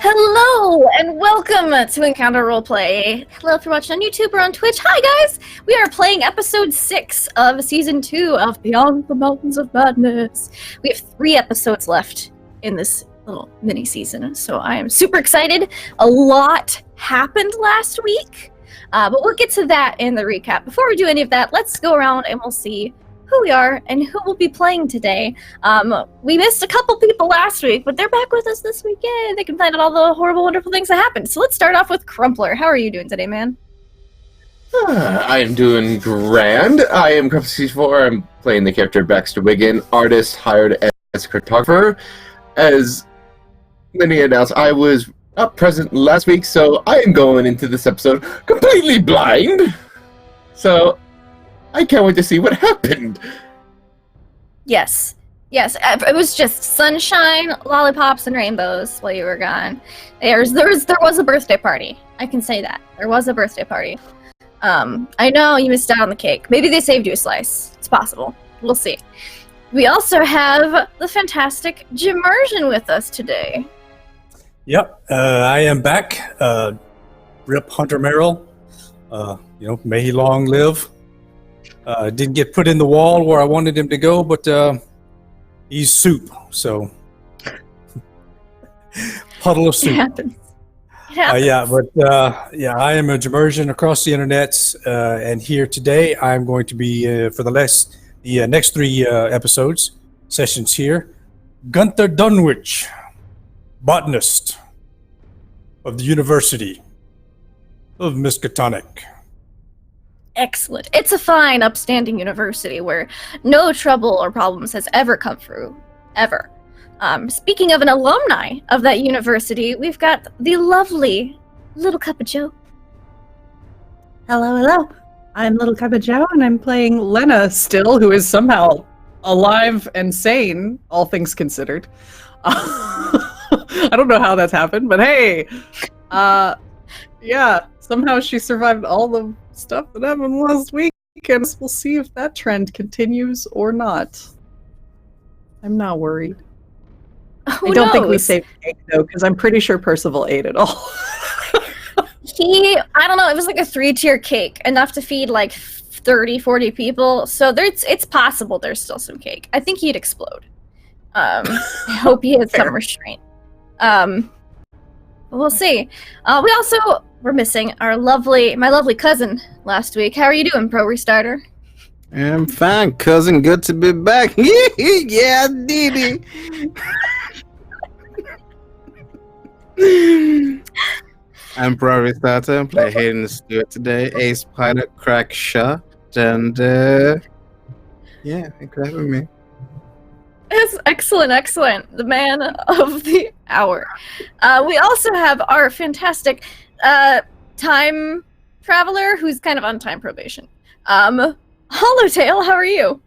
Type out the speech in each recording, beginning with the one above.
Hello and welcome to Encounter Roleplay. Hello if you're watching on YouTube or on Twitch. Hi guys! We are playing episode 6 of season 2 of Beyond the Mountains of Madness. We have 3 episodes left in this little mini season, so I am super excited. A lot happened last week, but we'll get to that in the recap. Before we do any of that, let's go around and we'll see who we are and who will be playing today. We missed a couple people last week, but they're back with us this week. Yay! They can find out all the horrible, wonderful things that happened. So let's start off with Crumpler. How are you doing today, man? I am doing grand. I am Crumpler64. I'm playing the character Baxter Wiggin, artist hired as cartographer. As many announced, I was not present last week, so I am going into this episode completely blind. So I can't wait to see what happened. Yes. It was just sunshine, lollipops, and rainbows while you were gone. There was a birthday party. I can say that. There was a birthday party. I know you missed out on the cake. Maybe they saved you a slice. It's possible. We'll see. We also have the fantastic Jimmersion with us today. Yep, I am back. Rip Hunter Merrill. May he long live. Didn't get put in the wall where I wanted him to go, but he's soup, so puddle of soup. It happens. I am a Jimmersion across the internet, and here today I'm going to be for the next 3 sessions here. Gunther Dunwich, botanist of the University of Miskatonic. Excellent. It's a fine, upstanding university where no trouble or problems has ever come through. Ever. Speaking of an alumni of that university, we've got the lovely Little Cup of Joe. Hello. I'm Little Cup of Joe, and I'm playing Lena still, who is somehow alive and sane, all things considered. I don't know how that's happened, but hey! Somehow she survived all the stuff that happened last week, and we'll see if that trend continues or not. I'm not worried. Who I don't think we knows? saved cake, though, because I'm pretty sure Percival ate it all. I don't know, it was like a 3-tier cake, enough to feed like 30, 40 people, so it's possible there's still some cake. I think he'd explode. I hope he has some restraint. We'll see. We're missing my lovely cousin last week. How are you doing, Pro Restarter? I'm fine, cousin. Good to be back. Yeah, Didi. I'm Pro Restarter. I'm playing Hayden Stewart today. Ace Pilot, Crack Shot, and thanks for having me. Yes, excellent. The man of the hour. We also have our fantastic time traveler who's kind of on time probation. Hollowtail, how are you?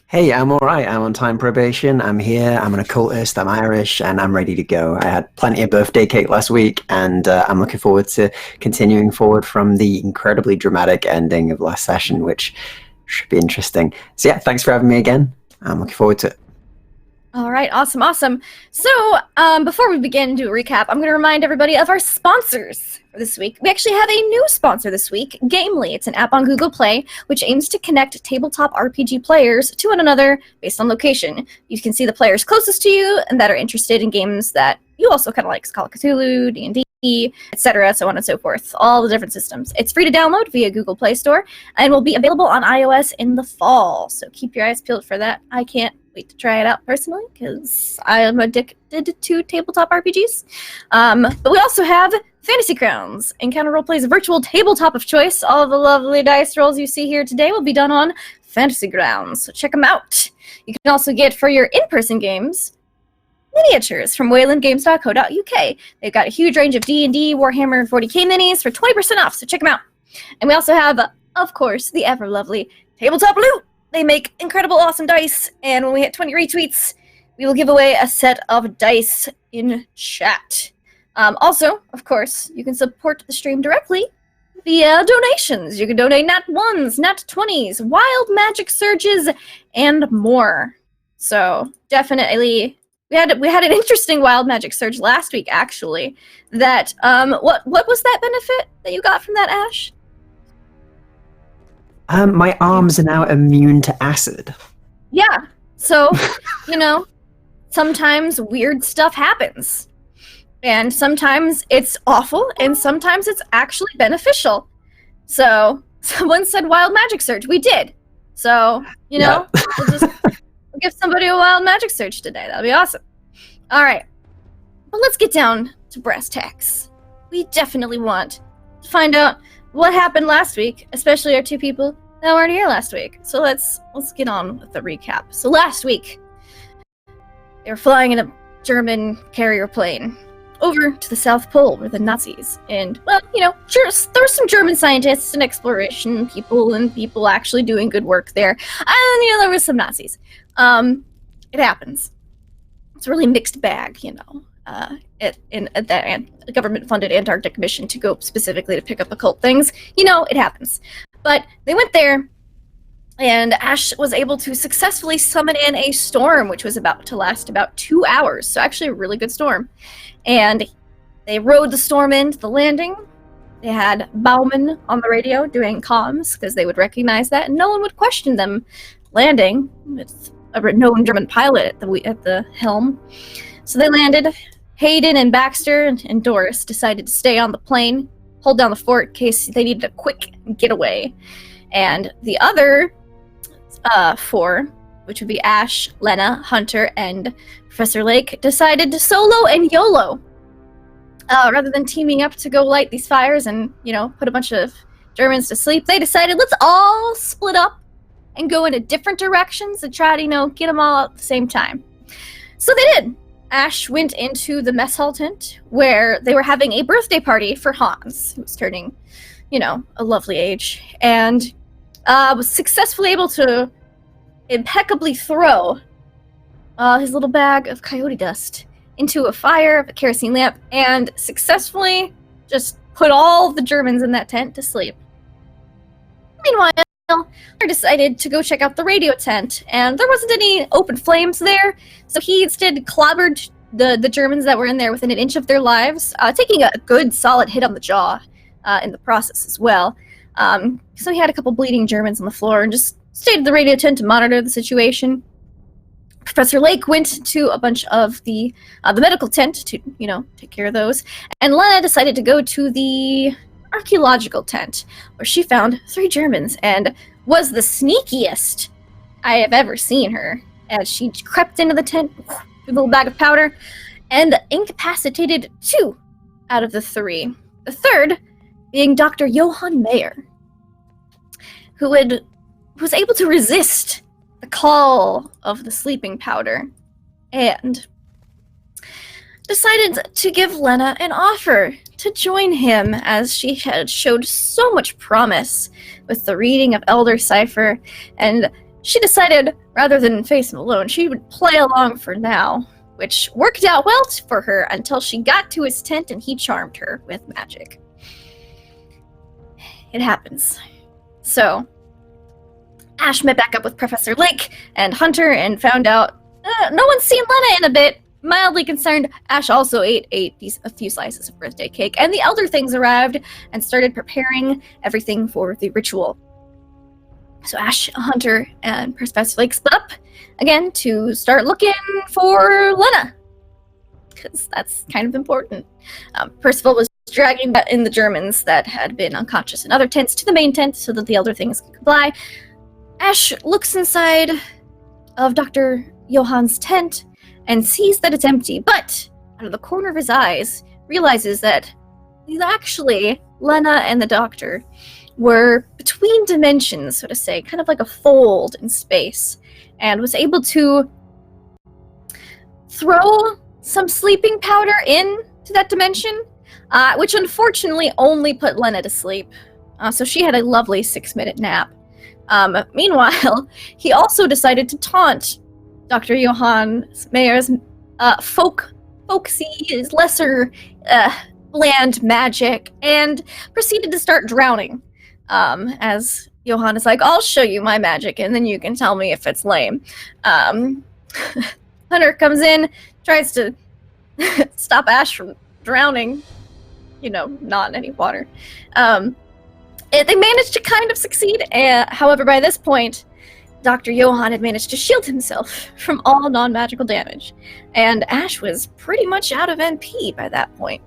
Hey, I'm alright. I'm on time probation. I'm here. I'm an occultist. I'm Irish, and I'm ready to go. I had plenty of birthday cake last week, and I'm looking forward to continuing forward from the incredibly dramatic ending of last session, which should be interesting. So yeah, thanks for having me again. I'm looking forward to it. All right, awesome. So, before we begin to do a recap, I'm going to remind everybody of our sponsors for this week. We actually have a new sponsor this week, Gamely. It's an app on Google Play which aims to connect tabletop RPG players to one another based on location. You can see the players closest to you and that are interested in games that you also kind of like, Call of Cthulhu, D&D, etc., so on and so forth. All the different systems. It's free to download via Google Play Store and will be available on iOS in the fall. So keep your eyes peeled for that. I can't wait to try it out personally because I am addicted to tabletop RPGs. But we also have Fantasy Grounds, Encounter Roleplay's virtual tabletop of choice. All of the lovely dice rolls you see here today will be done on Fantasy Grounds, so check them out. You can also get, for your in-person games, miniatures from waylandgames.co.uk. They've got a huge range of D&D, Warhammer 40k minis for 20% off, so check them out. And we also have, of course, the ever-lovely Tabletop Loot. They make incredible, awesome dice, and when we hit 20 retweets, we will give away a set of dice in chat. Also, of course, you can support the stream directly via donations. You can donate nat 1s, nat 20s, wild magic surges, and more. So definitely we had an interesting wild magic surge last week, actually. That what was that benefit that you got from that, Ash? My arms are now immune to acid. Yeah. So, sometimes weird stuff happens. And sometimes it's awful, and sometimes it's actually beneficial. So, someone said wild magic surge. We did. So, we'll give somebody a wild magic surge today. That'll be awesome. All right. But let's get down to brass tacks. We definitely want to find out what happened last week, especially our two people that weren't here last week. So let's get on with the recap. So last week, they were flying in a German carrier plane over to the South Pole with the Nazis. And, well, there's some German scientists and exploration people and people actually doing good work there. And, there was some Nazis. It happens. It's a really mixed bag, at the government-funded Antarctic mission to go specifically to pick up occult things. It happens. But they went there, and Ash was able to successfully summon in a storm, which was about to last about 2 hours. So actually a really good storm. And they rode the storm into the landing. They had Bauman on the radio doing comms, because they would recognize that, and no one would question them landing. It's a known German pilot at the helm. So they landed. Hayden and Baxter and Doris decided to stay on the plane, hold down the fort in case they needed a quick getaway. And the other four, which would be Ash, Lena, Hunter, and Professor Lake, decided to solo and YOLO. Rather than teaming up to go light these fires and, put a bunch of Germans to sleep, they decided, let's all split up and go into different directions and try to, get them all out at the same time. So they did. Ash went into the mess hall tent where they were having a birthday party for Hans, who was turning, a lovely age, and was successfully able to impeccably throw his little bag of coyote dust into a fire of a kerosene lamp and successfully just put all the Germans in that tent to sleep. Meanwhile, I decided to go check out the radio tent, and there wasn't any open flames there, so he instead clobbered the Germans that were in there within an inch of their lives, taking a good solid hit on the jaw in the process as well. So he had a couple bleeding Germans on the floor and just stayed at the radio tent to monitor the situation. Professor Lake went to a bunch of the medical tent to, take care of those, and Lena decided to go to the archaeological tent, where she found 3 Germans and was the sneakiest I have ever seen her, as she crept into the tent with a little bag of powder and incapacitated 2 out of the 3. The third being Dr. Johann Mayer, who was able to resist the call of the sleeping powder and decided to give Lena an offer to join him, as she had showed so much promise with the reading of Elder Cipher, and she decided rather than face him alone, she would play along for now, which worked out well for her until she got to his tent and he charmed her with magic. It happens. So, Ash met back up with Professor Lake and Hunter and found out no one's seen Lena in a bit. Mildly concerned, Ash also ate a few slices of birthday cake, and the Elder Things arrived and started preparing everything for the ritual. So Ash, Hunter, and Professor Lake split up again to start looking for Lena, because that's kind of important. Percival was dragging in the Germans that had been unconscious in other tents to the main tent so that the Elder Things could comply. Ash looks inside of Dr. Johann's tent and sees that it's empty, but out of the corner of his eyes, realizes that actually Lena and the doctor were between dimensions, so to say, kind of like a fold in space, and was able to throw some sleeping powder into that dimension, which unfortunately only put Lena to sleep. So she had a lovely 6-minute nap. Meanwhile, he also decided to taunt Dr. Johann Mayer's folksy, lesser bland magic, and proceeded to start drowning. As Johann is like, I'll show you my magic, and then you can tell me if it's lame. Hunter comes in, tries to stop Ash from drowning, not in any water. They managed to kind of succeed. However, by this point, Dr. Johann had managed to shield himself from all non-magical damage, and Ash was pretty much out of NP by that point.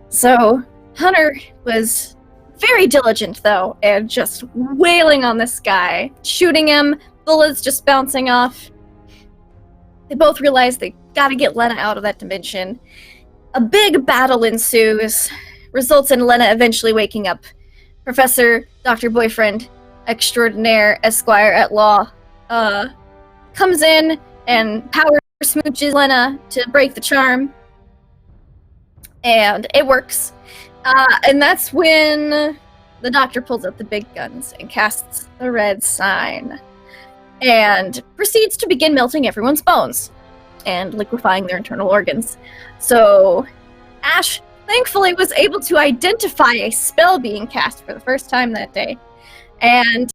So Hunter was very diligent, though, and just wailing on this guy, shooting him, bullets just bouncing off. They both realize they gotta get Lena out of that dimension. A big battle ensues, results in Lena eventually waking up. Professor, Dr. Boyfriend, Extraordinaire, Esquire at Law, comes in and power smooches Lena to break the charm. And it works. And that's when the doctor pulls out the big guns and casts the red sign. And proceeds to begin melting everyone's bones and liquefying their internal organs. So Ash thankfully was able to identify a spell being cast for the first time that day and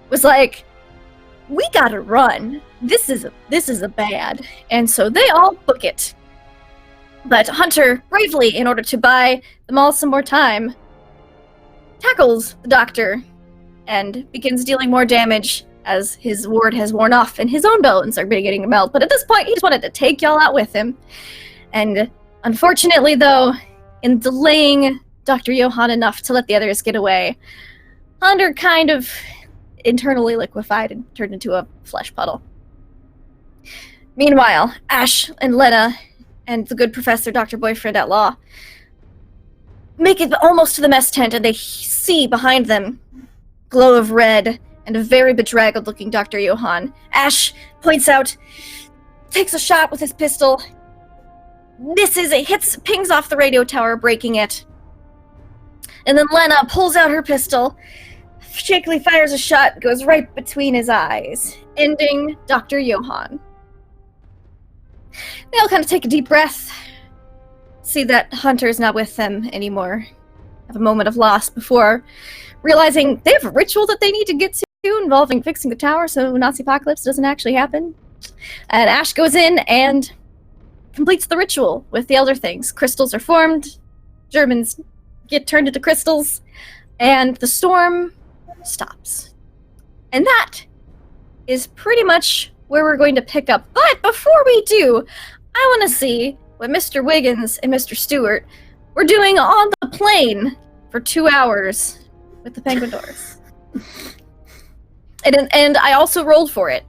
was like, we gotta run. This is a bad. And so they all book it. But Hunter, bravely, in order to buy them all some more time, tackles the doctor and begins dealing more damage as his ward has worn off and his own bones are beginning to melt. But at this point, he just wanted to take y'all out with him. And unfortunately, though, in delaying Dr. Johann enough to let the others get away, Hunter kind of internally liquefied and turned into a flesh puddle. Meanwhile, Ash and Lena and the good professor, Dr. Boyfriend at Law, make it almost to the mess tent, and they see behind them glow of red and a very bedraggled-looking Dr. Johann. Ash points out, takes a shot with his pistol, misses, it pings off the radio tower, breaking it. And then Lena pulls out her pistol, shakily fires a shot, goes right between his eyes, ending Dr. Johann. They all kind of take a deep breath, see that Hunter's not with them anymore, have a moment of loss before realizing they have a ritual that they need to get to involving fixing the tower so Nazi apocalypse doesn't actually happen. And Ash goes in and completes the ritual with the Elder Things. Crystals are formed, Germans get turned into crystals, and the storm stops. And that is pretty much where we're going to pick up. But before we do, I want to see what Mr. Wiggins and Mr. Stewart were doing on the plane for 2 hours with the Penguin Doors. And I also rolled for it.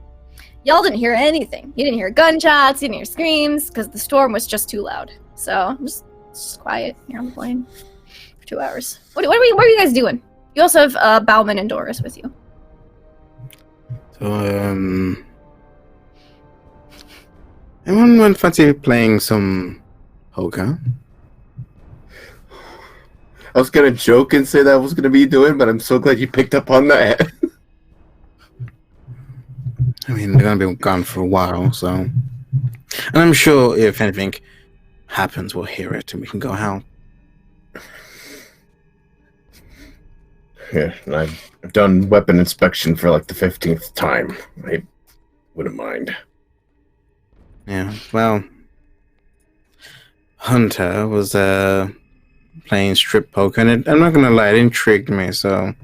Y'all didn't hear anything. You didn't hear gunshots, you didn't hear screams, because the storm was just too loud. So, just quiet here on the plane for 2 hours. What are you guys doing? You also have Bauman and Doris with you. So, anyone fancy playing some poker? I was gonna joke and say that I was gonna be doing, but I'm so glad you picked up on that. I mean, they're gonna be gone for a while, so. And I'm sure if anything happens, we'll hear it and we can go out. Yeah, and I've done weapon inspection for like the 15th time. I wouldn't mind. Yeah, well, Hunter was playing strip poker, and I'm not gonna lie, it intrigued me, so a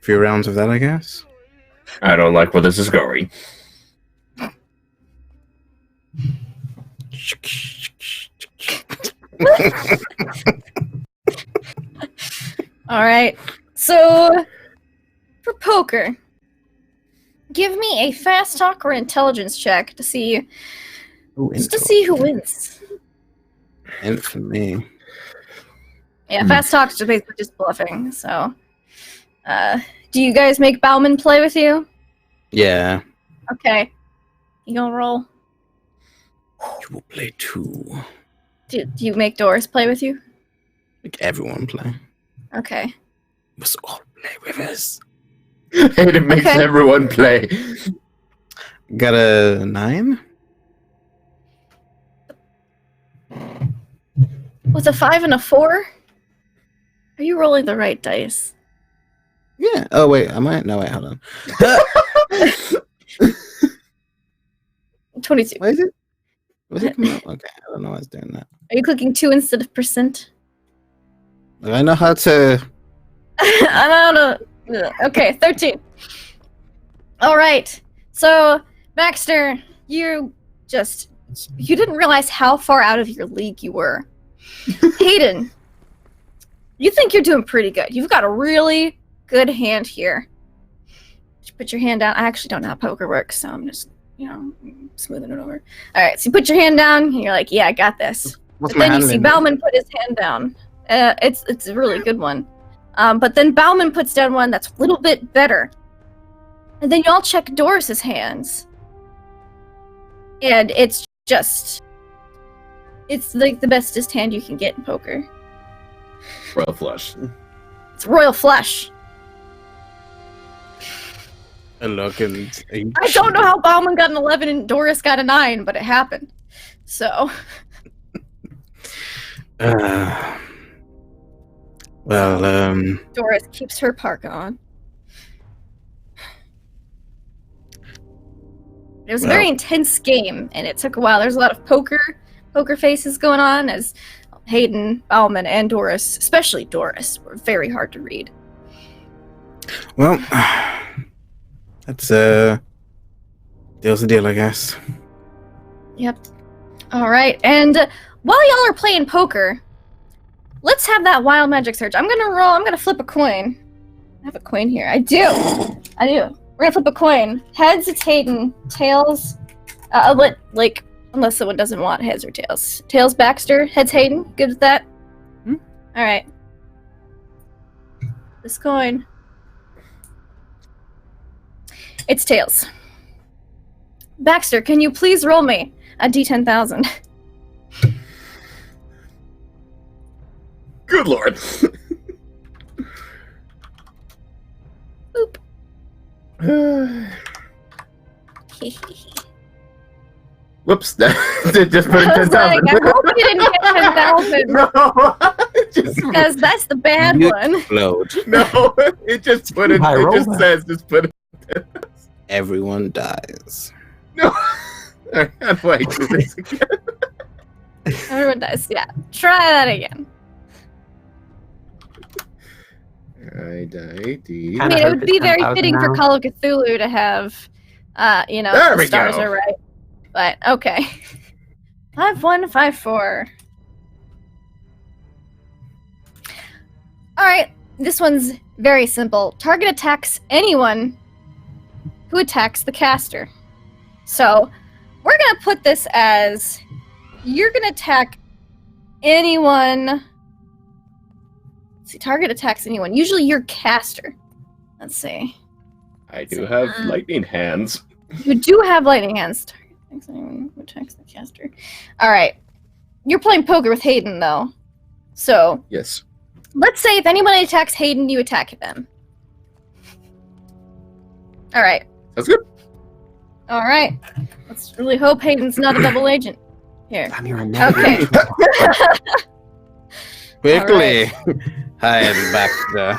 few rounds of that, I guess. I don't like where this is going. All right. So, for poker, give me a fast talk or intelligence check to see who wins. And for me. Yeah, fast talk's just basically just bluffing. So, do you guys make Bauman play with you? Yeah. Okay. You gonna roll? You will play too. Do you make Doris play with you? Make everyone play. Okay. You must all play with us. And it makes everyone play. Got a 9? With a 5 and a 4? Are you rolling the right dice? Yeah. Oh, wait. Am I? No, wait. Hold on. 22. What is it? Was it coming up? Okay, I don't know why it's doing that. Are you clicking 2 instead of percent? I know how to. I don't know. Okay, 13. All right. So, Baxter, you didn't realize how far out of your league you were. Hayden, you think you're doing pretty good. You've got a really good hand here. Just put your hand down. I actually don't know how poker works, so I'm just, smoothing it over. All right, so you put your hand down, and you're like, yeah, I got this. What's But my then you hand see in? Bauman put his hand down. It's a really good one. But then Bauman puts down one that's a little bit better. And then y'all check Doris's hands. And it's like the bestest hand you can get in poker. Royal flush. It's royal flush. And look, and I don't know how Bauman got an 11 and Doris got a 9, but it happened. So. Doris keeps her parka on. It was a very intense game, and it took a while. There's a lot of poker faces going on as Hayden, Bauman, and Doris, especially Doris, were very hard to read. Well, that's deal's a deal, I guess. Yep. All right, and while y'all are playing poker, let's have that wild magic search. I'm gonna flip a coin. I have a coin here. I do. We're gonna flip a coin. Heads, it's Hayden. Tails, unless someone doesn't want heads or tails. Tails, Baxter. Heads, Hayden. Good with that? All right. This coin. It's tails. Baxter, can you please roll me a D10,000? Good lord. Boop. Whoops. Just put I was 10,000. like, I hope you didn't get 10,000. No. Because that's the bad You one. explode. No. It just put it. High It roll just that. says just put it. Everyone dies. No. How do I do this again? Everyone does, yeah. Try that again. I die. D. I Kinda mean, it hope would it's be very 10,000 fitting for now. Call of Cthulhu to have, There the we stars go. are right. But, okay. 5154. Alright, this one's very simple. Target attacks anyone who attacks the caster. So, we're gonna put this as you're gonna attack anyone. Let's see, target attacks anyone. Usually you're caster. Let's see. I do have lightning hands. You do have lightning hands. Target attacks anyone who attacks the caster. Alright. You're playing poker with Hayden, though. So, Yes. let's say if anybody attacks Hayden, you attack them. Alright. That's good. Alright. Let's really hope Hayden's not a double agent. Here. Damn, you're a Okay. negative. Quickly hide back there.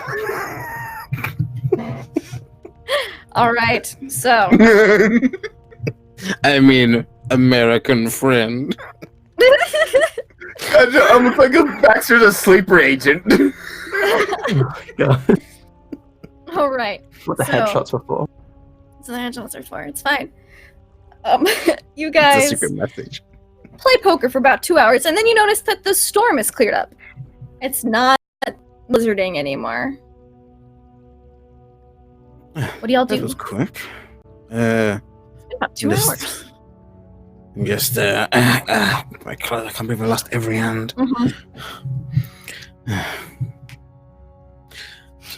Alright. So. I mean, American friend. I look like a Baxter's a sleeper agent. God. Alright. What the So- headshots were for. So the headshots are for. It's fine. You It's guys a secret message. play poker for about 2 hours, and then you notice that the storm is cleared up. It's not blizzarding anymore. What do y'all That do? was quick. It's been about 2 Just- hours. Just, my God, I can't believe I lost every hand.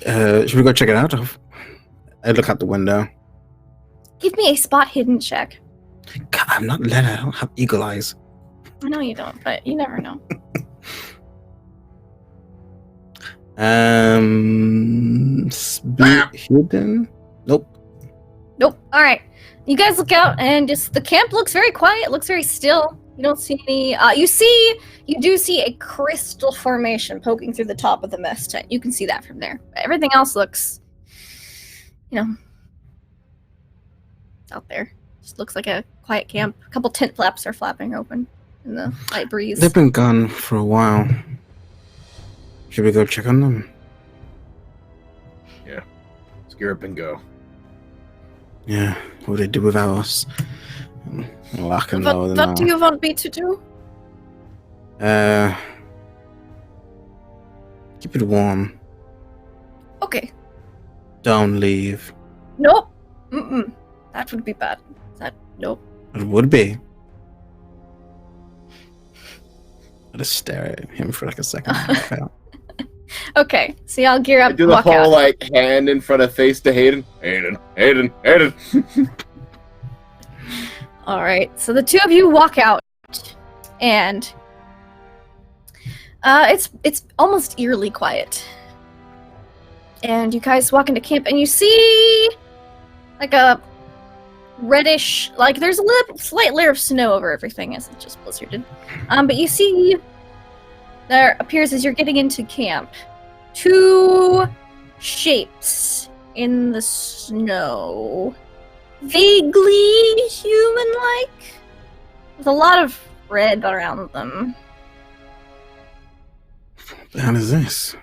Should we go check it out? I look out the window. Give me a spot hidden check. God, I'm not Lena. I don't have eagle eyes. I know you don't, but you never know. Hidden? Nope. Nope. All right. You guys look out, and just the camp looks very quiet. Looks very still. You don't see any. You do see a crystal formation poking through the top of the mess tent. You can see that from there. But everything else looks, out there. Just looks like a quiet camp. A couple tent flaps are flapping open in the light breeze. They've been gone for a while. Should we go check on them? Let's gear up and go. Yeah, what do they do without us? Lock and load and What do you want me to do? all. Keep it warm. Okay. Don't leave. Nope. Mm-mm. That would be bad. Nope. It would be. I just stare at him for like a second. Okay, so y'all gear I up, do the walk whole out. like hand in front of face to Hayden. Hayden. All right, so the two of you walk out, and it's almost eerily quiet. And you guys walk into camp, and you see like a reddish, like there's a slight layer of snow over everything as it just blizzarded. But you see there appears as you're getting into camp two shapes in the snow, vaguely human-like, with a lot of red around them. What the hell is this?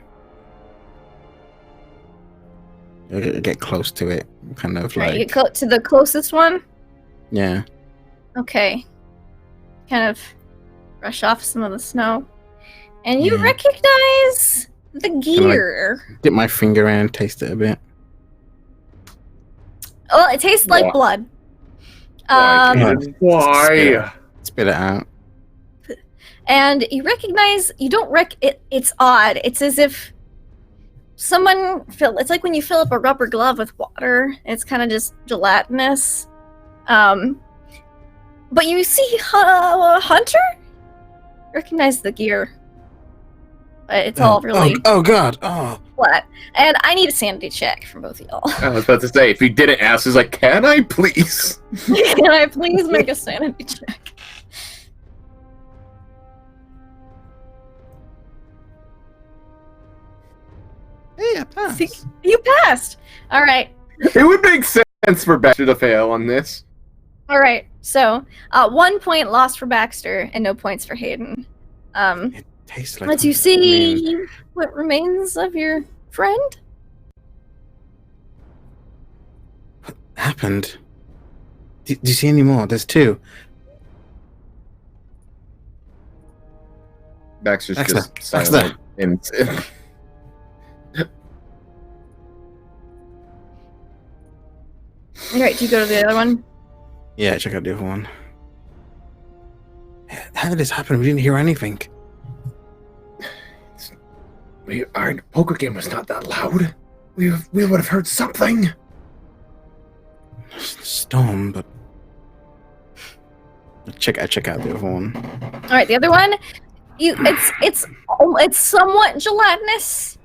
I get close to it, kind of Right, you like. get to the closest one. Yeah. Okay. Kind of brush off some of the snow. And you Yeah. recognize the gear. Dip my finger in and taste it a bit. Well, it tastes like Why? blood. Why? Hayden? Why? Spit it out. And you recognize, you don't it's odd. It's as if someone it's like when you fill up a rubber glove with water. It's kind of just gelatinous. But you see Hunter? Recognize the gear. But it's all really Oh god. Oh. flat. And I need a sanity check from both of y'all. I was about to say, if he didn't ask, he's like, can I please? Can I please make a sanity check? Hey, I passed. See, you passed! Alright. It would make sense for Baxter to fail on this. Alright. So, 1 point lost for Baxter and no points for Hayden. It tastes like. Let's you something. I see mean, what remains of your friend? what happened? Do you see any more? There's two. Baxter's Baxter, just Baxter. silent. And Alright, do you go to the other one? Yeah, check out the other one. How did this happen? We didn't hear anything. our poker game was not that loud. We would have heard something. Storm, but check out the other one. Alright, the other one, it's somewhat gelatinous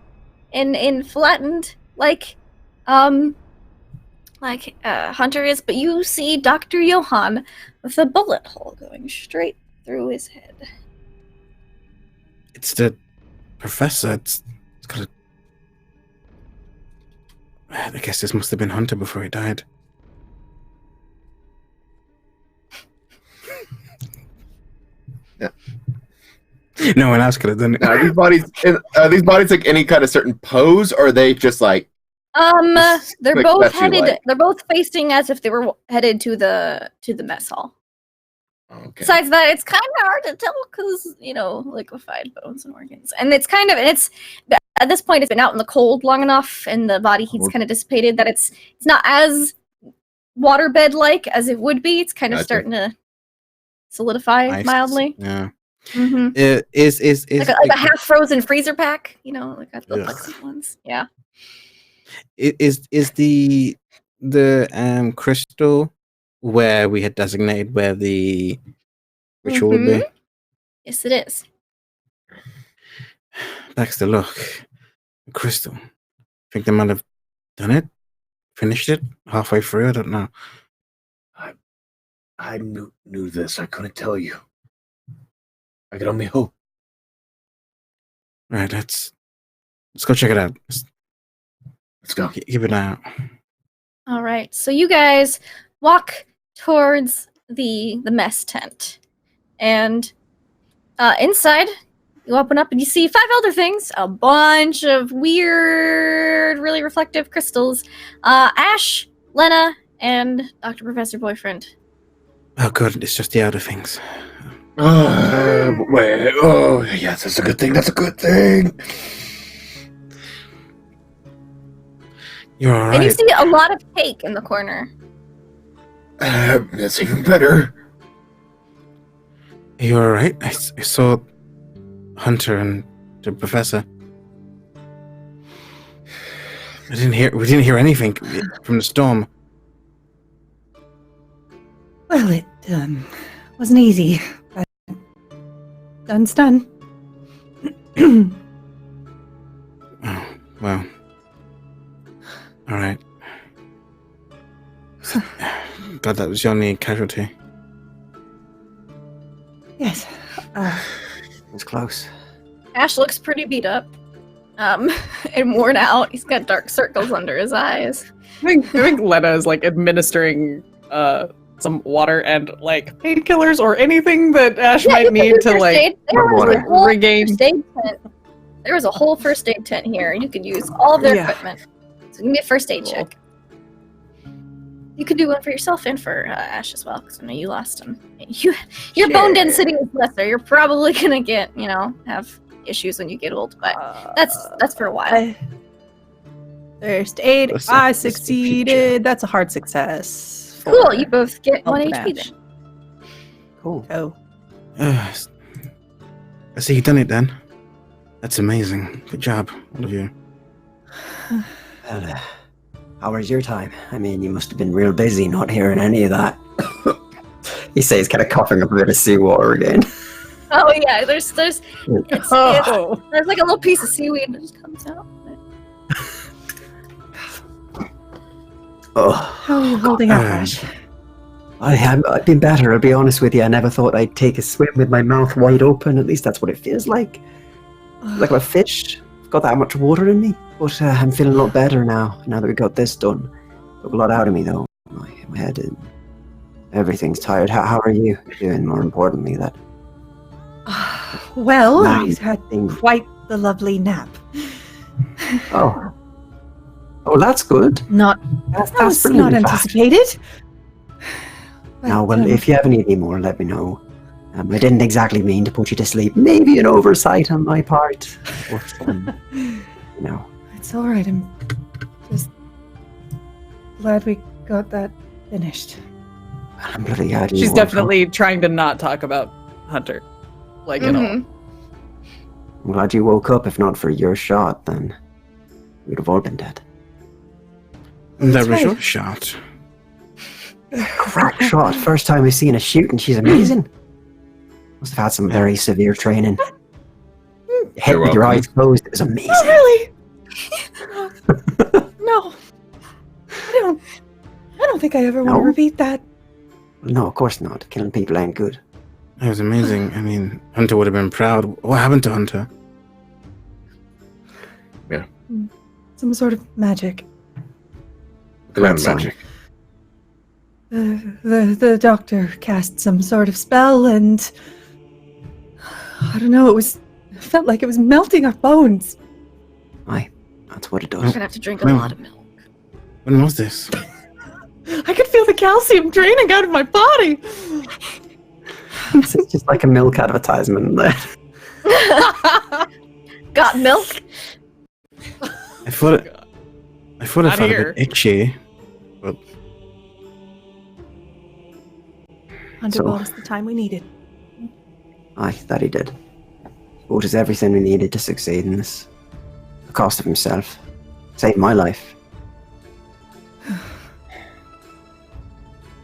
and flattened like Hunter is, but you see Dr. Johann with a bullet hole going straight through his head. It's the professor. It's got a. I guess this must have been Hunter before he died. Yeah. No one else could have done it. Are these bodies like any kind of certain pose, or are they just like? They're Like both statue headed. like. They're both facing as if they were headed to the mess hall. Okay. Besides that, it's kind of hard to tell because liquefied bones and organs, and it's at this point it's been out in the cold long enough, and the body heat's kind of dissipated that it's not as waterbed like as it would be. It's kind of Gotcha. starting to solidify Ice. mildly. Yeah. Mm-hmm. Is Like a half frozen freezer pack, like the Ugh. plexi ones. Yeah. is the crystal where we had designated where the ritual would be? Yes, it is. Baxter, look. The crystal. I think they might have done it. Finished it halfway through. I don't know. I knew this. I couldn't tell you. I could only hope. Right, let's go check it out. Let's go. Keep an eye out. All right. So you guys walk towards the mess tent. And inside, you open up and you see 5 elder things, a bunch of weird, really reflective crystals. Ash, Lena, and Dr. Professor Boyfriend. Oh, good. It's just the outer things. Wait. Oh, yes, that's a good thing. That's a good thing. You're all And you right. see a lot of cake in the corner. That's even better. You're all right. I saw Hunter and the professor. We didn't hear anything from the storm. Well, it wasn't easy, but done's done. Oh, well. All right. Glad that was your only casualty. Yes. It was close. Ash looks pretty beat up. And worn out. He's got dark circles under his eyes. I think Lena is like administering some water and like painkillers or anything that Ash might you can need do to first like aid. There was a whole regain. first aid tent. There was a whole first aid tent here. You could use all of their Yeah. equipment. So give me a first aid Cool. check. You could do one for yourself and for Ash as well, because I know you lost him. Your bone density is lesser. You're probably gonna get, have issues when you get old, but that's for a while. First aid. That's I the future. succeeded. That's a hard success. Cool. You both get 1 Help HP Ash. then. Cool. Oh. I see you done it then. That's amazing. Good job, all of you. Well, how was your time? I mean, you must have been real busy not hearing any of that. He says, kind of coughing up a bit of seawater again. Oh yeah, there's Oh. there's like a little piece of seaweed that just comes out. Oh, How are you holding up, Ash? I've been better, I'll be honest with you. I never thought I'd take a swim with my mouth wide open. At least that's what it feels like. Like a fish. I've got that much water in me. But I'm feeling a lot better now that we got this done. Took a lot out of me, though. My head and everything's tired. How are you doing, more importantly? That Well, Nice. he's had thing. quite the lovely nap. Oh, that's good. Not That's that was brilliant, not in fact. anticipated. Now, But, well, if you ever need any more, let me know. I didn't exactly mean to put you to sleep. Maybe an oversight on my part. But, it's all right. I'm just glad we got that finished. I'm bloody glad you She's woke up. definitely trying to not talk about Hunter. Like, you know. Mhm. I'm glad you woke up. If not for your shot, then we'd have all been dead. That That's was right. your shot. Crack shot. First time I've seen a shoot, and she's amazing. Must have had some very severe training. Hit You're with your welcome. eyes closed. It was amazing. Oh, really? No. I don't think I ever want No? to repeat that. No, of course not. Killing people ain't good. That was amazing. I mean, Hunter would have been proud. What happened to Hunter? Some sort of magic. Glam Sign. magic. The doctor cast some sort of spell, and I don't know. It felt like it was melting our bones. Aye, that's what it You're does. gonna have to drink a Well- lot of milk. When was this? I could feel the calcium draining out of my body. It's just like a milk advertisement there. Got milk? I thought it Not felt a here. bit itchy. Hunter So- bought us the time we needed. Aye, that he did. He bought us everything we needed to succeed in this. The cost of himself. Saved my life.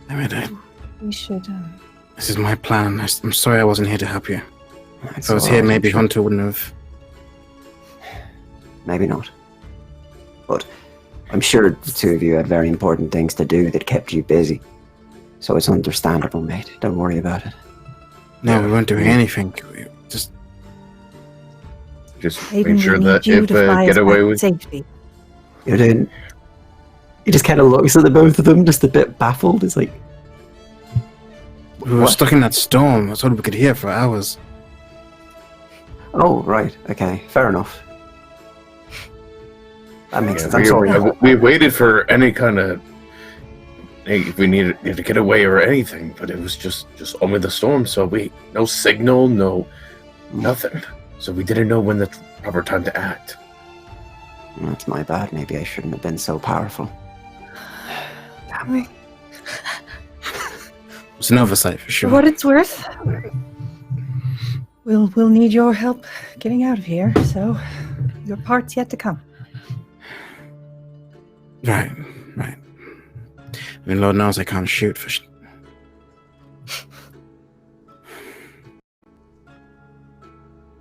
I mean, We should. this is my plan. I'm sorry I wasn't here to help you. If It's I was all here, right, maybe I'm sure. Hunter wouldn't have. Maybe not. But I'm sure the two of you had very important things to do that kept you busy. So it's understandable, mate. Don't worry about it. No, we weren't doing anything. We just Just Aiden, make sure we that need you if to fly us getaway back was safely. You didn't. He just kind of looks at the both of them, just a bit baffled. It's like, We were stuck in that storm. I thought we could hear for hours. Oh, right. Okay. Fair enough. That makes sense. I'm we, sorry. we waited for any kind of... if we needed to get away or anything, but it was just only the storm, so no signal, nothing. So we didn't know when the proper time to act. That's my bad. Maybe I shouldn't have been so powerful. Damn me. It's an oversight for For sure. what it's worth, we'll need your help getting out of here. So your part's yet to come. Right. I mean, Lord knows I can't shoot for.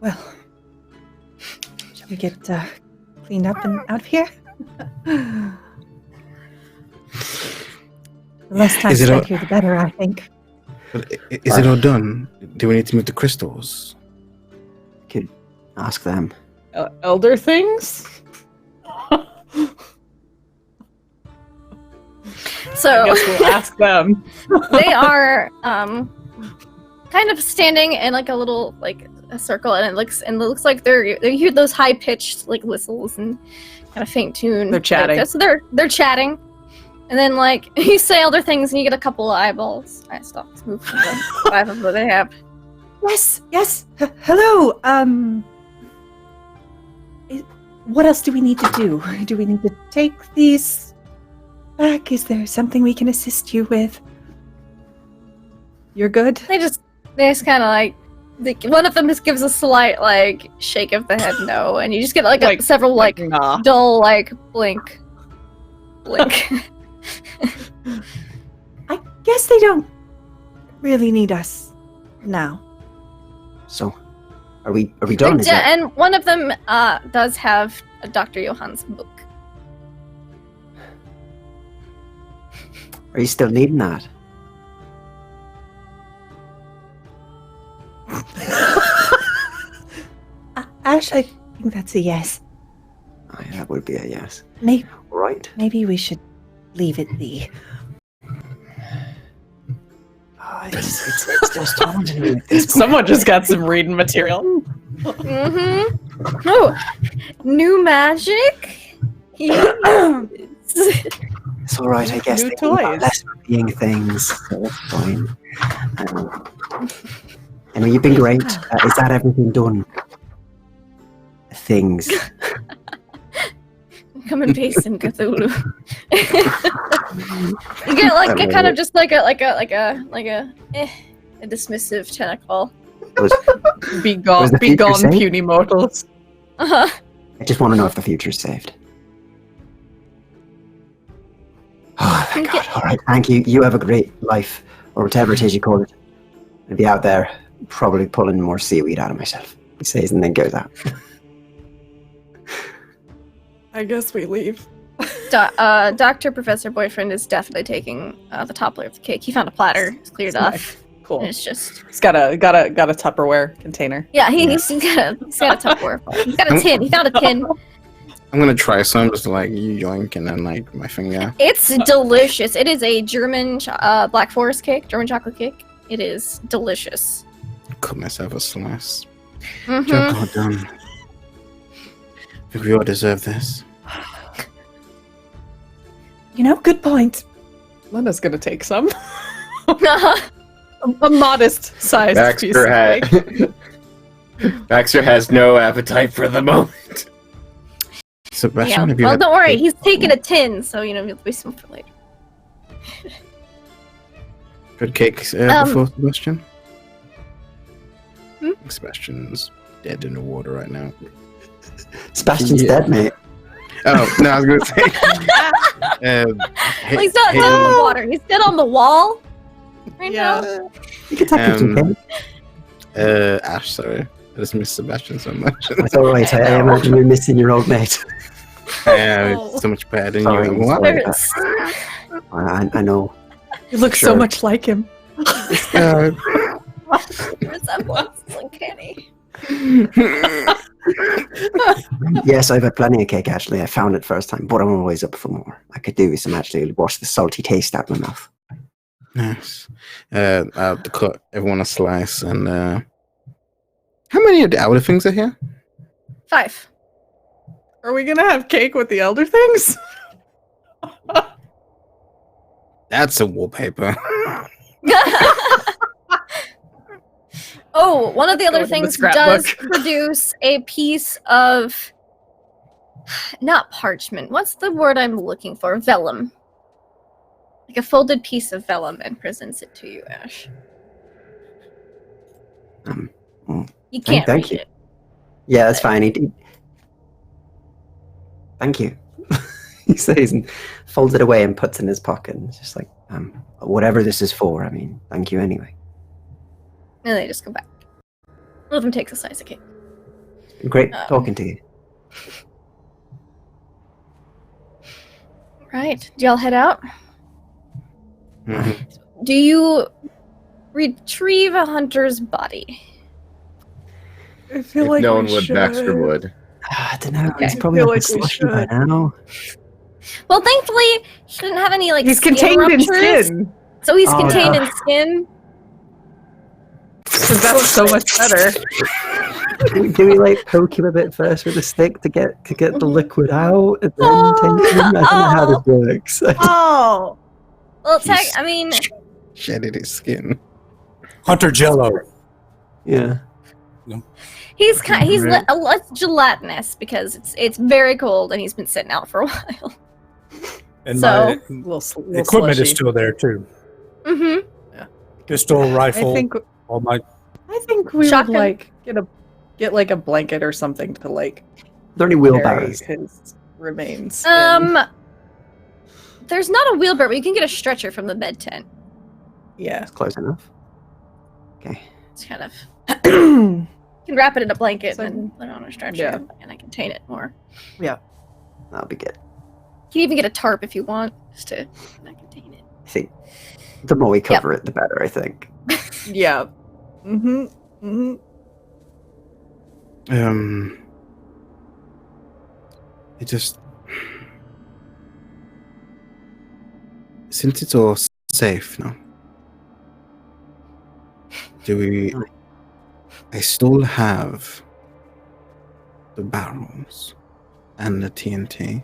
Well, shall we get cleaned up and out of here? The less time Is it spent all- here, the better, I think. But is it all done? Do we need to move the crystals? Could ask them. Elder things? So I guess we'll ask them. they are kind of standing in like a little like a circle, and it looks like you hear those high pitched like whistles and kind of faint tune. They're chatting. Like, so they're chatting, and then like you say other things, and you get a couple of eyeballs. I stop. Let's move from the 5 of them that they have. Yes. Hello. What else do we need to do? Do we need to take these back? Is there something we can assist you with? You're good? They just kind of like one of them just gives a slight like shake of the head no, and you just get like several like nah. dull like blink. I guess they don't really need us now. So, are we done? Is that- And one of them does have a Dr. Johann's book. Are you still needing that? Ash, I think that's a yes. Oh, yeah, that would be a yes. Maybe, Right. maybe we should leave it be. Oh, it's just taunting me at this point. Someone just got some reading material. Mm-hmm. Oh, new magic? It's all right, I guess. New They think about toys. less being things, so it's fine. I know you've been great. Is that everything done? Things. Come and paste in Cthulhu. You get like a kind of just like a dismissive tentacle. Be Was gone, the be future gone, safe? puny mortals. Uh-huh. I just want to know if the future's saved. Oh, thank God. All right, thank you. You have a great life, or whatever it is you call it. I'll be out there probably pulling more seaweed out of myself. He says and then goes out. I guess we leave. Dr. Professor Boyfriend is definitely taking the top layer of the cake. He found a platter. It's cleared off. Cool. And it's just He's got a Tupperware container. yeah. He's got a Tupperware. He's got a tin. He found a tin. I'm gonna try some, just like you yoink and then like my finger. It's delicious. It is a German Black Forest cake, German chocolate cake. It is delicious. Cut myself a slice. Mhm. Job well done. I think we all deserve this. You know, good point. Lena's gonna take some. A modest sized piece. Baxter of cake. Baxter has no appetite for the moment. Sebastian, Yeah. have you Well, had don't worry. cake? He's taking a tin, so you'll be some for later. Good cakes before Sebastian? Hmm? Sebastian's dead in the water right now. Sebastian's Yeah. dead, mate. Oh, no, I was going to say. Well, he's not dead on the water. He's dead on the wall. Right Yeah. now. You can take him to cake. Ash, sorry. I just miss Sebastian so much. That's all right. I imagine you're missing your old mate. It's so much better than Sorry, you. What? sorry. I know. You look so Sure. much like him. Resemblance is uncanny. Yes, I've had plenty of cake actually. I found it first time, but I'm always up for more. I could do with some actually wash the salty taste out of my mouth. Nice. I'll cut everyone a slice. And how many of the outer things are here? 5. Are we gonna have cake with the elder things? That's a wallpaper. Oh, one of the other Going in the things scrapbook. does produce a piece of, not parchment. What's the word I'm looking for? Vellum. Like a folded piece of vellum, and presents it to you, Ash. You can't thank read you. it. Yeah, that's fine. Thank you. He says and folds it away and puts it in his pocket. And it's just like, whatever this is for, I mean, thank you anyway. And they just go back. One of them takes a slice of cake. Great talking to you. Right. Do y'all head out? Mhm. Do you retrieve a hunter's body? I feel If like no we one would, should. Baxter would. I don't know. Okay. He's probably I feel like a like we slushy by should. now. Well, thankfully, he didn't have any, like, He's skin contained in ruptures, skin. so he's Oh, contained yeah. in skin. Because that's so much better. Do we like poke him a bit first with a stick to get the liquid out, and then take him? I don't know how this works. Oh. Well, He's- I mean, Shedded his skin. Hunter Jello. Yeah. he's Right. less gelatinous because it's very cold and he's been sitting out for a while. And So- my Little equipment slushy. is still there too. Mm-hmm. Pistol, rifle, I think all my. we Shotgun. would like get like a blanket or something to like Are there any carry wheelbarrows? his remains. in. There's not a wheelbarrow, but you can get a stretcher from the bed tent. Yeah. That's close enough. Okay. It's kind of you can wrap it in a blanket So- and then put it on a stretcher Yeah. and I contain it more. That'll be good. You can even get a tarp if you want, just to not contain it. I think the more we cover it, the better, I think. Yeah. Mm-hmm. Mm-hmm. It just since it's all safe now, do we? I still have the barrels and the TNT.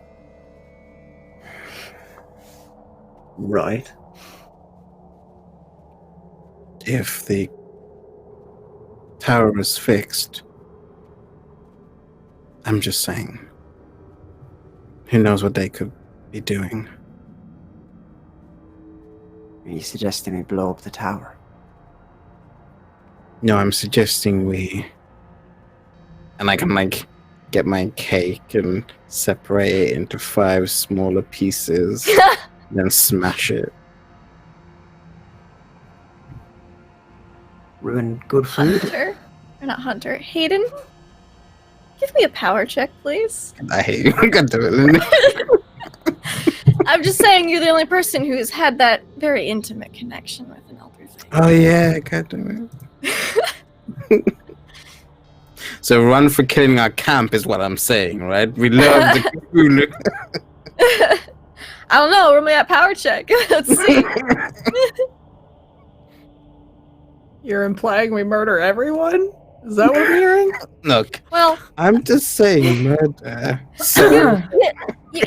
Right. If the tower is fixed, I'm just saying. Who knows what they could be doing? Are you suggesting we blow up the tower? No, I'm suggesting and I can like get my cake and separate it into 5 smaller pieces, then smash it. Ruin good food? Hunter, or not Hunter, Hayden, give me a power check, please. I hate you. I can do it. I'm just saying you're the only person who's had that very intimate connection with an elder thing. Oh yeah, I can do it. So run for killing our camp is what I'm saying, right? We love the Cthulhu. I don't know. We're only at power check. Let's see. You're implying we murder everyone? Is that what I'm hearing? Look, Well, I'm just saying murder. So you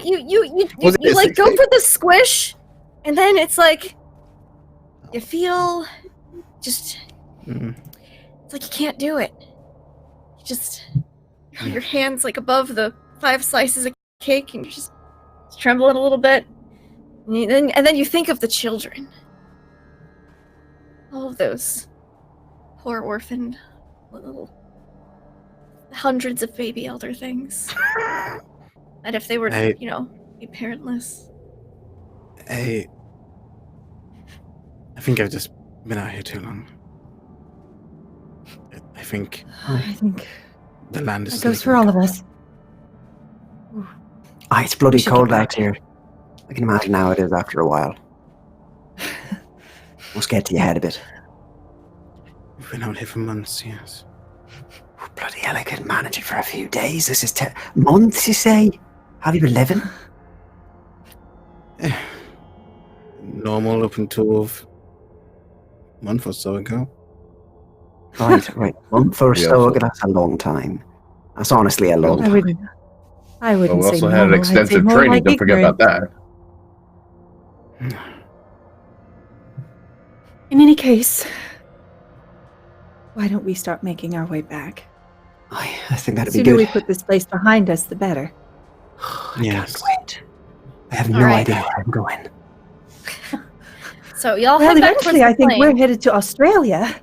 Was it like go 16? for the squish, and then it's like you feel just it's like you can't do it. You just your hands like above the 5 slices of cake, and you're just trembling a little bit. And then you think of the children, all of those poor orphaned little hundreds of baby elder things. And if they were, I- be parentless. I think I've just been out here too long. I think I think the land is that goes for all of us. Ah, it's bloody We should cold get out back. here. I can imagine how it is after a while. Must get to your head a bit. We've been out here for months, yes. Oh, bloody hell, I couldn't manage it for a few days. This is months, you say? Have you been living? Normal up until month or so ago. Right. A month or Yeah, so ago, that's a long time. That's honestly a long I time. wouldn't. I But wouldn't we say also no. had I'd say extensive more training. like Don't forget about ignorant. that. In any case, why don't we start making our way back? I think The that'd be sooner good. we put this place behind us, the better. I Yes. can't wait. I have All no right. idea where I'm going. So y'all Well, head back towards eventually, the I think we're plane. headed to Australia.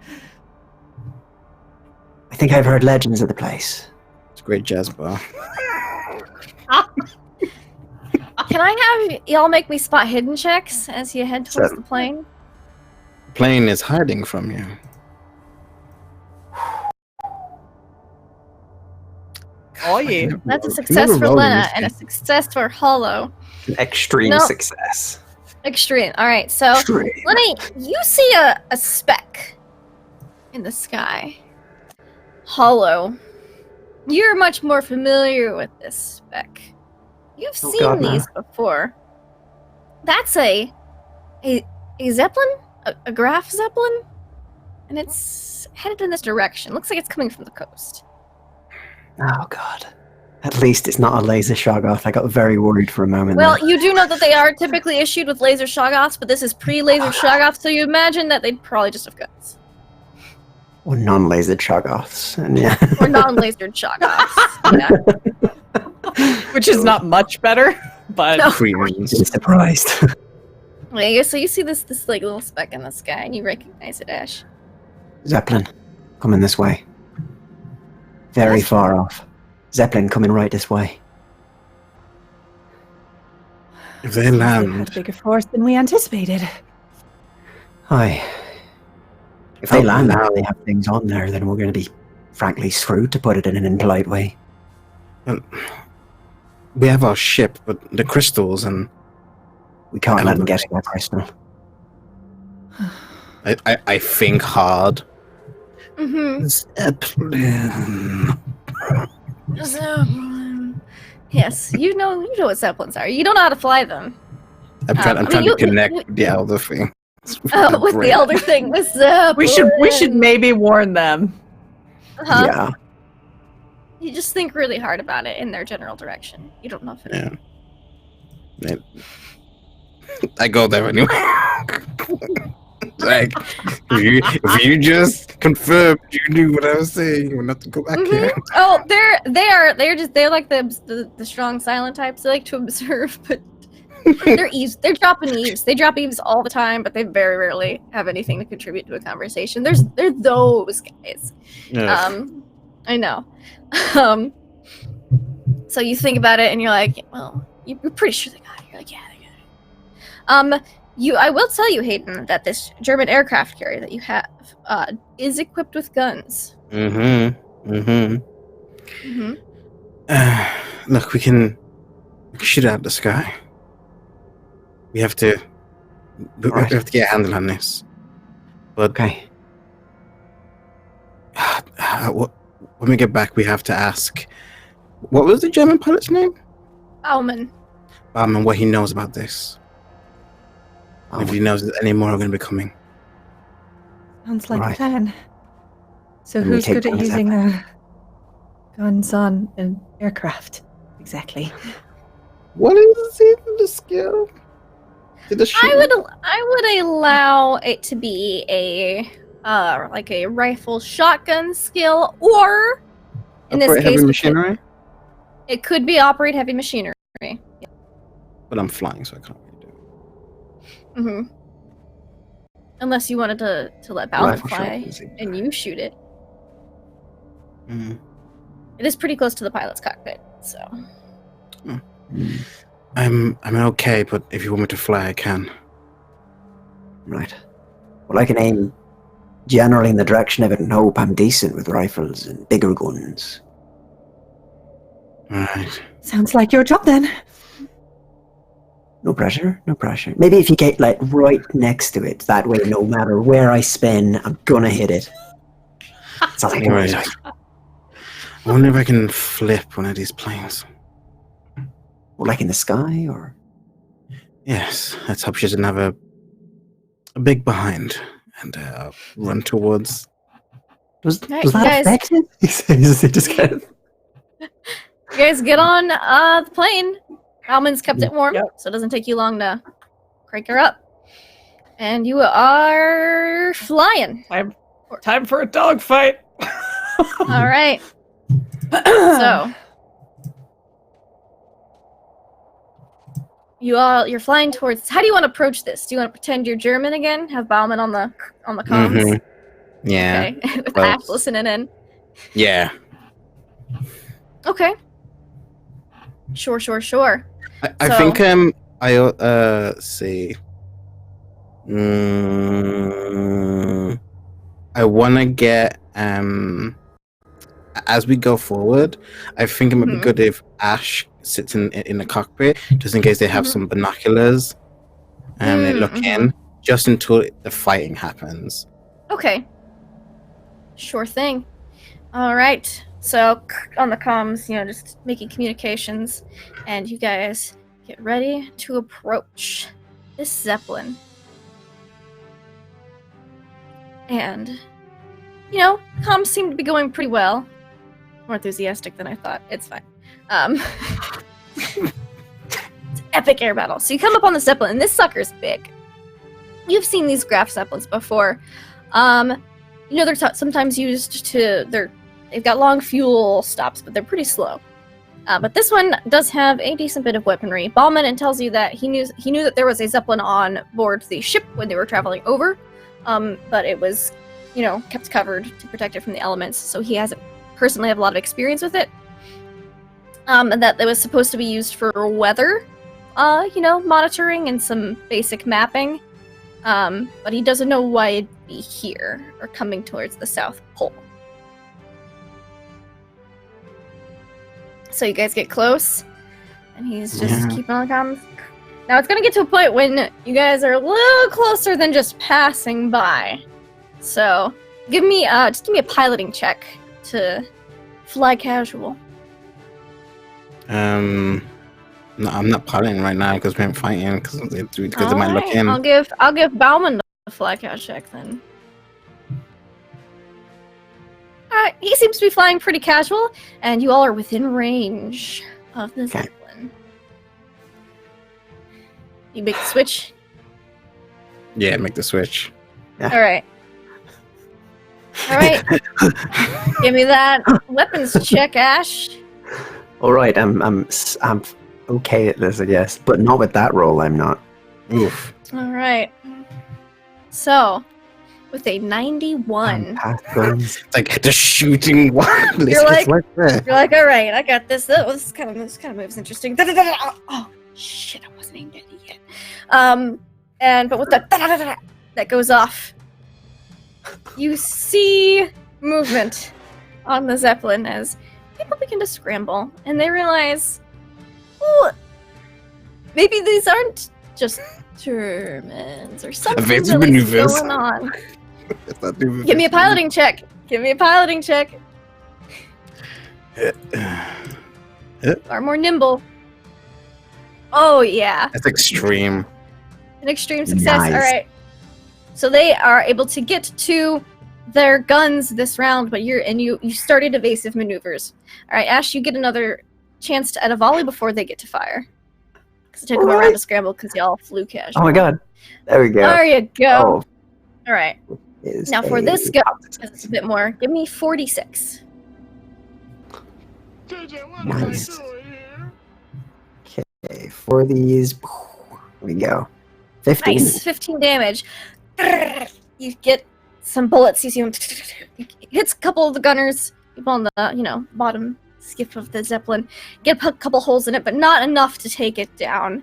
I think I've heard legends of the place. It's a great jazz bar. Can I have y'all make me spot hidden checks as you head towards the plane? The plane is hiding from you. Oh yeah. That's a Can success never for roll in Lena this and a game. success for Hollow. An extreme No. success. Extreme. All right, so Extreme. Lenny, you see a speck in the sky. Hollow. You're much more familiar with this speck. You've Oh, seen God, no. these before. That's a Zeppelin? A Graf Zeppelin? And it's headed in this direction. Looks like it's coming from the coast. Oh, God. At least it's not a laser Shoggoth. I got very worried for a moment Well, there. you do know that they are typically issued with laser Shoggoths, but this is pre-laser Shoggoth, so you imagine that they'd probably just have guns. Or non-laser Shoggoths. And yeah. Or non-lasered Shoggoths. Yeah. Which is not much better, but No. Freeze. I'm surprised. Yeah, so you see this like little speck in the sky, and you recognize it, Ash. Zeppelin, coming this way. Very far off. Zeppelin coming right this way. If they Seems they've land, had bigger force than we anticipated. Hi. If they Oh, land no. and they have things on there, then we're going to be, frankly, screwed, to put it in an impolite way. we have our ship, but the crystals and We can't let them get to that crystal. I think hard. Mm-hmm. Zeppelin. Zeppelin. Yes, you know what Zeppelins are. You don't know how to fly them. I'm trying I mean, to connect with the elder thing. With the elder thing, with Zeppelin. we should maybe warn them. Uh-huh. Yeah. You just think really hard about it in their general direction. You don't know if it. Yeah. I go there anyway. Like, if you just confirmed you knew what I was saying, we're not to go back here. Oh, they're like the strong silent types. They like to observe, but they're eaves. They're dropping eaves. They drop eaves all the time, but they very rarely have anything to contribute to a conversation. They're those guys. Yeah. I know. So you think about it, and you're like, well, you're pretty sure they got it. You're like, yeah, they got it. I will tell you, Hayden, that this German aircraft carrier that you have is equipped with guns. Look, we can shoot out the sky. We have to get a handle on this. But Okay. when we get back, we have to ask, what was the German pilot's name? Bauman. And what he knows about this. Oh, If he knows that any more are going to be coming. Sounds like Right. a plan. So And we who's take good at guns using guns on an aircraft? Exactly. What is it? The skill? Did the I would allow it to be a like a rifle shotgun skill, or in this Operate case, heavy machinery? it could be operate heavy machinery. But I'm flying, so I can't really do it. Mm-hmm. Unless you wanted to let Bauman Rifle fly shotgun seems and you shoot it. Mm. It is pretty close to the pilot's cockpit, so. Mm, I'm okay, but if you want me to fly, I can. right. Well, I can aim generally in the direction of it and hope I'm decent with rifles and bigger guns. Alright. Sounds like your job then. No pressure, no pressure. Maybe if you get like right next to it, that way no matter where I spin, I'm gonna hit it. That's all I can Right. do. I wonder if I can flip one of these planes. Or like in the sky, or Yes, let's hope she doesn't have a big behind. and run towards. Was Right, that guys. effective? He just kind of... You guys get on the plane. Almond's kept it warm, Yep. so it doesn't take you long to crank her up. And you are flying. Time for a dogfight. All right. So you're flying towards. How do you want to approach this? Do you want to pretend you're German again? Have Bauman on the comms? Mhm. Yeah. Okay. With Well- Ash listening in. Yeah. Okay. Sure. I So- think I see. I want to get as we go forward. I think it might be good if Ash sits in the cockpit, just in case they have some binoculars, and they look in, just until the fighting happens. Okay. Sure thing. All right. So on the comms, just making communications, and you guys get ready to approach this Zeppelin. And, comms seem to be going pretty well. More enthusiastic than I thought. It's fine. It's an epic air battle. So you come up on the Zeppelin, and this sucker's big. You've seen these Graf Zeppelins before. They're sometimes used they've got long fuel stops, but they're pretty slow. But this one does have a decent bit of weaponry. Bauman tells you that he knew that there was a Zeppelin on board the ship when they were traveling over, but it was, kept covered to protect it from the elements. So he hasn't personally have a lot of experience with it. And that it was supposed to be used for weather, monitoring and some basic mapping. But he doesn't know why it'd be here or coming towards the South Pole. So you guys get close, and he's just keeping on the comms. Now it's gonna get to a point when you guys are a little closer than just passing by. So give me a piloting check to fly casual. No, I'm not piloting right now because we ain't fighting because they might look in. I'll give Bauman the fly catch check then. Alright, he seems to be flying pretty casual, and you all are within range of the Zeppelin. You make the switch? Yeah, make the switch. Alright. Give me that weapons check, Ash. All right, I'm okay at this, I guess, but not with that roll. I'm not. Oof. All right. So, with a 91, Guns. It's like the shooting one. You're like- that. you're like, all right, I got this. This kind of moves interesting. Oh shit, I wasn't aimed at it yet. But with the that goes off, you see movement on the Zeppelin as people begin to scramble, and they realize, oh, maybe these aren't just Germans or something Advanced really maneuvers. going on. Give me a piloting check. Are more nimble. Oh yeah, That's extreme. an extreme success. Nice. All right. So they are able to get to their guns this round, but you started evasive maneuvers. All right, Ash, you get another chance to add a volley before they get to fire. Because it took them a round to scramble because y'all flew casual. Oh my god. There we go. There you go. Oh, All right. is Now for a this go, positive. because it's a bit more, give me 46. Nice. Okay, for these, here we go. 15. Nice, 15 damage. You get some bullets. You see him hits a couple of the gunners, people on the bottom skiff of the Zeppelin. Get a couple holes in it, but not enough to take it down.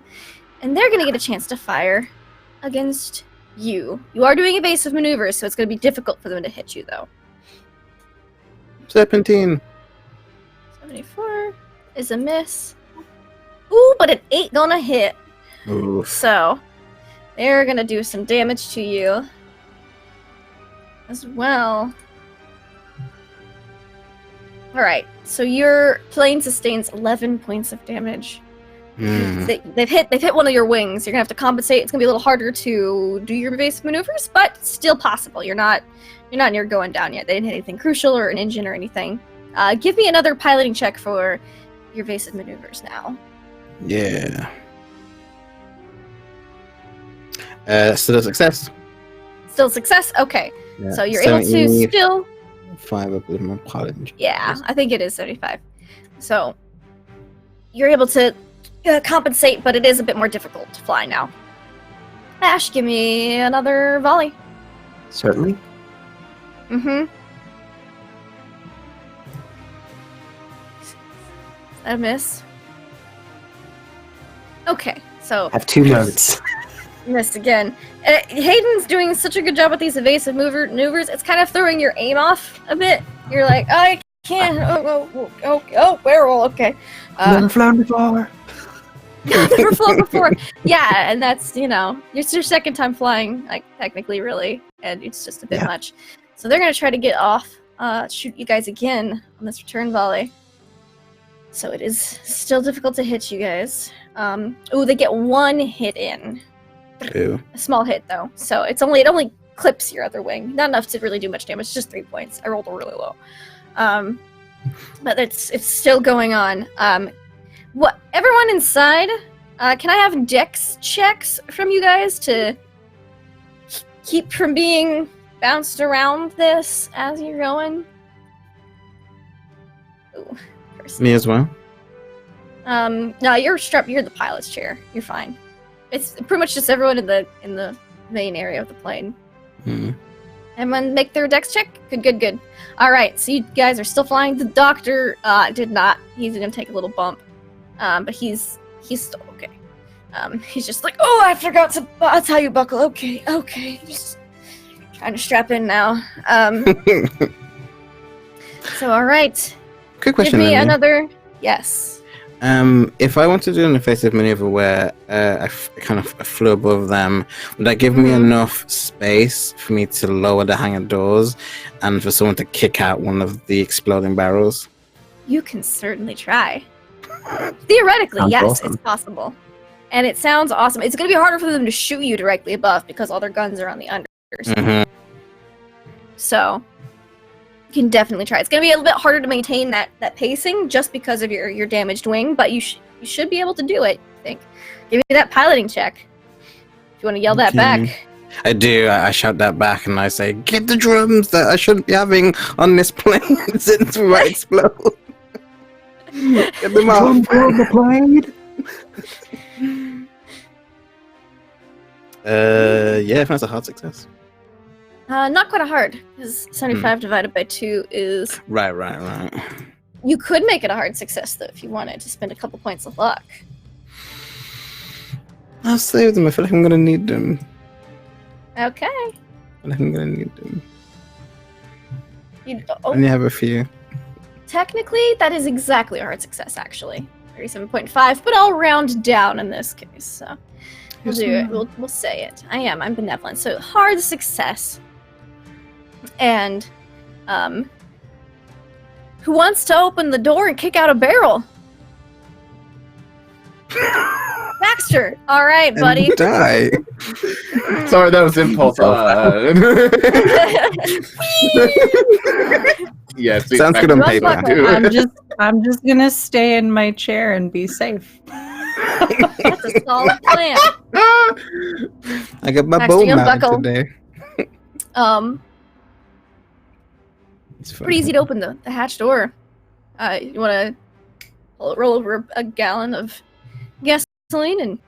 And they're gonna get a chance to fire against you. You are doing evasive maneuvers, so it's gonna be difficult for them to hit you, though. 17. 74 is a miss. Ooh, but it ain't gonna hit. Oof. So, they're gonna do some damage to you as well. Alright, so your plane sustains 11 points of damage. They've hit one of your wings. You're gonna have to compensate. It's gonna be a little harder to do your evasive maneuvers, but still possible. You're not near going down yet. They didn't hit anything crucial or an engine or anything. Give me another piloting check for your evasive maneuvers now. Yeah. Still a success. Still success. Okay, Yeah. so you're able to still. 5 of my piloting. Yeah, I think it is 75. So you're able to compensate, but it is a bit more difficult to fly now. Ash, give me another volley. Certainly. Mm-hmm. A miss. Okay, so I have 2 notes. missed again. Hayden's doing such a good job with these evasive maneuvers. It's kind of throwing your aim off a bit. You're like, I can't. Werewolf. Okay. Never flown before. Never flown before. Yeah, and that's it's your second time flying, like technically, really, and it's just a bit much. So they're gonna try to get off, shoot you guys again on this return volley. So it is still difficult to hit you guys. They get 1 hit in. Ew. A small hit though, so it only clips your other wing. Not enough to really do much damage. Just 3 points. I rolled really low. But it's still going on. What everyone inside? Can I have dex checks from you guys to keep from being bounced around this as you're going? Ooh, Me as well. No, you're strapped. You're the pilot's chair. You're fine. It's pretty much just everyone in the main area of the plane. Everyone make their dex check. Good. All right, so you guys are still flying. The doctor did not. He's gonna take a little bump, but he's still okay. He's just like, oh, I forgot to tie you buckle. Okay, just trying to strap in now. So all right, Quick question. give me Linda. another. Yes. If I want to do an evasive maneuver where I kind of flew above them, would that give me enough space for me to lower the hangar doors and for someone to kick out one of the exploding barrels? You can certainly try. Theoretically, Sounds yes, awesome. it's possible. And it sounds awesome. It's going to be harder for them to shoot you directly above because all their guns are on the unders. So, you can definitely try. It's going to be a little bit harder to maintain that pacing just because of your damaged wing, but you should be able to do it, I think. Give me that piloting check. If you want to yell that back. I do. I shout that back and I say, get the drums that I shouldn't be having on this plane since we might explode. Get them off. the plane. Yeah, that's a hard success. Not quite a hard, because 75 divided by 2 is... Right. You could make it a hard success, though, if you wanted to spend a couple points of luck. I'll save them. I feel like I'm going to need them. Okay. I feel like I'm going to need them. You, I only have a few. Technically, that is exactly a hard success, actually. 37.5, but I'll round down in this case, so... We'll do it. We'll say it. I'm benevolent. So, hard success. And, who wants to open the door and kick out a barrel? Baxter! Alright, buddy. And die. Sorry, that was impulse. Yeah, please, Sounds good on Run paper. bucket. Do it. I'm just gonna stay in my chair and be safe. That's a solid plan. I got my Max, bow you gonna mounted buckle? today. It's fun. Pretty easy to open the hatch door. You want to roll over a gallon of gasoline and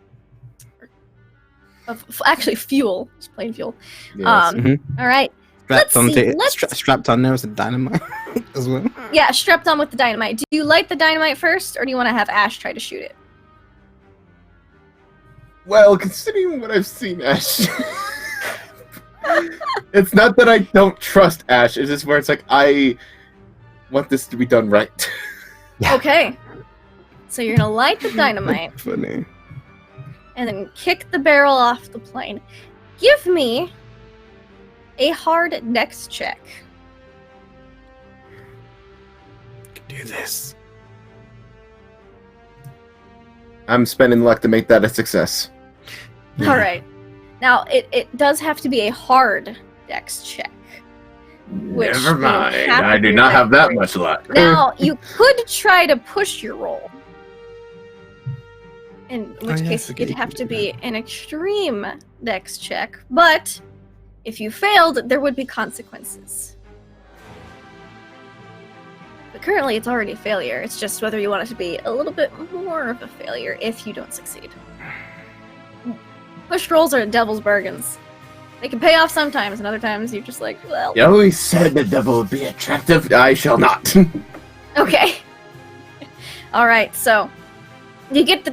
actually fuel, just plain fuel. Yes. All right. Strapped, Let's see, strapped on there as a dynamite as well. Yeah, strapped on with the dynamite. Do you light the dynamite first, or do you want to have Ash try to shoot it? Well, considering what I've seen, Ash, it's not that I don't trust Ash. It's just where it's like I want this to be done right. Okay. So you're gonna light the dynamite Funny. and then kick the barrel off the plane. Give me a hard dex check. Do this. I'm spending luck to make that a success. All right. Now, it does have to be a hard dex check. Which Never will mind. have I to do be not have that great. much luck. Now, you could try to push your roll. In which case, it'd have to be an extreme dex check. But if you failed, there would be consequences. But currently, it's already a failure. It's just whether you want it to be a little bit more of a failure if you don't succeed. Push rolls are devil's bargains. They can pay off sometimes, and other times you're just like, well. You always said the devil would be attractive. I shall not. Okay. All right. So you get the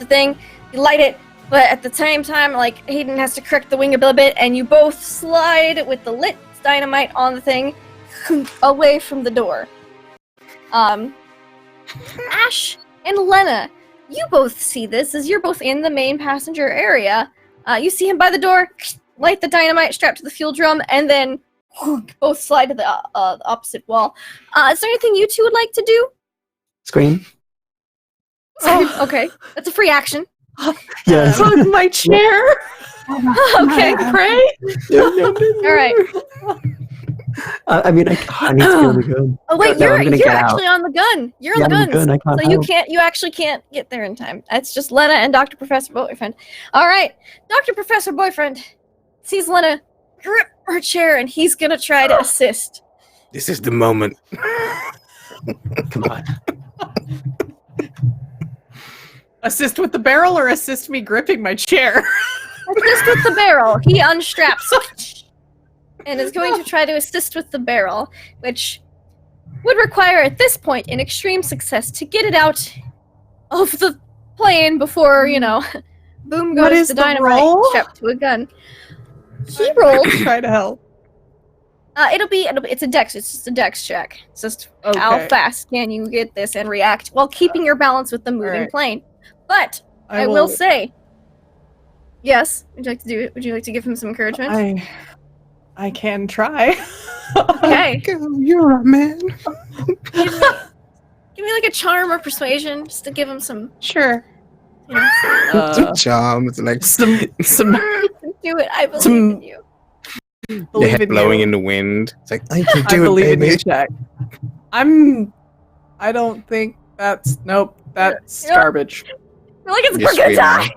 thing, you light it, but at the same time, like Hayden has to correct the wing a little bit, and you both slide with the lit dynamite on the thing away from the door. Ash and Lena, you both see this as you're both in the main passenger area. You see him by the door, light the dynamite strapped to the fuel drum, and then both slide to the opposite wall. Is there anything you two would like to do? Scream. Oh, okay. That's a free action. Yes. Hug my chair. Okay. Pray. All right. I mean, I need to go on the gun. Oh wait, No, you're I'm gonna get actually out. on the gun. You're on Yeah, the I'm guns. I can't So help. you actually can't get there in time. It's just Lena and Dr. Professor Boyfriend. All right, Dr. Professor Boyfriend sees Lena grip her chair, and he's gonna try to assist. This is the moment. Come on. Assist with the barrel or assist me gripping my chair? Assist with the barrel. He unstraps and is going to try to assist with the barrel, which would require at this point an extreme success to get it out of the plane before, boom What goes is the the dynamite roll? strapped to a gun. He rolled. Try to help. It's a dex. It's just a dex check. It's just how Okay. fast can you get this and react while keeping your balance with the moving Alright. plane. But I will say, yes. Would you like to do it? Would you like to give him some encouragement? I can try. Okay. You're a man. Give me like a charm or persuasion, just to give him some. Sure. Some charms, like Some Do it. I believe Some- in you. the believe head in blowing you. in the wind. It's like I can I do believe it, in you, baby. Jack. I don't think that's that's Yeah. garbage. I feel like You're we're gonna die.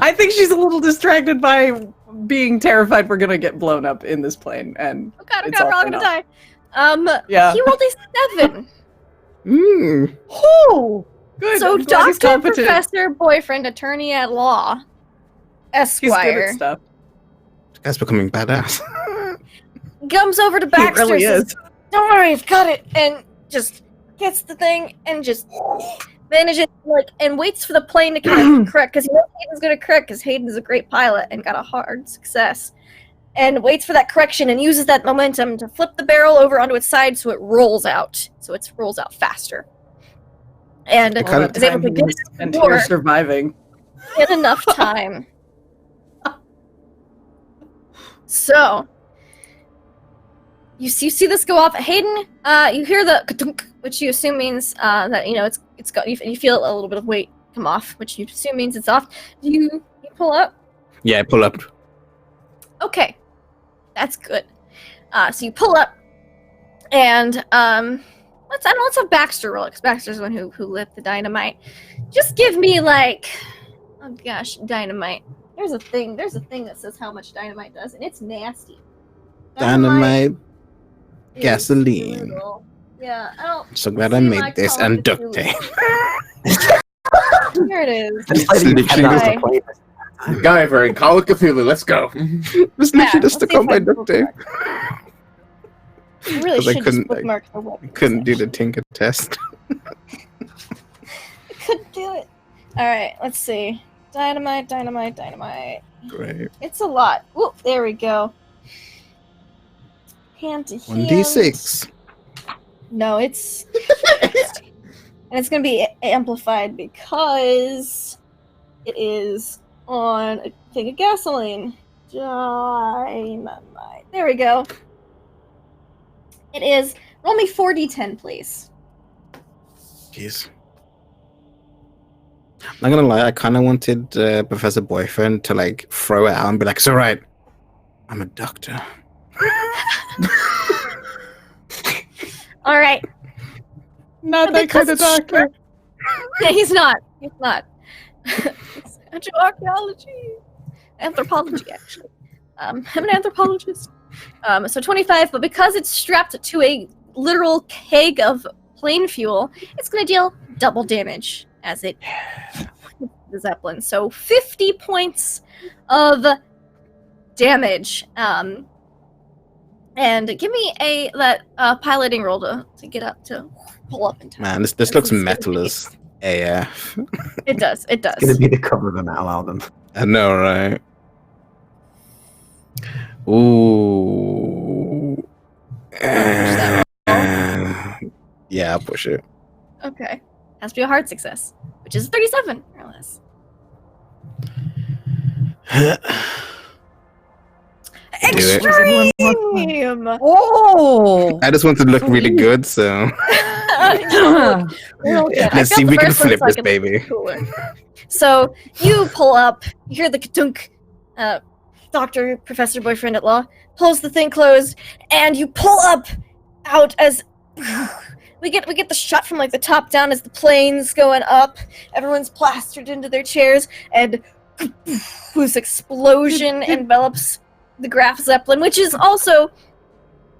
I think she's a little distracted by being terrified we're gonna get blown up in this plane, and Oh god, It's we're all all gonna for die. yeah. He rolled a 7. Mm. Oh, good. So I'm glad he's Dr. competent. Professor Boyfriend, Attorney at Law, He's good Esquire, at stuff. This guy's becoming badass. comes over to He Baxter really and is. says, "Don't worry, I've got it," and just gets the thing and just manages and waits for the plane to kind of correct because he knows Hayden's going to correct because Hayden's a great pilot and got a hard success, and waits for that correction and uses that momentum to flip the barrel over onto its side so it rolls out. So it rolls out faster, and All that is able to get it And to the door you're surviving. in enough time. So you see this go off. Hayden, you hear the ka-dunk, which you assume means that it's got you feel a little bit of weight come off, which you assume means it's off. Do you pull up? Yeah, pull up. Okay, that's good. So you pull up, and let's have Baxter roll, because Baxter's the one who lit the dynamite. Just give me oh gosh, dynamite. There's a thing that says how much dynamite does, and it's nasty. Dynamite. is gasoline. brutal. Yeah, I don't. So glad I see my made this Call of and duct Cthulhu. tape. Here it is. Just like Literally you cannot just- play this. Guyver and Call of Cthulhu, let's go. Just Yeah, literally just let's stuck see on if my I duct tape. I really 'Cause I should just couldn't, bookmark the web. Couldn't do the Tinker test. I couldn't do it. All right, let's see. Dynamite. Great. It's a lot. Whoop, there we go. Hand to hand. 1d6. No, it's and it's gonna be amplified because it is on a thing of gasoline. Dynamite. There we go. It is. Roll me 4d10, please. Jeez. I'm not gonna lie, I kind of wanted Professor Boyfriend to like throw it out and be like, "It's all right, I'm a doctor." All right. Not that kind of doctor. He's not. He's not. It's archaeology. Anthropology, actually. I'm an anthropologist. So 25, but because it's strapped to a literal keg of plane fuel, it's going to deal double damage as it hits the Zeppelin. So 50 points of damage. And give me that piloting roll to get up, to pull up in time. Man, this looks metal as AF. It does. It does. It's going to be the cover of a metal album. I know, right? Ooh. that Yeah, I'll push it. Okay. Has to be a hard success, which is 37 or less. Extreme! Oh! I just want to look really good, so let's see if we can flip this baby. Cooler. So you pull up, you hear the ka-dunk, Dr. Professor Boyfriend at Law pulls the thing closed, and you pull up out as we get the shot from like the top down as the plane's going up. Everyone's plastered into their chairs, and this explosion envelops the Graf Zeppelin, which is also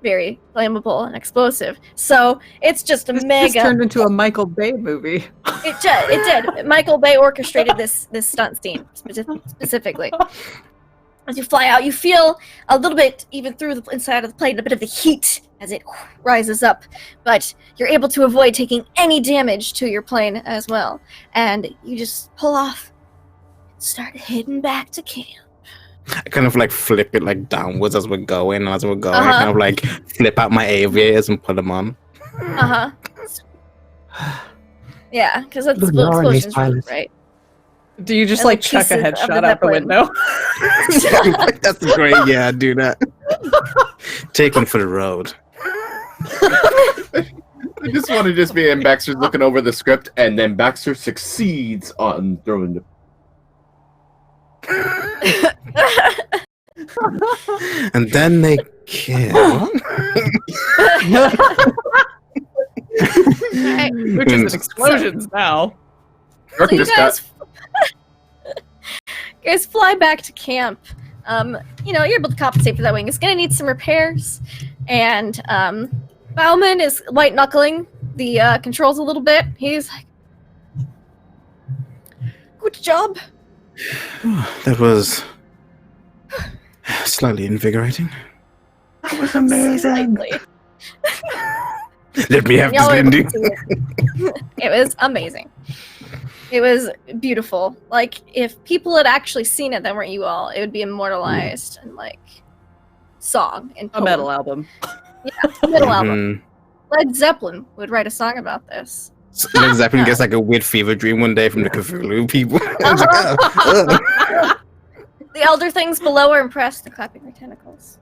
very flammable and explosive. So it's just a mega. This turned into a Michael Bay movie. It did. Michael Bay orchestrated this stunt scene specifically. As you fly out, you feel a little bit, even through the inside of the plane, a bit of the heat as it rises up, but you're able to avoid taking any damage to your plane as well. And you just pull off, start heading back to camp. I kind of like flip it like downwards as we're going, I kind of like flip out my aviators and put them on. Yeah, because that's Good morning, explosions, pilot. right? Do you just And like the chuck a pieces of headshot the out the Zeppelin. window? That's great. Yeah, do that. Take one for the road. I just want to just be in Baxter looking over the script, and then Baxter succeeds on throwing the. And then they kill. Which is explosions now. So you guys fly back to camp. You're able to compensate for that wing. It's gonna need some repairs, and Bauman is white knuckling the controls a little bit. He's like, "Good job." That was slightly invigorating. That was amazing. Slightly. Let me have this, Y'all were able Lindy. to see it. It was amazing. It was beautiful. Like, if people had actually seen it that weren't you all, it would be immortalized in like song and A metal album. Yeah, a metal album. Led Zeppelin would write a song about this. Led Zeppelin gets like a weird fever dream one day from the Cthulhu people. I was like, oh. The elder things below are impressed. They're clapping their tentacles.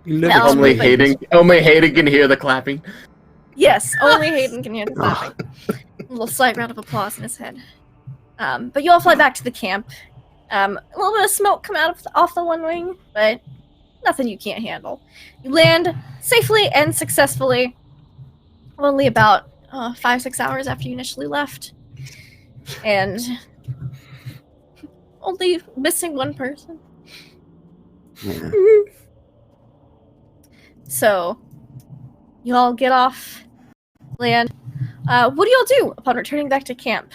Only Hayden can hear the clapping. Yes, only Hayden can hear the clapping. A little slight round of applause in his head. But you all fly back to the camp. A little bit of smoke come out off the one wing, but nothing you can't handle. You land safely and successfully. Only about 5-6 hours after you initially left, and only missing one person. Yeah. So, you all get off land. What do you all do upon returning back to camp?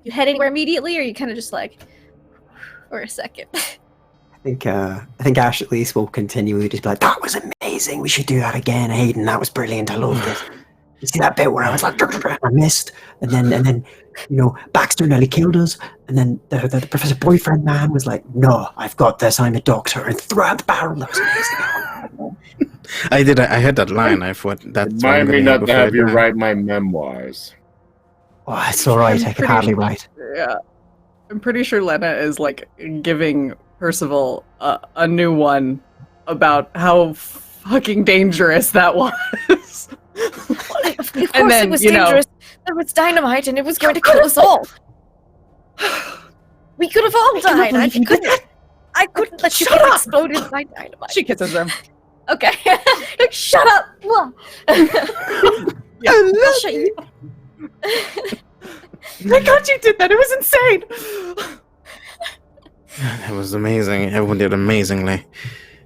You head anywhere immediately, or you kind of just like for a second? I think Ash at least will continue to just be like, "That was amazing. We should do that again, Hayden. That was brilliant. I loved it." You see that bit where I was like, I missed, and then Baxter nearly killed us, and then the Professor Boyfriend man was like, "No, I've got this. I'm a doctor," and threw out the barrel. That was amazing. I heard that line. I thought that's. Remind me not to have you write my memoirs. Oh, it's all right. I can hardly write. Yeah. I'm pretty sure Lena is like giving Percival a new one about how fucking dangerous that was. Of course, And then, it was you know- dangerous. There was dynamite, and it was going to kill us all. We could have all cannot died. believe you did that. I couldn't let you Shut get up! exploded by dynamite. She kisses him. Okay. Like, shut up. I'll shut you. Thank God you did that. It was insane. It was amazing. Everyone did amazingly.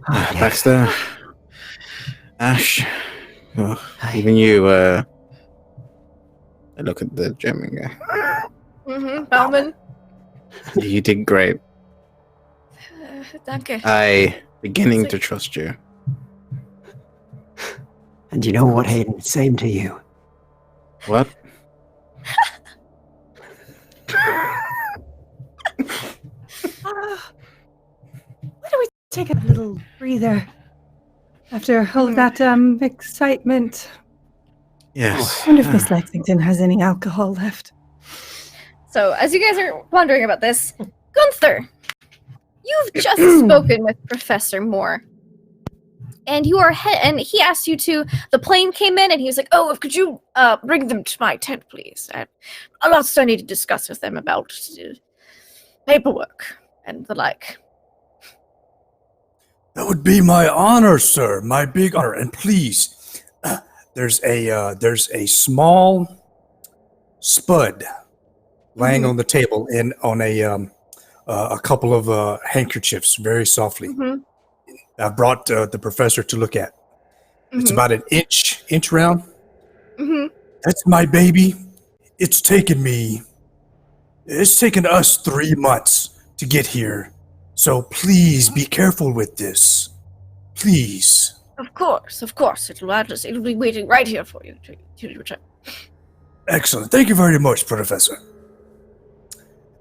Baxter, Ash, even you. I look at the German guy. Bauman. You did great. Danke. I beginning to trust you. And you know what, Hayden? Same to you. What? Why don't we take a little breather after all of that excitement? Yes. I wonder if Miss Lexington has any alcohol left. So, as you guys are wondering about this, Gunther, you've just spoken with Professor Moore. And you are and he asked you to. The plane came in, and he was like, "Oh, could you bring them to my tent, please? I have a lot I need to discuss with them about paperwork and the like." That would be my honor, sir. My big honor. And please, there's a small spud laying on the table on a couple of handkerchiefs, very softly. I brought the professor to look at. It's about an inch round. That's my baby. It's taken us 3 months to get here. So please be careful with this. Please. Of course. It'll be waiting right here for you to return. Excellent. Thank you very much, Professor.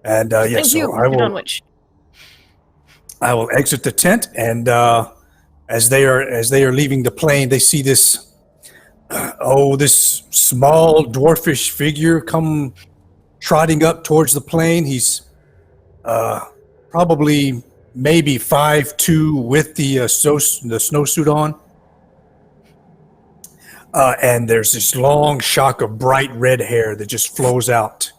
And yes, Thank so you. I will exit the tent, and as they are leaving the plane, they see this this small dwarfish figure come trotting up towards the plane. He's probably maybe 5'2" with the snowsuit on, and there's this long shock of bright red hair that just flows out.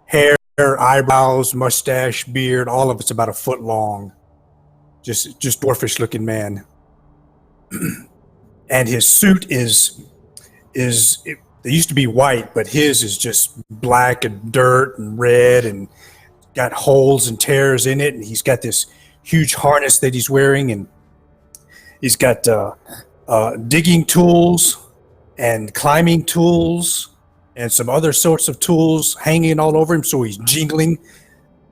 Hair, eyebrows, mustache, beard, all of it's about a foot long. Just dwarfish looking man. And his suit they used to be white, but his is just black and dirt and red and got holes and tears in it. And he's got this huge harness that he's wearing, and he's got digging tools and climbing tools and some other sorts of tools hanging all over him. So he's jingling.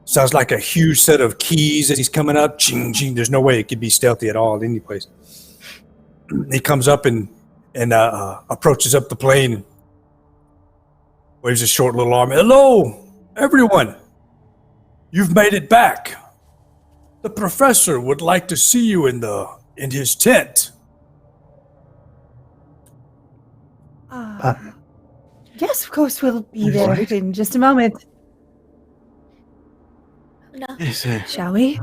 Sounds like a huge set of keys as he's coming up. Ching, ching. There's no way it could be stealthy at all at any place. He comes up and approaches up the plane and waves his short little arm. Hello, everyone. You've made it back. The professor would like to see you in his tent. Yes, of course, we'll be there in just a moment. No. Yes, Shall we?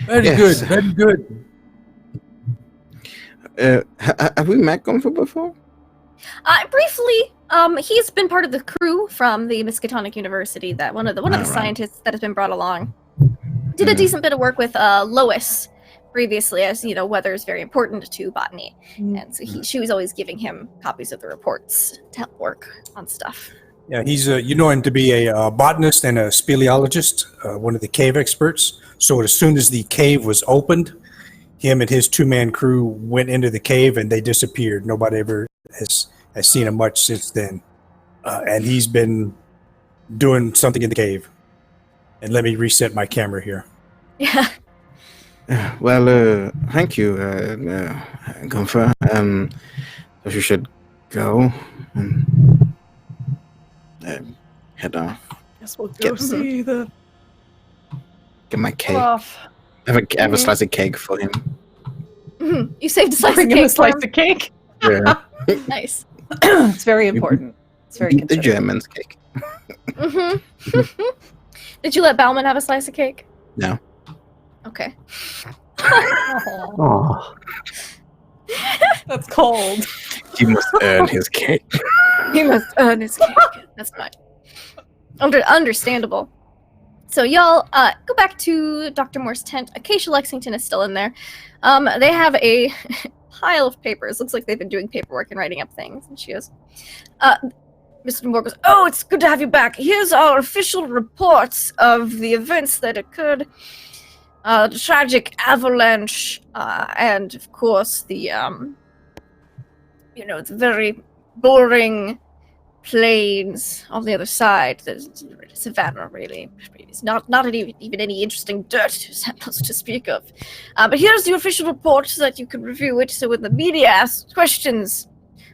Very Yes. good, very good. have we met Gunther before? Briefly, he's been part of the crew from the Miskatonic University. That one of the Right. scientists that has been brought along did a decent bit of work with Lois previously, as you know, weather is very important to botany, and so she was always giving him copies of the reports to help work on stuff. Yeah, he's you know him to be a botanist and a speleologist, one of the cave experts. So as soon as the cave was opened, him and his two-man crew went into the cave and they disappeared. Nobody ever has seen him much since then. And he's been doing something in the cave. And let me reset my camera here. Yeah. Well, thank you, Gunther. So you should go and head off. Guess we'll go see the Get my cake. off. Have a slice of cake for him. You saved a slice Bring of him a cake. slice for of cake. Yeah. him. Nice. It's very important. It's very The considerate. German's cake. Did you let Bauman have a slice of cake? No. Okay. Oh, That's cold. He must earn his cake. He must earn his cake. That's fine. Understandable. So y'all go back to Dr. Moore's tent. Acacia Lexington is still in there. They have a pile of papers. Looks like they've been doing paperwork and writing up things. And she goes, Mr. Moore goes, "Oh, it's good to have you back. Here's our official reports of the events that occurred. The tragic avalanche, and of course the, the very boring plains on the other side. The savannah, really. It's not even any interesting dirt samples to speak of. But here's the official report so that you can review it. So when the media asks questions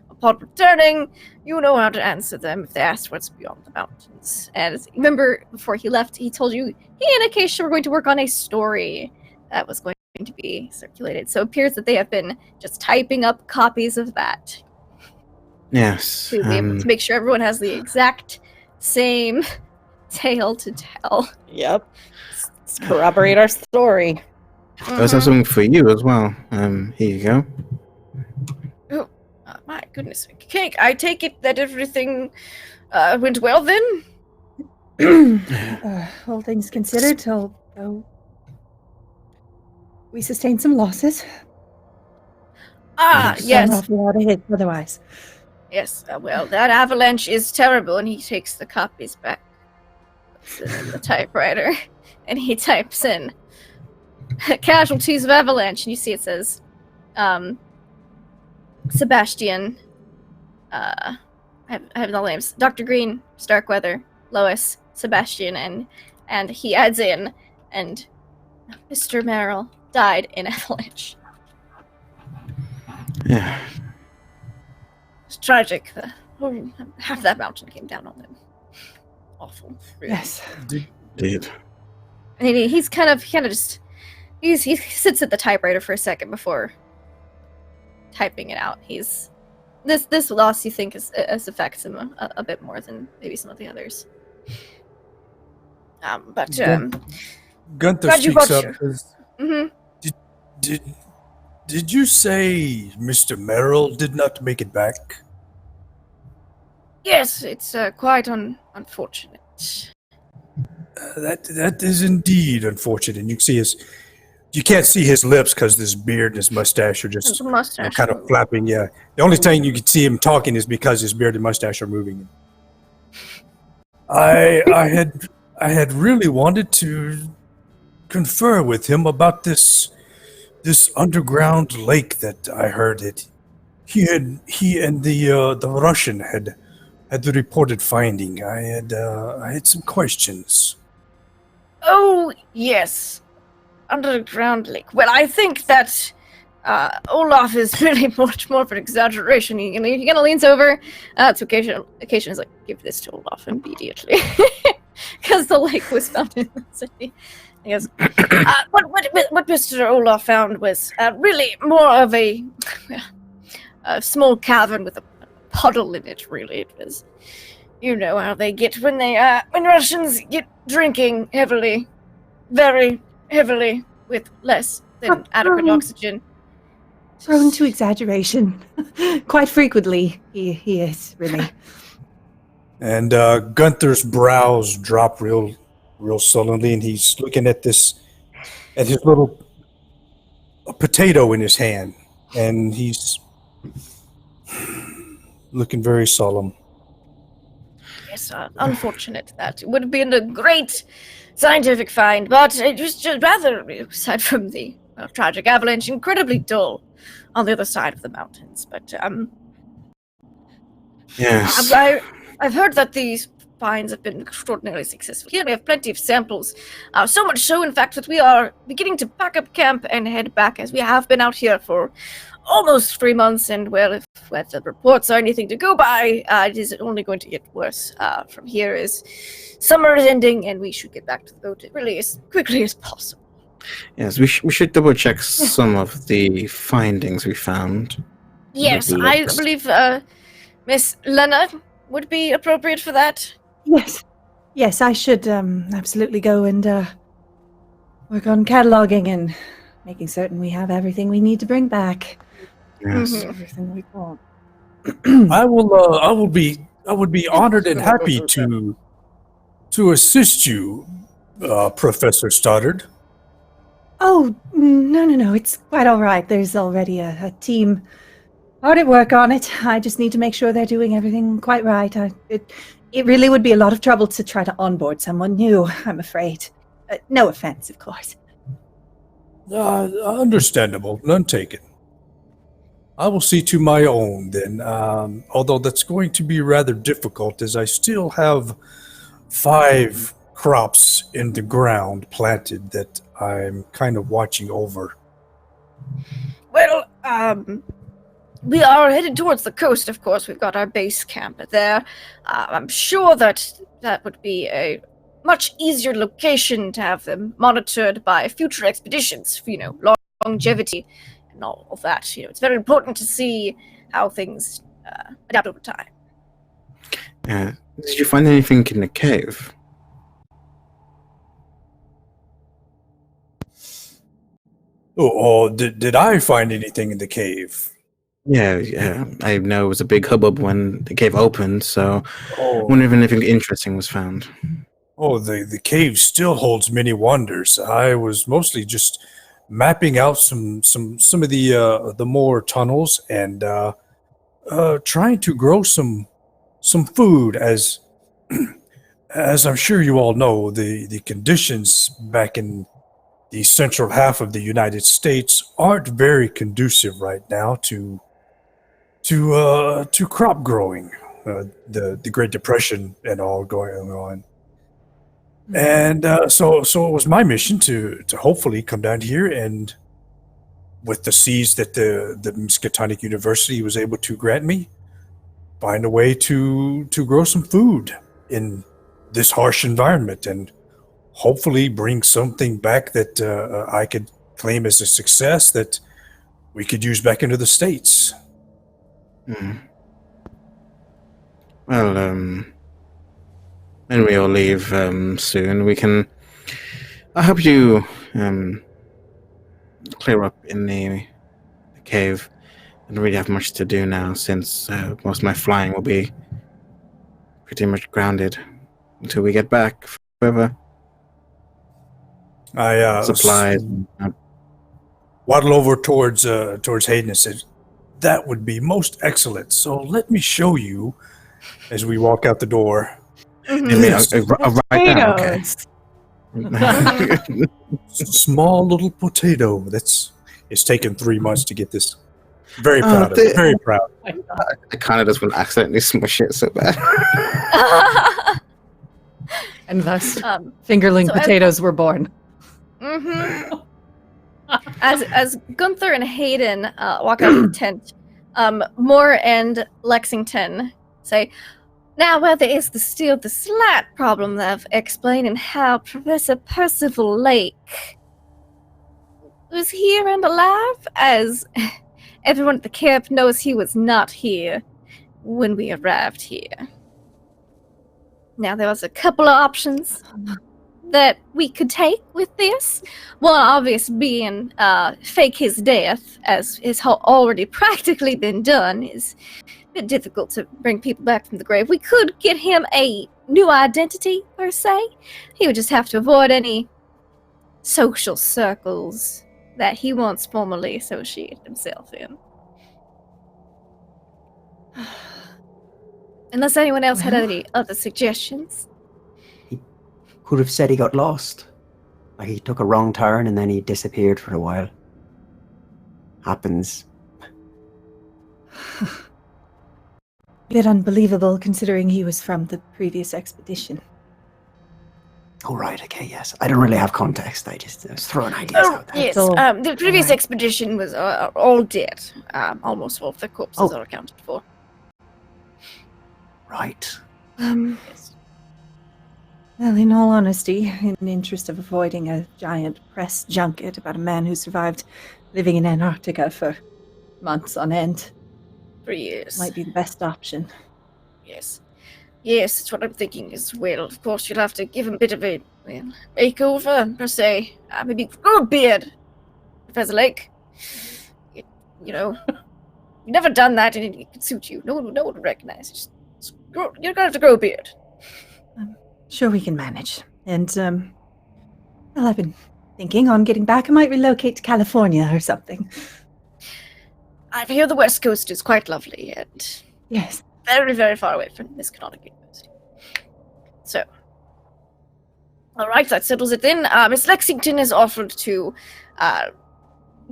upon returning, you know how to answer them if they ask what's beyond the mountains." And remember, before he left, he told you he and Acacia were going to work on a story that was going to be circulated. So it appears that they have been just typing up copies of that. Yes. To be able to make sure everyone has the exact same tale to tell. Yep. Let's corroborate our story. I also have something for you as well. Here you go. Oh, my goodness. Cake, I take it that everything went well then? All things considered, although we sustained some losses. Yes. An awful lot of hits otherwise. Yes, well, that avalanche is terrible, and he takes the copies back. Puts it in the typewriter, and he types in casualties of avalanche, and you see it says, Sebastian, I have the names, Dr. Green, Starkweather, Lois, Sebastian, and he adds in, and Mr. Merrill died in avalanche. Yeah. It's tragic. Half that mountain came down on them. Awful. Really. Yes. Did. And he's kind of just he sits at the typewriter for a second before typing it out. This loss you think has affects him a bit more than maybe some of the others. Gunther Glad you speaks got up. Did you say Mr. Merrill did not make it back? Yes, it's quite unfortunate. That is indeed unfortunate. You can't see his lips because his beard and his mustache are just His mustache. kind of flapping. Yeah, the only time you can see him talking is because his beard and mustache are moving. I had really wanted to confer with him about this underground lake that I heard it. He and the Russian had the reported finding. I had some questions. Oh yes, underground lake. Well, I think that Olaf is really much more of an exaggeration. He kind of leans over to Acacia. Acacia is like, "Give this to Olaf immediately," because the lake was found in the city. He goes, what Mr. Olaf found was really more of a small cavern with a puddle in it, really. It was, you know how they get when Russians get drinking heavily, very heavily, with less than adequate oxygen. Prone to exaggeration. Quite frequently, he is, really. And Gunther's brows drop real sullenly, and he's looking at his little potato in his hand, and he's looking very solemn. Yes, unfortunate that. It would have been a great scientific find, but it was just rather, aside from the tragic avalanche, incredibly dull on the other side of the mountains. But Yes. I've heard that these finds have been extraordinarily successful. Here we have plenty of samples, so much so, in fact, that we are beginning to pack up camp and head back, as we have been out here for almost 3 months, and well, if the reports are anything to go by, it is only going to get worse from here as summer is ending, and we should get back to the boat really as quickly as possible. Yes, we should double check some of the findings we found. Yes, Maybe I like- believe Miss Lena would be appropriate for that. Yes, I should absolutely go and work on cataloging and making certain we have everything we need to bring back. Yes. Mhm. Everything we want. I would be honored and happy to assist you, Professor Stoddard. Oh, no. It's quite all right. There's already a team hard at work on it. I just need to make sure they're doing everything quite right. It really would be a lot of trouble to try to onboard someone new, I'm afraid. No offense, of course. Understandable. None taken. I will see to my own then, although that's going to be rather difficult as I still have 5 crops in the ground planted that I'm kind of watching over. Well, we are headed towards the coast, of course. We've got our base camp there. I'm sure that would be a much easier location to have them monitored by future expeditions, for, longevity and all of that. It's very important to see how things adapt over time. Did you find anything in the cave? Did I find anything in the cave? Yeah. I know it was a big hubbub when the cave opened, so I Oh, wonder if anything interesting was found. the cave still holds many wonders. I was mostly just mapping out some of the more tunnels and trying to grow some food as as I'm sure you all know, the conditions back in the central half of the United States aren't very conducive right now to crop growing. The Great Depression and all going on. And so it was my mission to hopefully come down here and, with the seeds that the Miskatonic University was able to grant me, find a way to grow some food in this harsh environment and hopefully bring something back that I could claim as a success that we could use back into the States. Well, when we all leave soon, I'll help you clear up in the cave. I don't really have much to do now since most of my flying will be pretty much grounded until we get back forever. I Supplies. waddle over towards Hayden and said, "That would be most excellent. So let me show you." As we walk out the door, Right now, okay. small little potato. It's taken 3 months to get this. Very proud of it. Very proud. I kind of just want to accidentally smush it so bad. And thus, fingerling potatoes were born. Mm-hmm. As Gunther and Hayden walk out of the tent, Moore and Lexington say, "Now, whether it's still the slight problem of explaining how Professor Percival Lake was here and alive, as everyone at the camp knows he was not here when we arrived here. Now, there was a couple of options that we could take with this. One obvious being fake his death, as is already practically been done. Is a bit difficult to bring people back from the grave. We could get him a new identity, per se. He would just have to avoid any social circles that he once formerly associated himself in. Unless anyone else had any other suggestions." He could have said he got lost. Like he took a wrong turn and then he disappeared for a while. Happens. Bit unbelievable considering he was from the previous expedition. All right, okay, yes. I don't really have context. I was throwing ideas out there. Yes, all- the previous expedition was all dead. Almost all of the corpses are accounted for. Right. Well, in all honesty, in the interest of avoiding a giant press junket about a man who survived living in Antarctica for months on end, 3 years. might be the best option. Yes. Yes, that's what I'm thinking as well. Of course, you'll have to give him a bit of a makeover, per se. Maybe grow a beard, Professor Lake. You know. You've never done that, and it could suit you. No one would recognize it. You're gonna have to grow a beard. I'm sure we can manage. And, well, I've been thinking on getting back. I might relocate to California or something. I hear the West Coast is quite lovely and Yes. very, very far away from Miskatonic University. So, all right, that settles it then. Miss Lexington has offered to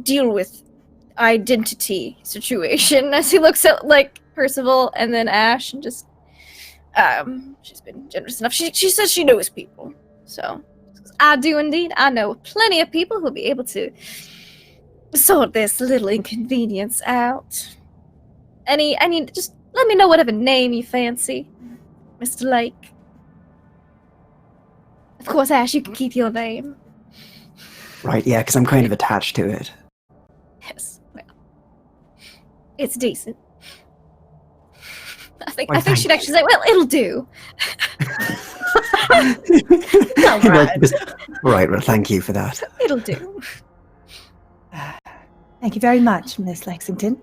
deal with identity situation as he looks at like Percival and then Ash and just she's been generous enough. She says she knows people. So I do indeed. I know plenty of people who'll be able to sort this little inconvenience out. Just let me know whatever name you fancy, Mr. Lake. Of course, Ash, you can keep your name. Right, yeah, because I'm kind of attached to it. Yes, well, it's decent. I think Why, she'd thank actually say, well, it'll do. Right, well, thank you for that. It'll do. Thank you very much, Miss Lexington.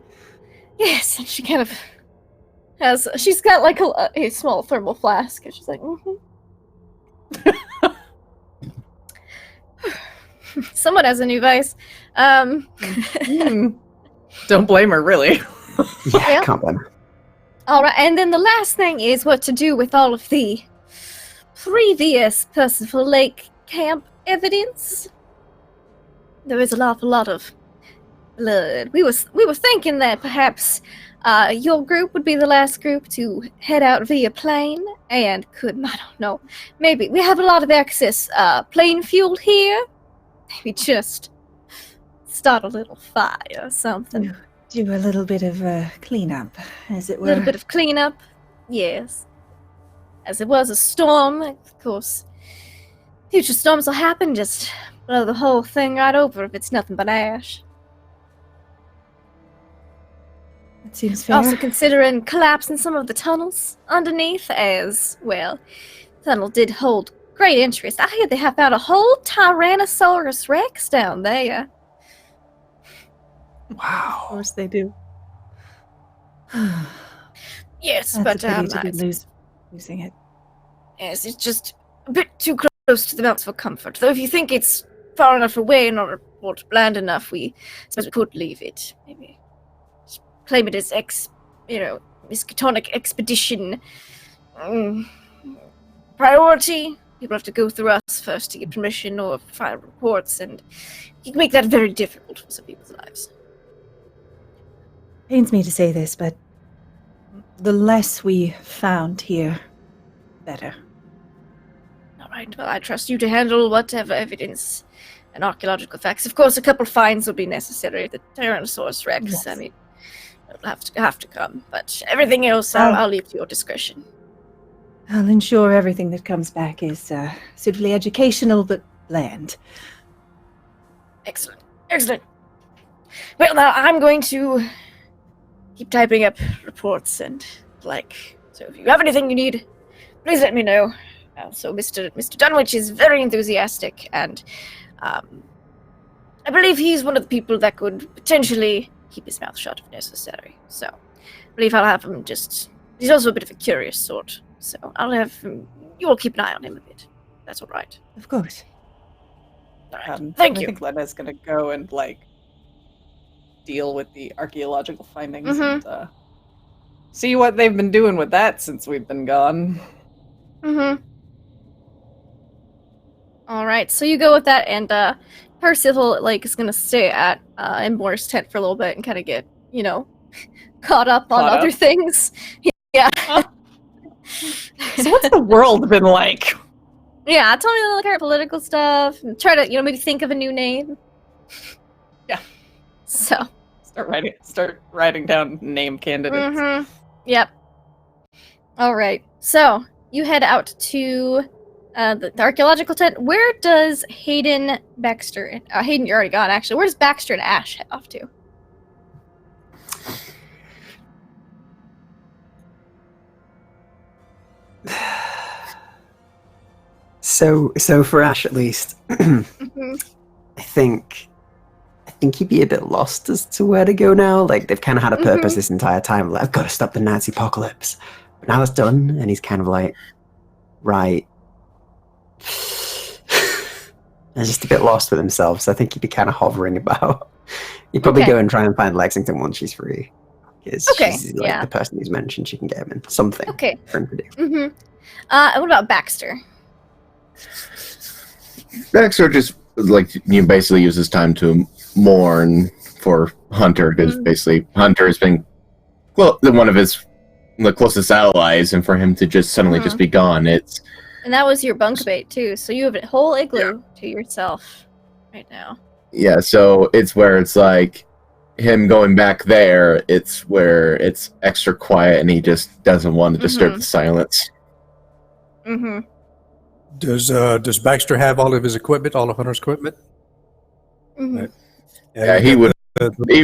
Yes, and she kind of she's got like a small thermal flask, and she's like, Someone has a new vice. Don't blame her, really. Yeah, can't blame her. Alright, and then the last thing is what to do with all of the previous Percival Lake camp evidence. There is an awful lot of blood. We were thinking that perhaps your group would be the last group to head out via plane and I don't know, maybe we have a lot of excess plane fuel here. Maybe just start a little fire or something. Do a little bit of cleanup, as it A were. little bit of cleanup, yes. As it was a storm, of course. Future storms will happen, just blow the whole thing right over if it's nothing but ash. That seems fair. Also considering collapsing some of the tunnels underneath as, well, the tunnel did hold great interest. I hear they have found a whole Tyrannosaurus Rex down there. Wow. Of course they do. Yes, That's but a pity to be losing it. yes, it's just a bit too close to the mountains for comfort. Though if you think it's far enough away and not bland enough, I suppose we could leave it. Maybe just claim it as Miskatonic expedition priority. People have to go through us first to get permission or file reports, and you can make that very difficult for some people's lives. Pains me to say this, but the less we found here, better. All right, well, I trust you to handle whatever evidence and archaeological facts. Of course, a couple finds will be necessary. The Tyrannosaurus Rex, Yes. I mean, it'll have to come. But everything else, I'll leave to your discretion. I'll ensure everything that comes back is suitably educational but bland. Excellent. Excellent. Well, now I'm going to keep typing up reports and so if you have anything you need, please let me know. So Mr. Dunwich is very enthusiastic, and I believe he's one of the people that could potentially keep his mouth shut if necessary. So I believe I'll have him he's also a bit of a curious sort, so I'll have him, you all keep an eye on him a bit. That's all right. Of course. All right. Thank I you. think Lena's gonna go and deal with the archaeological findings Mhm. and see what they've been doing with that since we've been gone. Mm-hmm. All right, so you go with that, and Percival is gonna stay at Embor's tent for a little bit and kind of get caught up on other things. Yeah. So what's the world been like? Yeah, tell me the current political stuff, and try to maybe think of a new name. Yeah. So. Start writing down name candidates. Mm-hmm. Yep. All right. So you head out to the archaeological tent. Where does Hayden, Baxter, Hayden, you're already gone. Actually, where does Baxter and Ash head off to? So for Ash at least, Mm-hmm. I think think he'd be a bit lost as to where to go now. Like, they've kind of had a purpose Mhm. this entire time. Like, I've got to stop the Nazi apocalypse. But now it's done, and he's kind of like, right. And just a bit lost with himself, so I think he'd be kind of hovering about. He'd probably Okay. go and try and find Lexington once she's free. Because Okay, she's like yeah. the person who's mentioned she can get him in. Something Okay. for him to do. Mm-hmm. What about Baxter? Baxter just basically uses time to mourn for Hunter because basically Hunter has been one of the closest allies, and for him to just suddenly just be gone, it's And that was your bunk bait too, so you have a whole igloo to yourself right now. yeah. So it's where it's like him going back there. It's where it's extra quiet, and he just doesn't want to disturb the silence. Mm-hmm. Does Baxter have all of his equipment, all of Hunter's equipment? Mm-hmm. Yeah, he would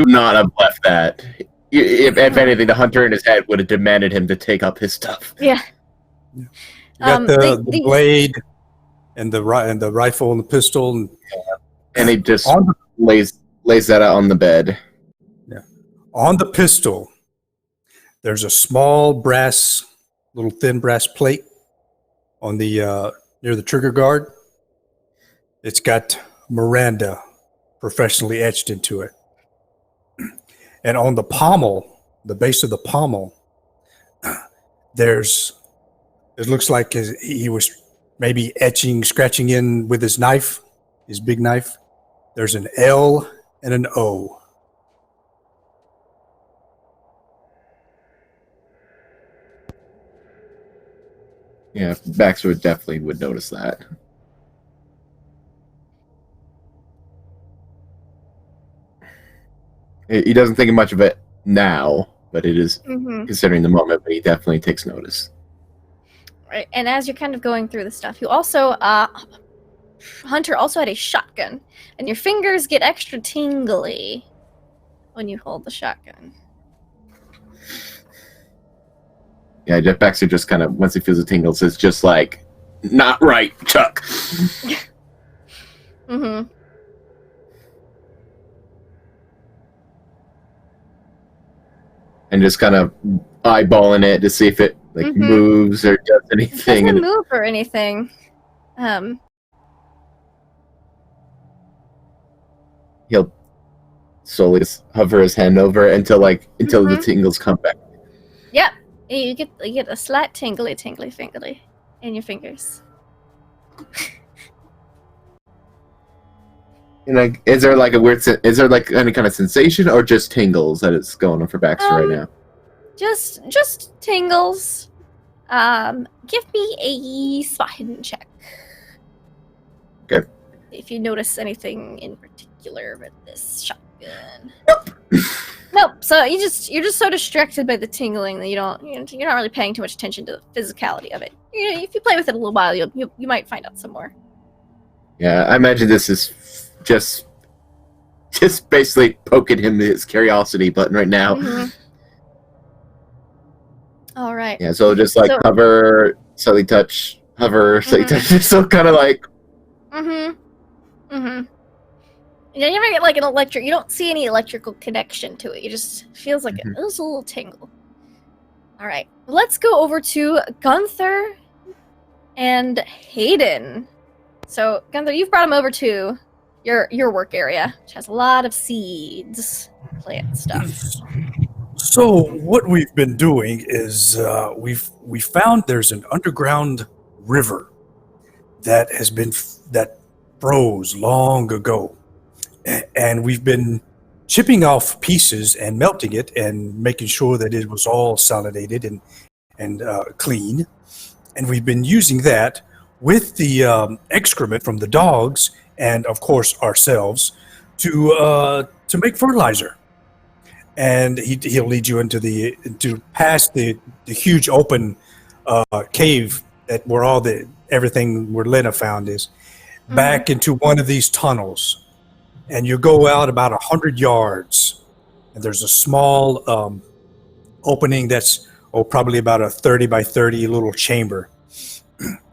not have left that. If anything, the Hunter in his head would have demanded him to take up his stuff. Yeah. You got the these- blade and the rifle and the pistol. And he just On the, lays that out on the bed. on the pistol, there's a small little thin brass plate on the near the trigger guard. It's got Miranda professionally etched into it. And on the pommel, the base of the pommel, it looks like he was maybe scratching in with his knife, his big knife. There's an L and an O. Yeah, Baxter definitely would notice that. He doesn't think much of it now, but it is considering the moment. But he definitely takes notice. Right, and as you're kind of going through the stuff, you also Hunter also had a shotgun, and your fingers get extra tingly when you hold the shotgun. Yeah, Jeff Baxter just kind of, once he feels the tingles, it's just like, not right, Chuck. Mm-hmm. And just kind of eyeballing it to see if it moves or does anything. Doesn't move or anything. He'll slowly just hover his hand over it until the tingles come back. Yep. You get a slight tingly fingly in your fingers. And is there like is there like any kind of sensation or just tingles that it's going on for Baxter right now? Just tingles. Give me a spot hidden check. Okay. If you notice anything in particular with this shotgun. Nope. So you're just so distracted by the tingling that you're not really paying too much attention to the physicality of it. If you play with it a little while, you might find out some more. Yeah, I imagine this is just basically poking him his curiosity button right now. Mm-hmm. All right. Yeah, so just like hover, slightly touch, hover, slightly touch. Just so kind of like. You never get like an electric. You don't see any electrical connection to it. You just feels like it was a little tingle. All right, let's go over to Gunther and Hayden. So Gunther, you've brought him over to your work area, which has a lot of seeds, plant stuff. So what we've been doing is we found there's an underground river that froze long ago, and we've been chipping off pieces and melting it and making sure that it was all salinated and clean, and we've been using that with the excrement from the dogs and of course ourselves to make fertilizer. And he'll lead you into past the huge open cave where everything where Lena found is, back into one of these tunnels, and you go out about 100 yards, and there's a small opening that's probably about a 30 by 30 little chamber,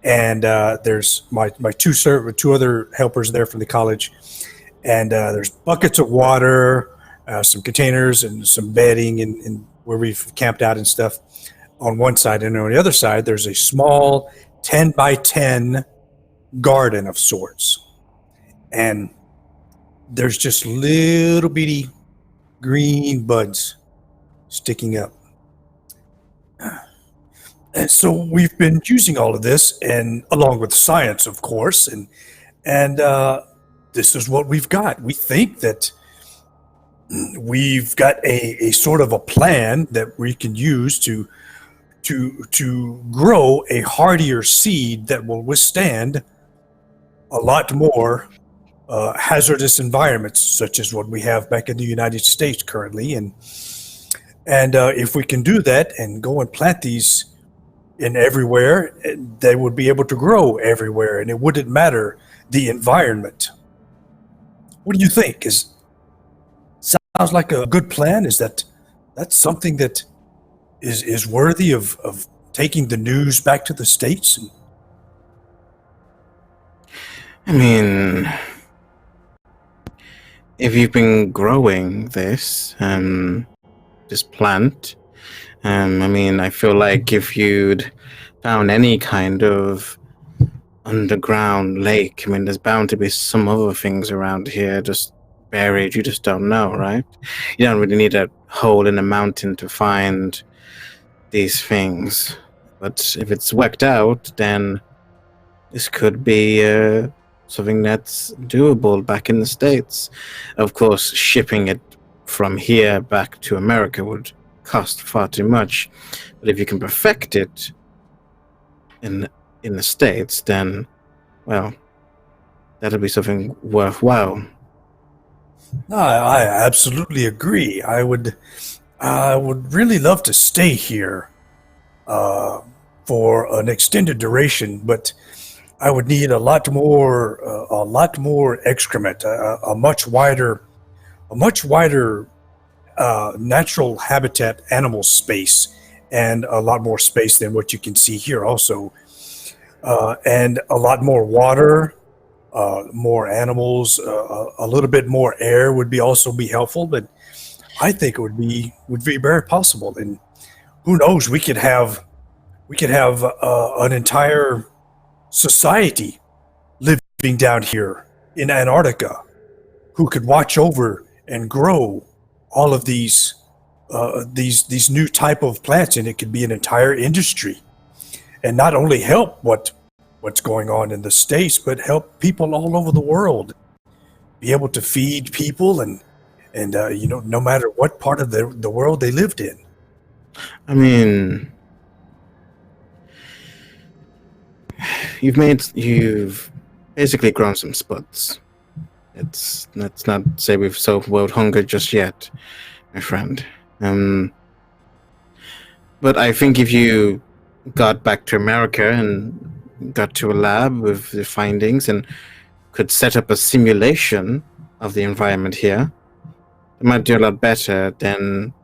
and there's my two other helpers there from the college, and there's buckets of water, some containers, and some bedding, and where we've camped out and stuff on one side, and on the other side, there's a small 10 by 10 garden of sorts, and there's just little bitty green buds sticking up. And so we've been using all of this, and along with science, of course, and this is what we've got. We think that we've got a sort of a plan that we can use to grow a hardier seed that will withstand a lot more hazardous environments, such as what we have back in the United States currently. And if we can do that and go and plant these in everywhere, they would be able to grow everywhere, and it wouldn't matter the environment. What do you think? Sounds like a good plan? That's something that is worthy of taking the news back to the States? I mean, if you've been growing this plant, I mean, I feel like if you'd found any kind of underground lake, I mean, there's bound to be some other things around here just buried. You just don't know, right? You don't really need a hole in a mountain to find these things. But if it's worked out, then this could be something that's doable back in the States. Of course, shipping it from here back to America would cost far too much. But if you can perfect it in the States, then, well, that'll be something worthwhile. No, I absolutely agree. I would really love to stay here for an extended duration, but I would need a lot more excrement, a much wider natural habitat, animal space, and a lot more space than what you can see here also, and a lot more water, more animals, a little bit more air would also be helpful. But I think it would be very possible, and who knows, we could have an entire society living down here in Antarctica who could watch over and grow all of these new type of plants, and it could be an entire industry, and not only help what's going on in the States, but help people all over the world be able to feed people, and no matter what part of the world they lived in. I mean, you've basically grown some spuds. Let's not say we've solved world hunger just yet, my friend. But I think if you got back to America and got to a lab with the findings and could set up a simulation of the environment here, it might do a lot better than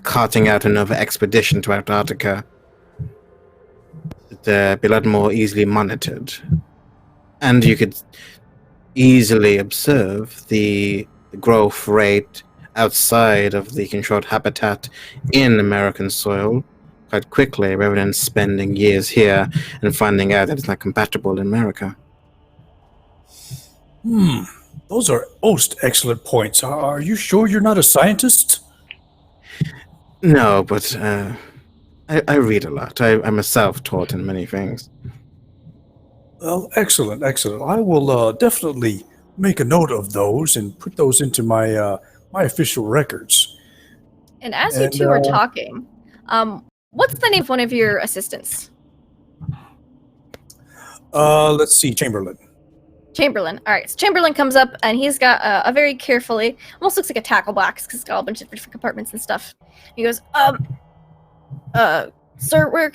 carting out another expedition to Antarctica. It'd be a lot more easily monitored, and you could easily observe the growth rate outside of the controlled habitat in American soil quite quickly, rather than spending years here and finding out that it's not compatible in America. Those are most excellent points. Are you sure you're not a scientist? No, but I read a lot. I'm a self-taught in many things. Well, excellent. I will definitely make a note of those and put those into my my official records. And as you two are talking, what's the name of one of your assistants? Let's see, Chamberlain. Chamberlain. All right. So Chamberlain comes up, and he's got a very carefully, almost looks like a tackle box because it's got a bunch of different compartments and stuff. He goes, sir, where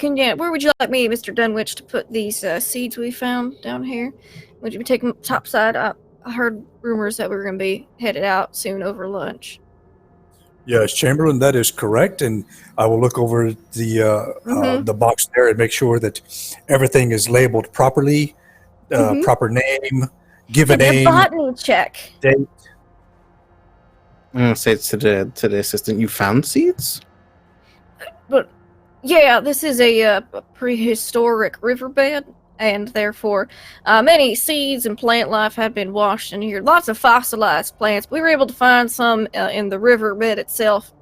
would you like me, Mr. Dunwich, to put these seeds we found down here? Would you be taking them topside? I heard rumors that we were going to be headed out soon over lunch. Yes, Chamberlain, that is correct, and I will look over the box there and make sure that everything is labeled properly, proper name, give a Give me a name, botany check. date. I'm gonna say to the assistant, you found seeds? But yeah, this is a prehistoric riverbed, and therefore many seeds and plant life have been washed in here. Lots of fossilized plants. We were able to find some in the riverbed itself.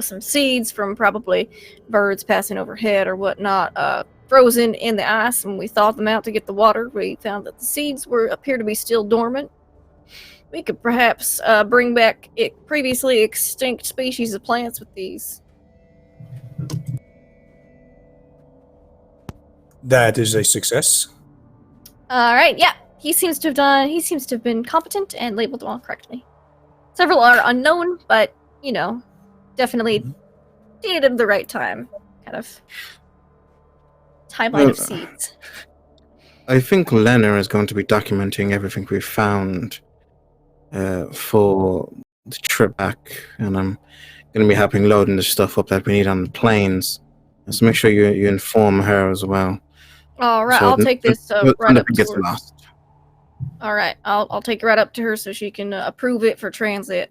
Some seeds from probably birds passing overhead or whatnot, frozen in the ice. When we thawed them out to get the water, we found that the seeds appear to be still dormant. We could perhaps bring back previously extinct species of plants with these. That is a success. All right, yeah. He seems to have been competent and labeled them all correctly. Several are unknown, but, definitely dated at the right time. Kind of timeline of seeds. I think Lena is going to be documenting everything we found for the trip back, and I'm going to be helping loading the stuff up that we need on the planes. So make sure you inform her as well. All right, So I'll take this right up to gets her. lost. All right, I'll take it right up to her so she can approve it for transit.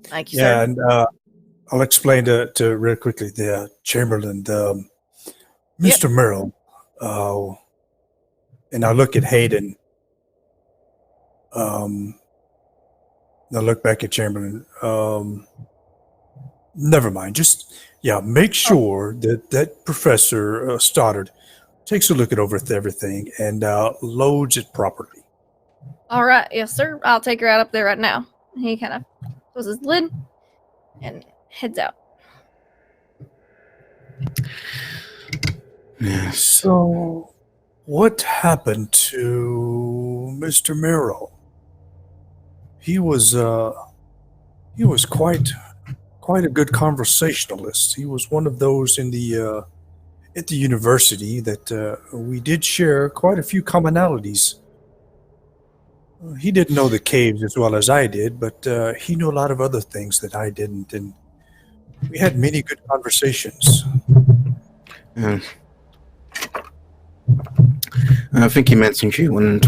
Thank you, Yeah, sir. and I'll explain to real quickly the Chamberlain, Mr. Merrill, and I'll look at Hayden. I'll look back at Chamberlain. Never mind. Just make sure that Professor Stoddard takes a look at everything and loads it properly. All right, yes, sir. I'll take her out up there right now. He kind of closes his lid and heads out. Yes. So, what happened to Mr. Merrill? He was quite a good conversationalist. He was one of those in the at the university that we did share quite a few commonalities. He didn't know the caves as well as I did, but he knew a lot of other things that I didn't, and we had many good conversations. I think he mentioned you once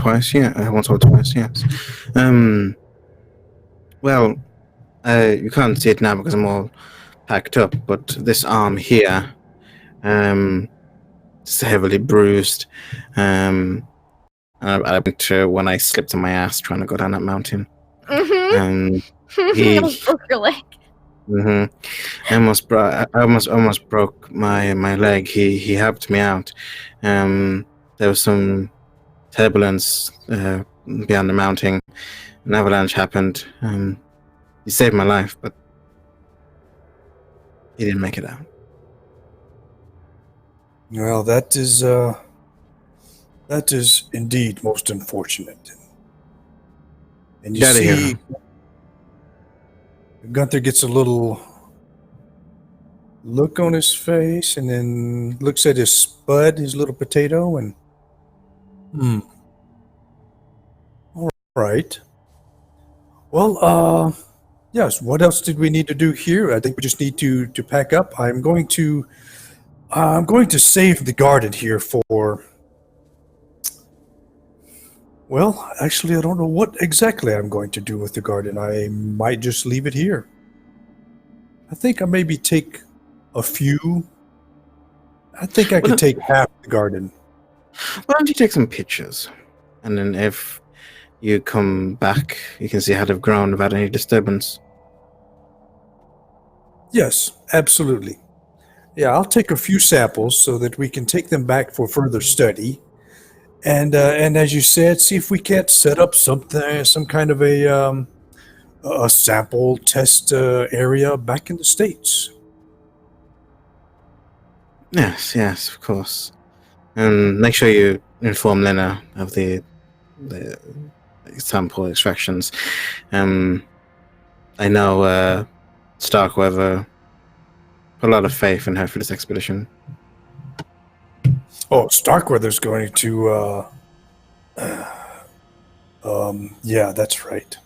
or twice, yes. Well, you can't see it now because I'm all packed up, but this arm here, is heavily bruised. I went to when I slipped on my ass trying to go down that mountain. Mm-hmm. He- Almost broke your leg. I almost broke my leg. He helped me out. There was some turbulence beyond the mountain. An avalanche happened. He saved my life, but he didn't make it out. Well, that is indeed most unfortunate. And you Gotta hear see, Gunther gets a little look on his face and then looks at his spud, his little potato, and all right. Well, yes, what else did we need to do here? I think we just need to pack up. I'm going to save the garden here for... Well, actually, I don't know what exactly I'm going to do with the garden. I might just leave it here. I think I maybe take a few. I think I could take half the garden. Why don't you take some pictures? And then if you come back, you can see how they've grown without any disturbance. Yes, absolutely. Yeah, I'll take a few samples so that we can take them back for further study. And as you said, see if we can't set up some kind of a sample test area back in the States. Yes, of course. And make sure you inform Lena of the sample extractions. I know Starkweather put a lot of faith in her for this expedition. Oh, Starkweather's going to, yeah, that's right.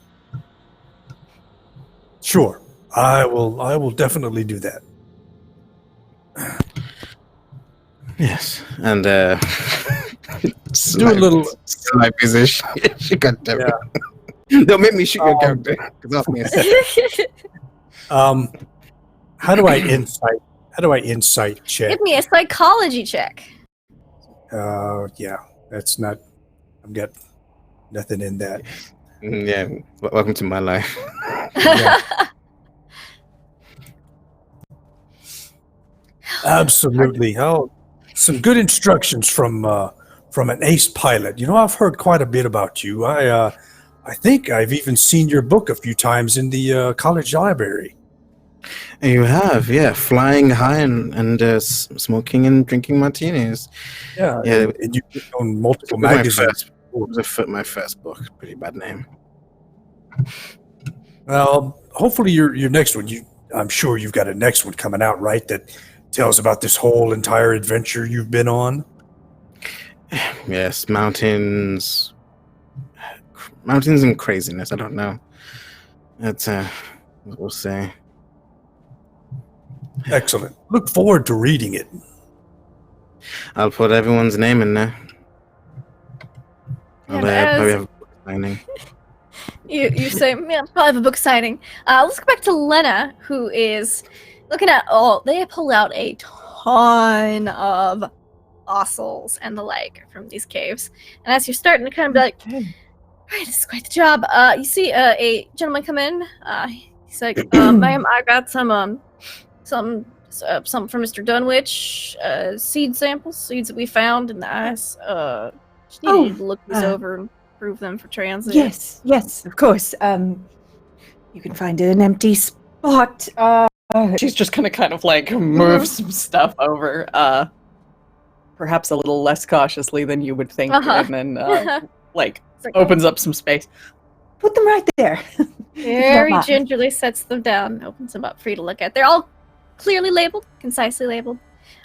Sure, I will definitely do that. Yes, and Do a little. Life is she got damn it. Don't make me shoot your character. 'Cause I'll miss. How do I insight? How do I insight check? Give me a psychology check. Yeah, that's not. I've got nothing in that. Yeah, welcome to my life. Yeah. Absolutely. Oh, some good instructions from an ace pilot. You know, I've heard quite a bit about you. I think I've even seen your book a few times in the college library. You have, yeah, flying high and smoking and drinking martinis. Yeah, Yeah. and you've been on multiple My magazines. my first book. Pretty bad name. Well, hopefully your next one. I'm sure you've got a next one coming out, right? That tells about this whole entire adventure you've been on. Yes, mountains and craziness. I don't know. That's we'll say. Excellent. Look forward to reading it. I'll put everyone's name in there. I'll And probably as- have a book signing. You say, yeah, probably have a book signing. Let's go back to Lena, who is looking at they pull out a ton of fossils and the like from these caves. And as you're starting to kind of be like, all right, this is quite the job. You see a gentleman come in. He's like, ma'am, I got some from Mr. Dunwich, seed samples, seeds that we found in the ice. Just needed to look these over and prove them for transit. Yes, of course. You can find an empty spot. She's just gonna kind of like move some stuff over, perhaps a little less cautiously than you would think, and then like opens up some space. Put them right there. Very Not mine. gingerly sets them down, opens them up for you to look at. They're all clearly labeled, concisely labeled.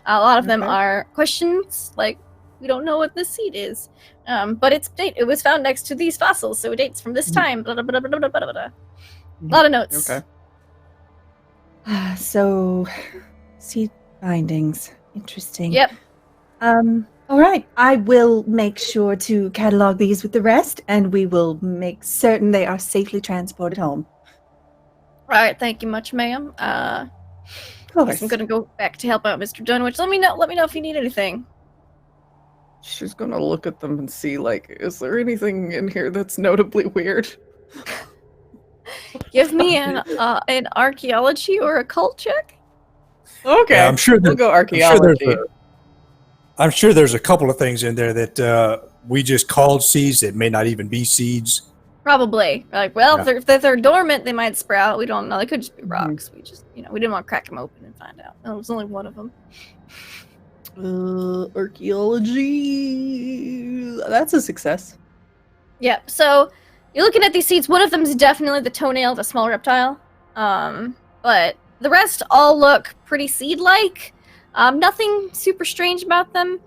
A lot of them Okay. are questions like, we don't know what this seed is, but it was found next to these fossils, so it dates from this time. Blah, blah, blah, blah, blah, blah, blah, blah. A lot of notes. Okay. So, seed findings. Interesting. Yep. All right. I will make sure to catalog these with the rest, and we will make certain they are safely transported home. All right, thank you much, ma'am. Of Guess course. I'm gonna go back to help out Mr. Dunwich. Let me know if you need anything. She's gonna look at them and see, like, is there anything in here that's notably weird? Give me an archaeology or occult check. Okay, Yeah, I'm sure we'll that- go I'm sure archaeology. I'm sure there's a couple of things in there that we just called seeds that may not even be seeds. Probably. Like, well, Yeah. if they're dormant, they might sprout. We don't know. They could just be rocks. We just, we didn't want to crack them open and find out. There was only one of them. Archaeology. That's a success. Yep. So you're looking at these seeds. One of them is definitely the toenail of a small reptile. But the rest all look pretty seed-like. Nothing super strange about them.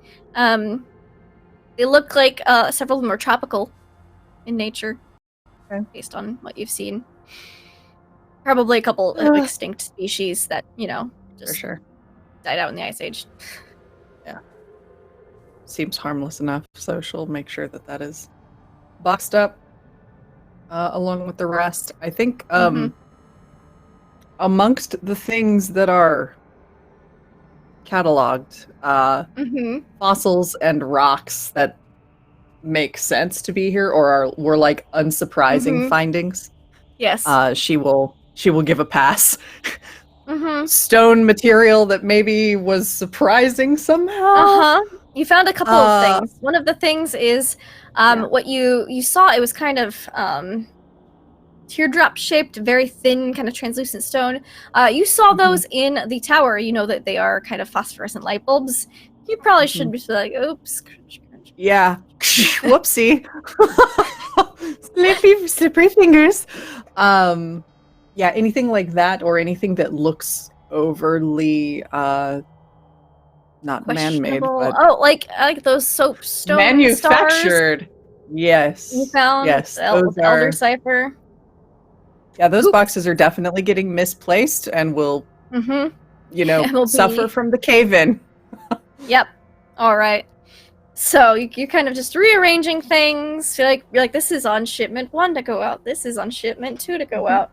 They look like several of them are tropical in nature, based on what you've seen. Probably a couple of extinct species that For just sure. died out in the Ice Age. Seems harmless enough, so she'll make sure that that is boxed up along with the rest. I think amongst the things that are cataloged, fossils and rocks that make sense to be here or were like unsurprising findings. Yes. She will give a pass. Mm-hmm. Stone material that maybe was surprising somehow. Uh-huh. You found a couple of things. One of the things is what you saw. It was kind of teardrop shaped, very thin, kind of translucent stone. You saw those in the tower. You know that they are kind of phosphorescent light bulbs. You probably should be like, oops. Crunch, crunch. Yeah. Whoopsie. Slippery fingers. Yeah, anything like that or anything that looks overly not man-made, Questionable. but like those soapstone manufactured. Stars Yes. you found. Yes, the Elder those are. Cipher. Yeah, those Oop. boxes are definitely getting misplaced and will, Mm-hmm. It'll suffer be- from the cave-in. Yep. All right. So you're kind of just rearranging things. You're like, this is on shipment 1 to go out. This is on shipment 2 to go out.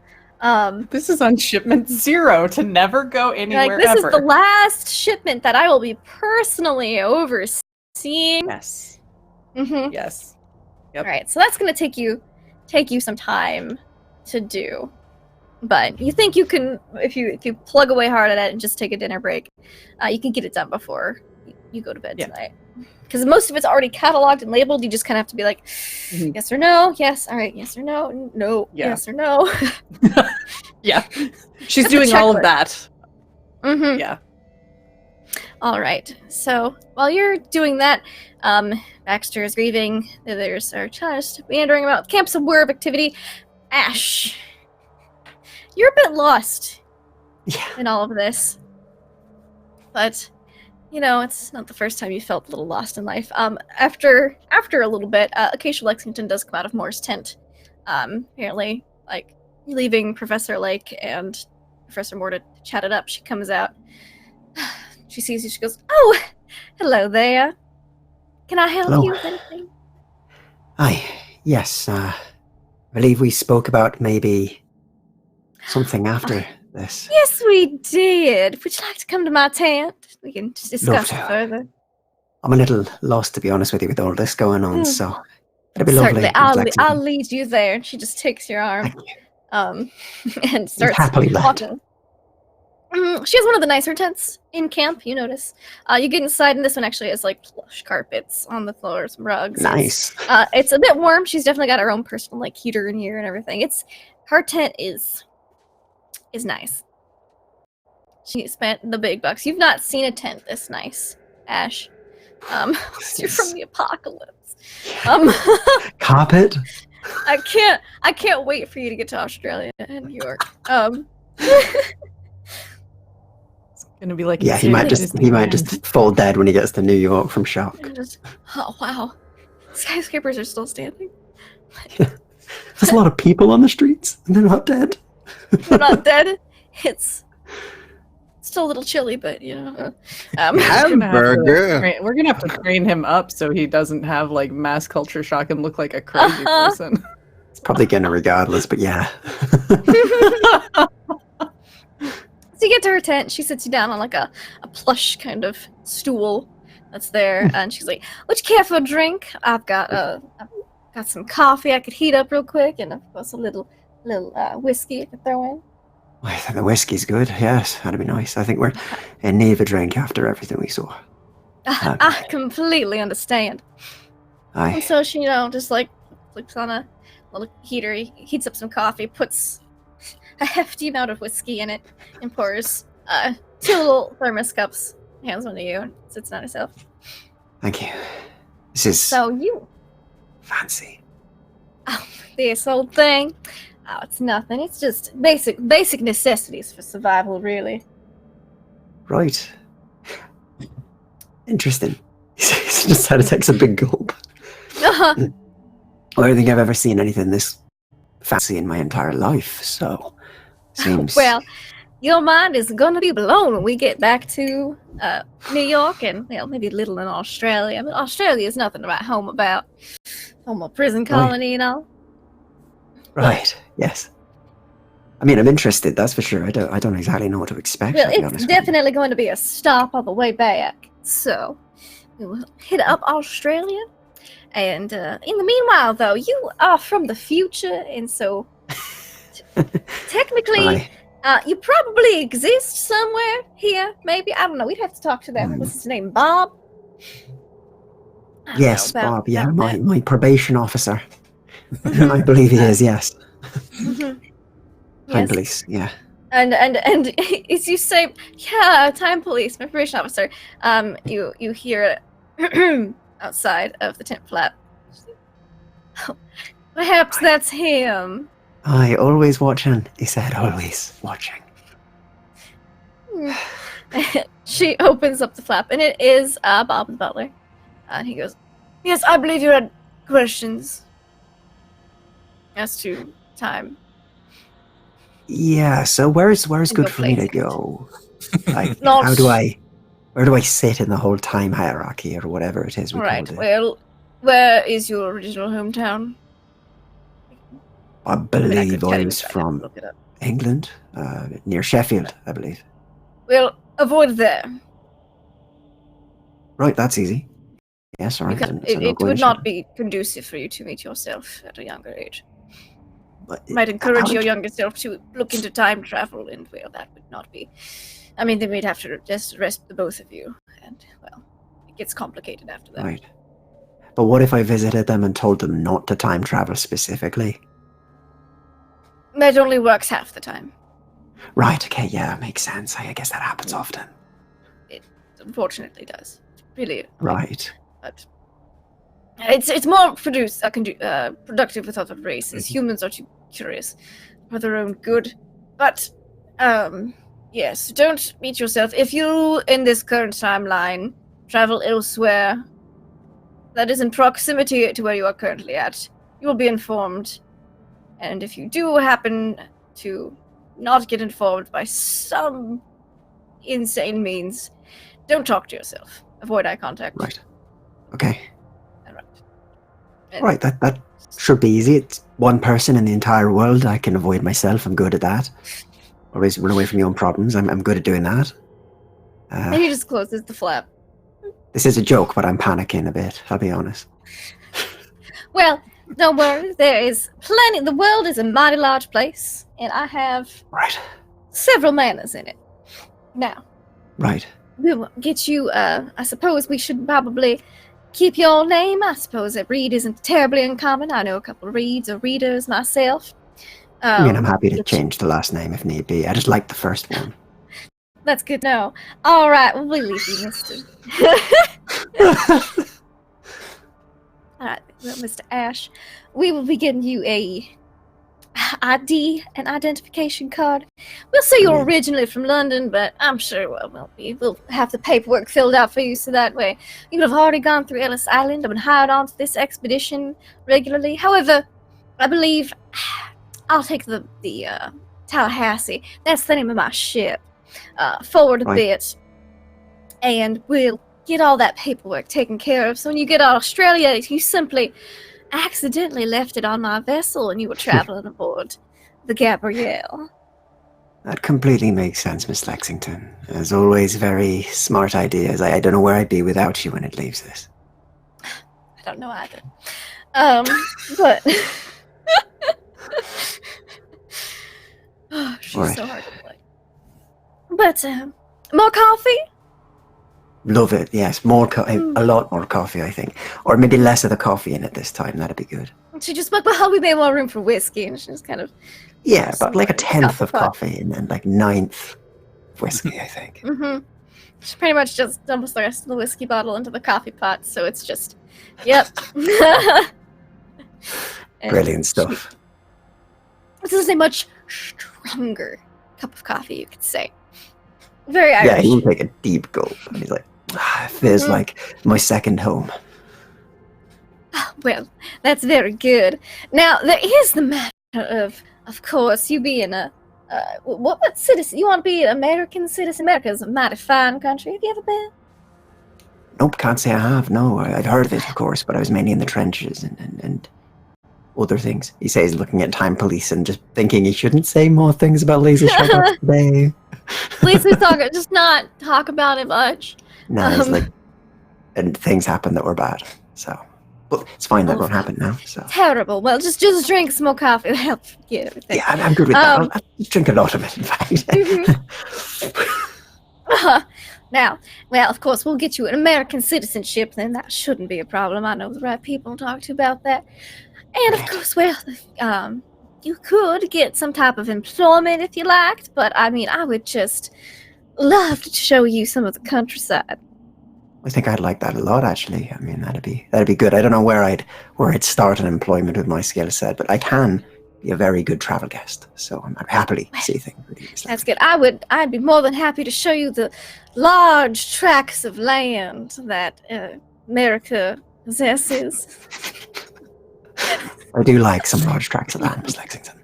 This is on shipment 0 to never go anywhere this ever. is the last shipment that I will be personally overseeing. Yes. Mm-hmm. Yes. All right, so that's gonna take you some time to do, but you think you can, if you plug away hard at it and just take a dinner break, you can get it done before you go to bed tonight. Because most of it's already cataloged and labeled. You just kind of have to be like, yes or no, yes, all right, yes or no, no, yes or no. Yeah, she's doing all of that. Mm-hmm. Yeah. All right. So while you're doing that, Baxter is grieving. The others are just meandering about camps of war activity. Ash, you're a bit lost in all of this, but it's not the first time you felt a little lost in life. After a little bit, Acacia Lexington does come out of Moore's tent. Apparently, like leaving Professor Lake and Professor Moore to chat it up. She comes out. She sees you. She goes, "Oh, hello there. Can I help you with anything?" Yes. I believe we spoke about maybe something after this. Yes, we did. Would you like to come to my tent? We can discuss it further. I'm a little lost, to be honest with you, with all this going on. So it'd be Certainly, lovely. I'll lead you there. And she just takes your arm, and starts happily walking. She has one of the nicer tents in camp. You notice. You get inside, and this one actually has like plush carpets on the floor, some rugs. Nice. It's a bit warm. She's definitely got her own personal like heater in here and everything. Her tent is nice. She spent the big bucks. You've not seen a tent this nice, Ash. You're from the apocalypse. Carpet. I can't wait for you to get to Australia and New York. It's gonna be like he might just fall dead when he gets to New York from shock. Oh wow, skyscrapers are still standing. There's a lot of people on the streets, and they're not dead. They're not dead. It's still a little chilly, but Hamburger. We're gonna have to train him up so he doesn't have like mass culture shock and look like a crazy person. It's probably gonna regardless, but yeah. So you get to her tent. She sits you down on like a plush kind of stool that's there, and she's like, "Would you care for a drink? I've got some coffee I could heat up real quick, and of course a little whiskey I could throw in." I think the whiskey's good. Yes, that'd be nice. I think we're in need of a drink after everything we saw. I completely understand. And so she, just like flips on a little heater, he heats up some coffee, puts a hefty amount of whiskey in it, and pours 2 little thermos cups, hands one to you, and sits down herself. Thank you. This is so you fancy. Oh, this old thing. Oh, it's nothing. It's just basic necessities for survival, really. Right. Interesting. He just had to take a big gulp. I don't think I've ever seen anything this fancy in my entire life, so seems... Well, your mind is going to be blown when we get back to New York and, maybe a little in Australia. I mean, Australia is nothing about home a prison colony and all. Right, yes. I mean, I'm interested, that's for sure. I don't exactly know what to expect. Well, it's definitely going to be a stop on the way back. So, we will hit up Australia. And in the meanwhile, though, you are from the future, and so technically, you probably exist somewhere here, maybe. I don't know. We'd have to talk to them. What's his name? Bob? Yes, Bob. Yeah, my probation officer. I believe he is. Yes. Mm-hmm. Time police. Yeah. And as you say, yeah, time police, my probation officer. You hear it outside of the tent flap. Perhaps that's him. I always watching. He said, always watching. She opens up the flap, and it is Bob the butler. And he goes, "Yes, I believe you had questions as to time." Yeah, so where's good for me to go? Like, how do I Where do I sit in the whole time hierarchy, or whatever it is we Right. called it? Well, where is your original hometown? I mean, I could believe tell I you, was but I'd have to from look it up. England, near Sheffield, I believe. Well, avoid there. Right, that's easy. Yes, all You right. can, So no it going would to not Sheffield. be conducive for you to meet yourself at a younger age. But Might how encourage did your you- younger self to look into time travel, and well, that would not be. I mean, then we'd have to just arrest the both of you, and well, it gets complicated after that. Right. But what if I visited them and told them not to time travel specifically? That only works half the time. Right, okay, yeah, makes sense. I guess that happens often. It unfortunately does. Really. Right. But it's more productive with other races. Humans are too curious for their own good. But yes, don't meet yourself. If you in this current timeline travel elsewhere that is in proximity to where you are currently at, you will be informed. And if you do happen to not get informed by some insane means, don't talk to yourself. Avoid eye contact. Right. Okay. And Right, that should be easy. It's one person in the entire world. I can avoid myself. I'm good at that. Always run away from your own problems. I'm good at doing that. Maybe just closes the flap. This is a joke, but I'm panicking a bit, I'll be honest. Well, don't worry. There is plenty. The world is a mighty large place, and I have Right. several manners in it. Now, Right. we will get you. I suppose we should probably keep your name. I suppose that Reed isn't terribly uncommon. I know a couple of Reeds or Readers myself. I mean, I'm happy to get change the last name if need be. I just like the first one. That's good to know. All right, well, we'll leave you, Mister. All right, well, Mr. Ash, we will be getting you a ID, an identification card. We'll say you're Brilliant. originally from London, but I'm sure we'll have the paperwork filled out for you, so that way you would have already gone through Ellis Island and been hired onto this expedition regularly. However, I believe I'll take the Tallahassee. That's the name of my ship. Forward a Right. bit, and we'll get all that paperwork taken care of. So when you get to Australia, you simply accidentally left it on my vessel and you were traveling aboard the Gabrielle. That completely makes sense, Miss Lexington. As always, very smart ideas. I don't know where I'd be without you when it leaves this. I don't know either. But oh, she's Alright. so hard to play. But more coffee? Love it, yes. A lot more coffee, I think. Or maybe less of the coffee in it this time. That'd be good. She just like, well, we made more room for whiskey, and she just kind of Yeah, but like a Somewhere in 10th of the pot. coffee and then like 9th whiskey, I think. She pretty much just dumps the rest of the whiskey bottle into the coffee pot, so it's just, yep. And Brilliant stuff. This is a much stronger cup of coffee, you could say. Very Yeah, Irish. he will take a deep gulp and he's like, it feels like my second home. Well, that's very good. Now, there is the matter of course, you being a, what citizen? You want to be an American citizen? America is a mighty fine country. Have you ever been? Nope, can't say I have. No, I've heard of it, of course, but I was mainly in the trenches and other things. He says, looking at Time Police and just thinking he shouldn't say more things about laser shuttles today. Please, just not talk about it much. No, it's like, and things happened that were bad. So, but it's fine. That won't happen now. So, Terrible. Well, just drink some more coffee. It'll help forget everything. yeah, I'm good with that. I'll drink a lot of it, in fact. Now, well, of course, we'll get you an American citizenship, then that shouldn't be a problem. I know the right people to talk to about that. And, of course, well, you could get some type of employment if you liked, but, I mean, I would just love to show you some of the countryside. I think I'd like that a lot, actually. I mean, that'd be good. I don't know where I'd start an employment with my skill set, but I can be a very good travel guest. So I'd happily see things with you. That's good. I'd be more than happy to show you the large tracts of land that America possesses. I do like some large tracts of land, Miss Lexington.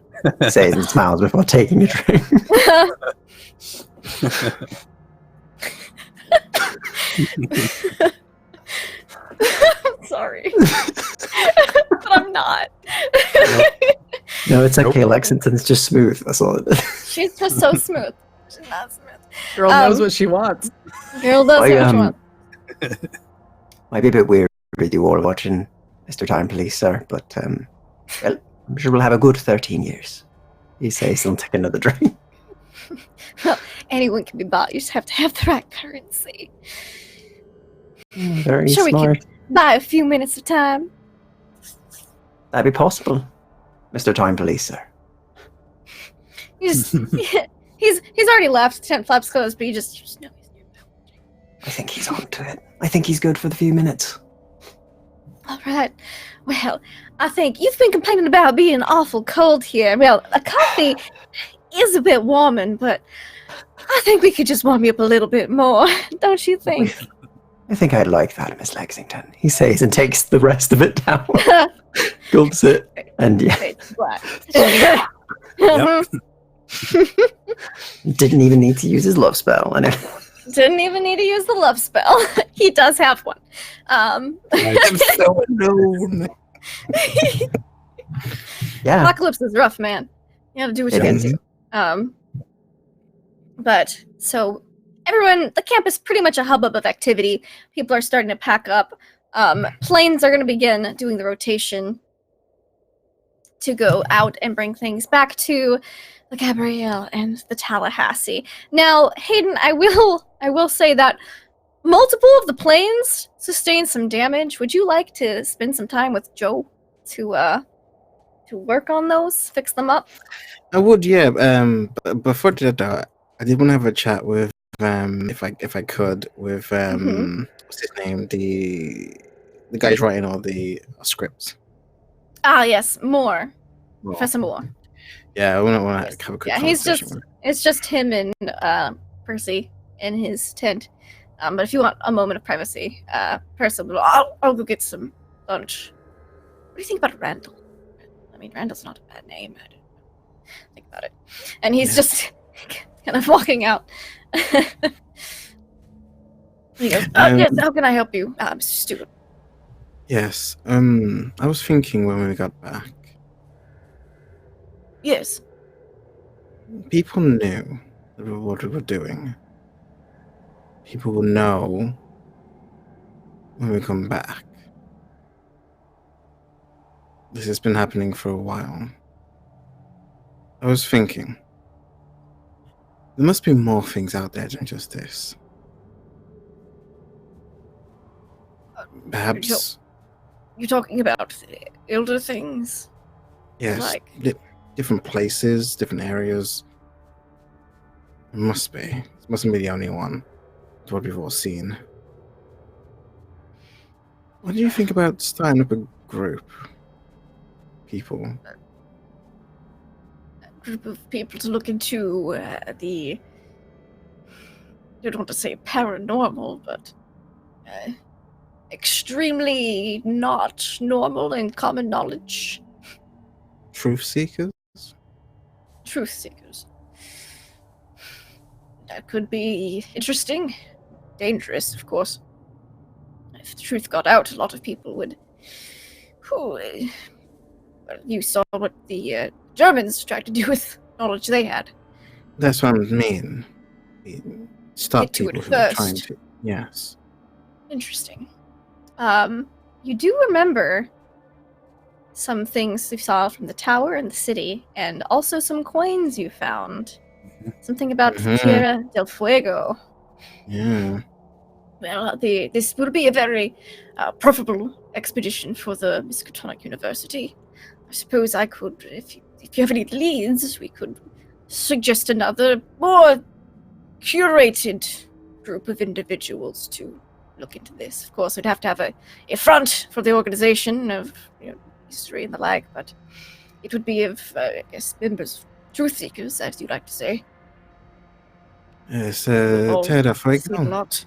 Says and smiles before taking a drink. I'm sorry. But I'm not. No, it's okay. Nope. Lexington's just smooth. That's all it is. She's just so smooth. She's not smooth. Girl knows what she wants. Girl does I, know what she wants. Might be a bit weird with you all watching Mr. Time Police, sir, but well, I'm sure we'll have a good 13 years. He says he'll take another drink. Well, anyone can be bought. You just have to have the right currency. Very Sure, we smart. Buy a few minutes of time. That'd be possible, Mr. Time Police, sir. He's already left. Tent flaps closed, but you just know he's near. I think he's on to it. I think he's good for the few minutes. All right. Well, I think you've been complaining about being awful cold here. Well, a coffee is a bit warming, but I think we could just warm you up a little bit more, don't you think? I think I'd like that, Miss Lexington. He says and takes the rest of it down. Gulps it. And yeah, It's black. Yep. didn't even need to use his love spell. And Didn't even need to use the love spell. He does have one. I'm so alone. yeah, Apocalypse is rough, man. You gotta do what you It can is. do. But so everyone, the camp is pretty much a hubbub of activity. People are starting to pack up. Planes are going to begin doing the rotation to go out and bring things back to the Gabrielle and the Tallahassee. Now, Hayden, I will say that multiple of the planes sustained some damage. Would you like to spend some time with Joe to work on those, fix them up? I would, yeah. But before that, I did want to have a chat with, if I could, with what's his name, the guy who's writing all the scripts. Ah, yes, Moore. Well, Professor Moore. yeah, I want to have a quick Yeah, he's conversation just with him. it's just him and Percy in his tent. But if you want a moment of privacy, Percy, I'll go get some lunch. What do you think about Randall? I mean, Randall's not a bad name. I don't think about it. And he's just kind of walking out. He goes, yes, how can I help you, Mr. Stewart? Yes. I was thinking when we got back, Yes. people knew what we were doing. People will know when we come back. This has been happening for a while. I was thinking, there must be more things out there than just this. Perhaps, You're talking about the elder things? yes, like- different places, different areas. It must be. It mustn't be the only one. It's what we've all seen. What do you think about starting up a group? People. Group of people to look into the, I don't want to say paranormal, but extremely not normal in common knowledge. Truth seekers? Truth seekers. That could be interesting. Dangerous, of course. If the truth got out, a lot of people would... well, you saw what the Germans tried to do with knowledge they had. That's what I mean. Stop Get to it people who are trying first. to. Yes. Interesting. You do remember some things you saw from the tower and the city, and also some coins you found. Something about Tierra del Fuego. Yeah. Well, this will be a very profitable expedition for the Miskatonic University. I suppose I could, if you have any leads, we could suggest another more curated group of individuals to look into this. Of course, we'd have to have a front for the organization of history and the like, but it would be of, I guess, members of truth seekers, as you like to say. Yes, Oh, Terra Seen a Fuego. lot.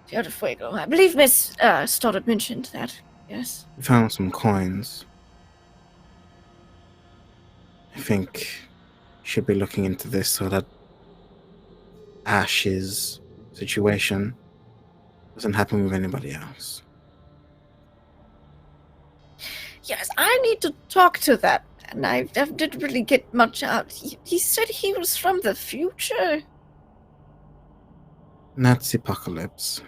Tierra del Fuego. I believe Miss Stoddard mentioned that. Yes. We found some coins. I think should be looking into this so that Ash's situation doesn't happen with anybody else. Yes, I need to talk to that man. I didn't really get much out. He said he was from the future. Nazi apocalypse.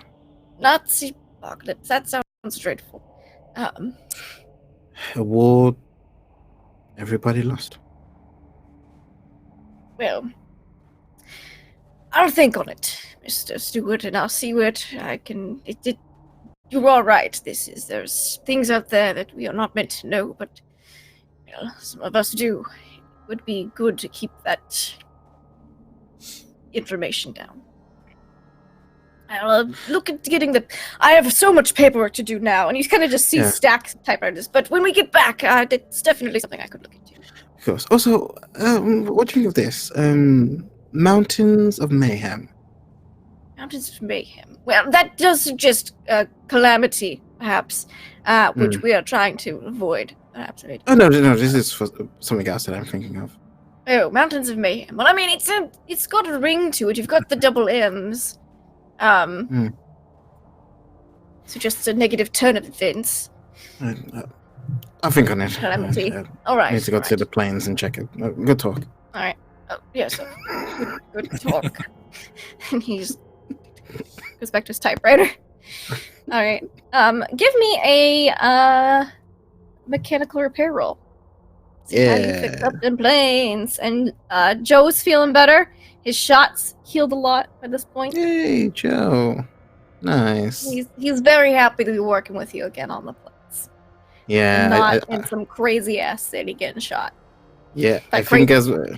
Nazi apocalypse. That sounds dreadful. A war everybody lost. Well, I'll think on it, Mr. Stewart, and I'll see what I can. You're all right. There's things out there that we are not meant to know, but some of us do. It would be good to keep that information down. I'll look at getting I have so much paperwork to do now, and you kind of just see stacks of typewriters. But when we get back, it's definitely something I could look into. Of course. Also, what do you think of this? Mountains of Mayhem. Mountains of Mayhem. Well, that does suggest calamity, perhaps, which we are trying to avoid. Perhaps. Oh no! This is for something else that I'm thinking of. Oh, Mountains of Mayhem. Well, I mean, it's got a ring to it. You've got the double M's. So just a negative turn of events. I'll think on it. Calamity. All right. I need to go to the plains and check it. Good talk. All right. Oh, yes. Good talk. And he goes back to his typewriter. All right. Give me a mechanical repair roll. See how you fix up them planes. And Joe's feeling better. His shots healed a lot by this point. Hey, Joe. Nice. He's very happy to be working with you again on the planes. Yeah. Not in some crazy ass city getting shot. Yeah, I think as we're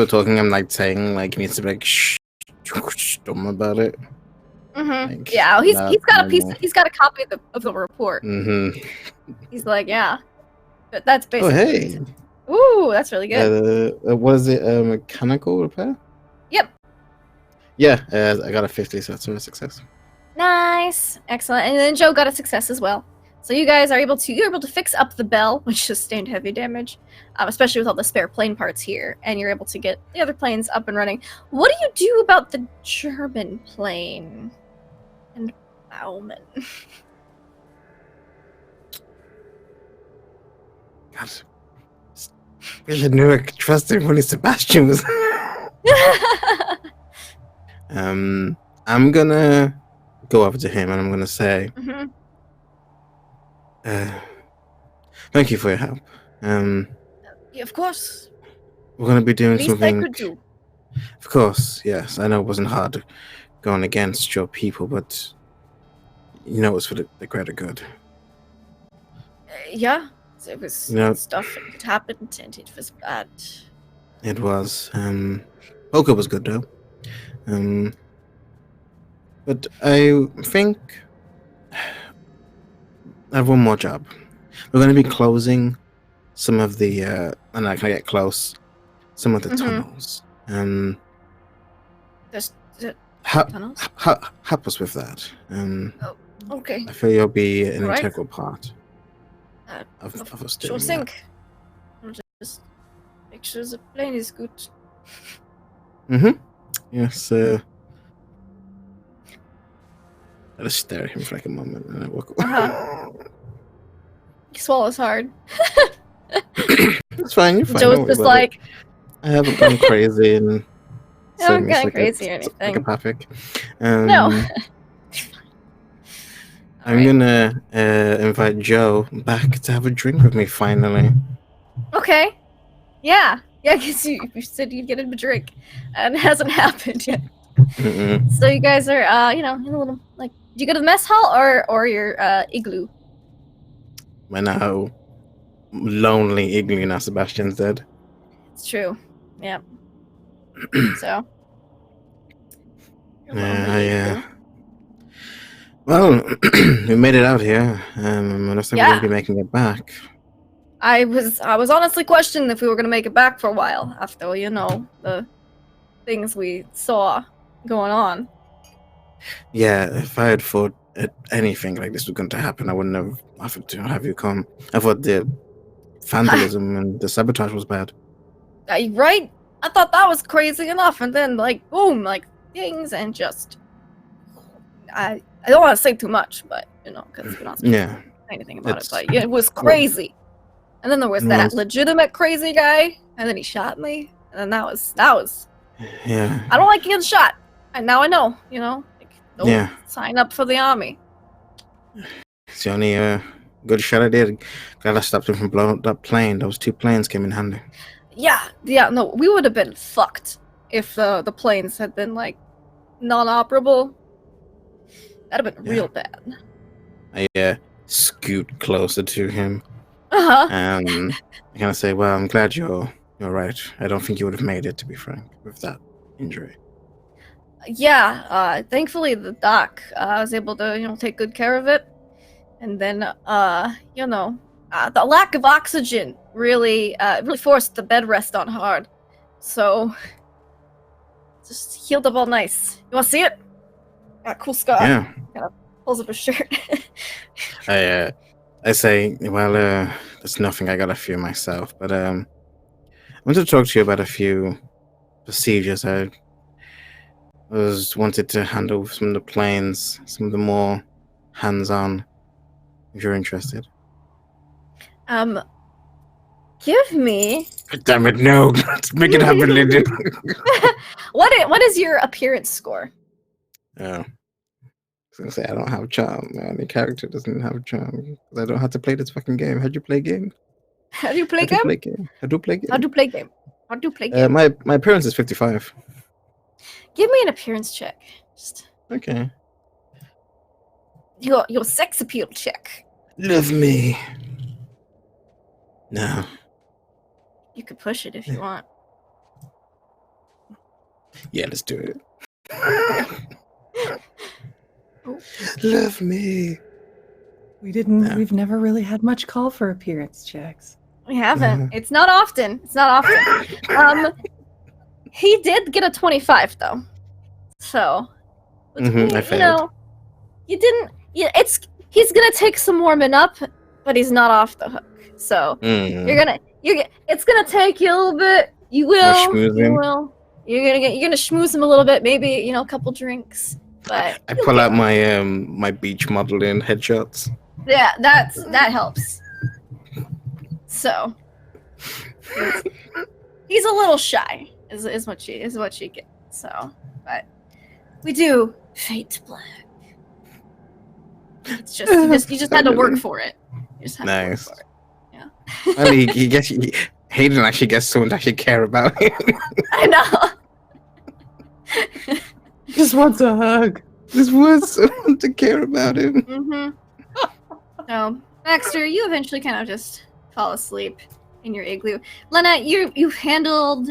talking, I'm like saying like he needs to be like dumb about it. Mm-hmm. Like, yeah, he's got a piece. He's got a copy of the report. Mm-hmm. He's like, yeah, but that's basically. Oh hey. Ooh, that's really good. What is it? Mechanical repair? Yep. Yeah, I got a 50, so that's a success. Nice, excellent, and then Joe got a success as well. So you guys are able to fix up the bell, which sustained heavy damage, especially with all the spare plane parts here, and you're able to get the other planes up and running. What do you do about the German plane and Bauman? God, I knew I could trust him when Sebastian was. I'm gonna go over to him and I'm gonna say. Mm-hmm. Thank you for your help. Yeah, of course. We're going to be doing Least something. I could do. Of course, yes. I know it wasn't hard going against your people, but you know it's for the greater good. Yeah, it was stuff that happened, and it was bad. It was. Poker was good though. But I think I have one more job. We're going to be closing some of the, and I can get close, some of the tunnels. Tunnels? Help us with that. Okay. I feel you'll be an Right. integral part of us doing Sure that. think. I'll just make sure the plane is good. Yes. I just stare at him for like a moment and I walk away. He swallows hard. It's fine, you're fine. Joe's just like, I haven't gone crazy and I haven't gone crazy or anything. Psychopathic. No. I'm gonna invite Joe back to have a drink with me finally. Okay. Yeah, because you said you'd get him a drink, and it hasn't happened yet. So you guys are, in a little, like, do you go to the mess hall or your igloo? I know. Lonely igloo now Sebastian's dead. It's true. Yeah. So. Well, we made it out here. Unless we're going to be making it back. I was honestly questioning if we were going to make it back for a while after, the things we saw going on. Yeah, if I had thought anything like this was going to happen, I wouldn't have offered to have you come. I thought the vandalism and the sabotage was bad. Right? I thought that was crazy enough, and then, boom, things, and just... I I don't want to say too much, but because we're not supposed Yeah. to say anything about it. It's- But it was crazy. And then there was that legitimate crazy guy, and then he shot me, and then that was. Yeah. I don't like getting shot, and now I know. Don't Yeah. sign up for the army. It's the only good shot I did. Glad I stopped him from blowing up that plane. Those 2 planes came in handy. Yeah, no, we would have been fucked if the planes had been like non-operable. That'd have been real bad. I scoot closer to him. Uh-huh. I kind of say, well, I'm glad you're right. I don't think you would have made it, to be frank, with that injury. Yeah, thankfully the doc was able to, take good care of it. And then, the lack of oxygen really forced the bed rest on hard. So, just healed up all nice. You want to see it? Got a cool scar. Yeah. Pulls up his shirt. I say, well, there's nothing I gotta fear myself, but I want to talk to you about a few procedures I wanted to handle some of the planes, some of the more hands-on, if you're interested. Give me... Damn it, no! Let's make it happen, Lydia. What is your appearance score? Oh. I was gonna say, I don't have charm, man. The character doesn't have charm. Because I don't have to play this fucking game. How'd you play game? How do you play How game? do play game? How do you play game? How do you play game? My appearance is 55. Give me an appearance check. Just Okay. your sex appeal check. Love me. No. You could push it if you want. Yeah, let's do it. Love me. We've never really had much call for appearance checks. We haven't. It's not often. He did get a 25 though. So, I failed. you didn't. Yeah, he's gonna take some warming up, but he's not off the hook. So it's gonna take you a little bit. You will. You're gonna schmooze him a little bit. Maybe a couple drinks. But I pull out my my beach modeling headshots. Yeah, that helps. So he's a little shy, is what she gets. So, but we do fate black. It's just you just had to work for it. You just had to work for it. Yeah. Well, he gets Hayden actually gets someone to actually care about him. I know. Just wants a hug. Just wants someone to care about him. Mm-hmm. So, Baxter, you eventually kind of just fall asleep in your igloo. Lena, you've handled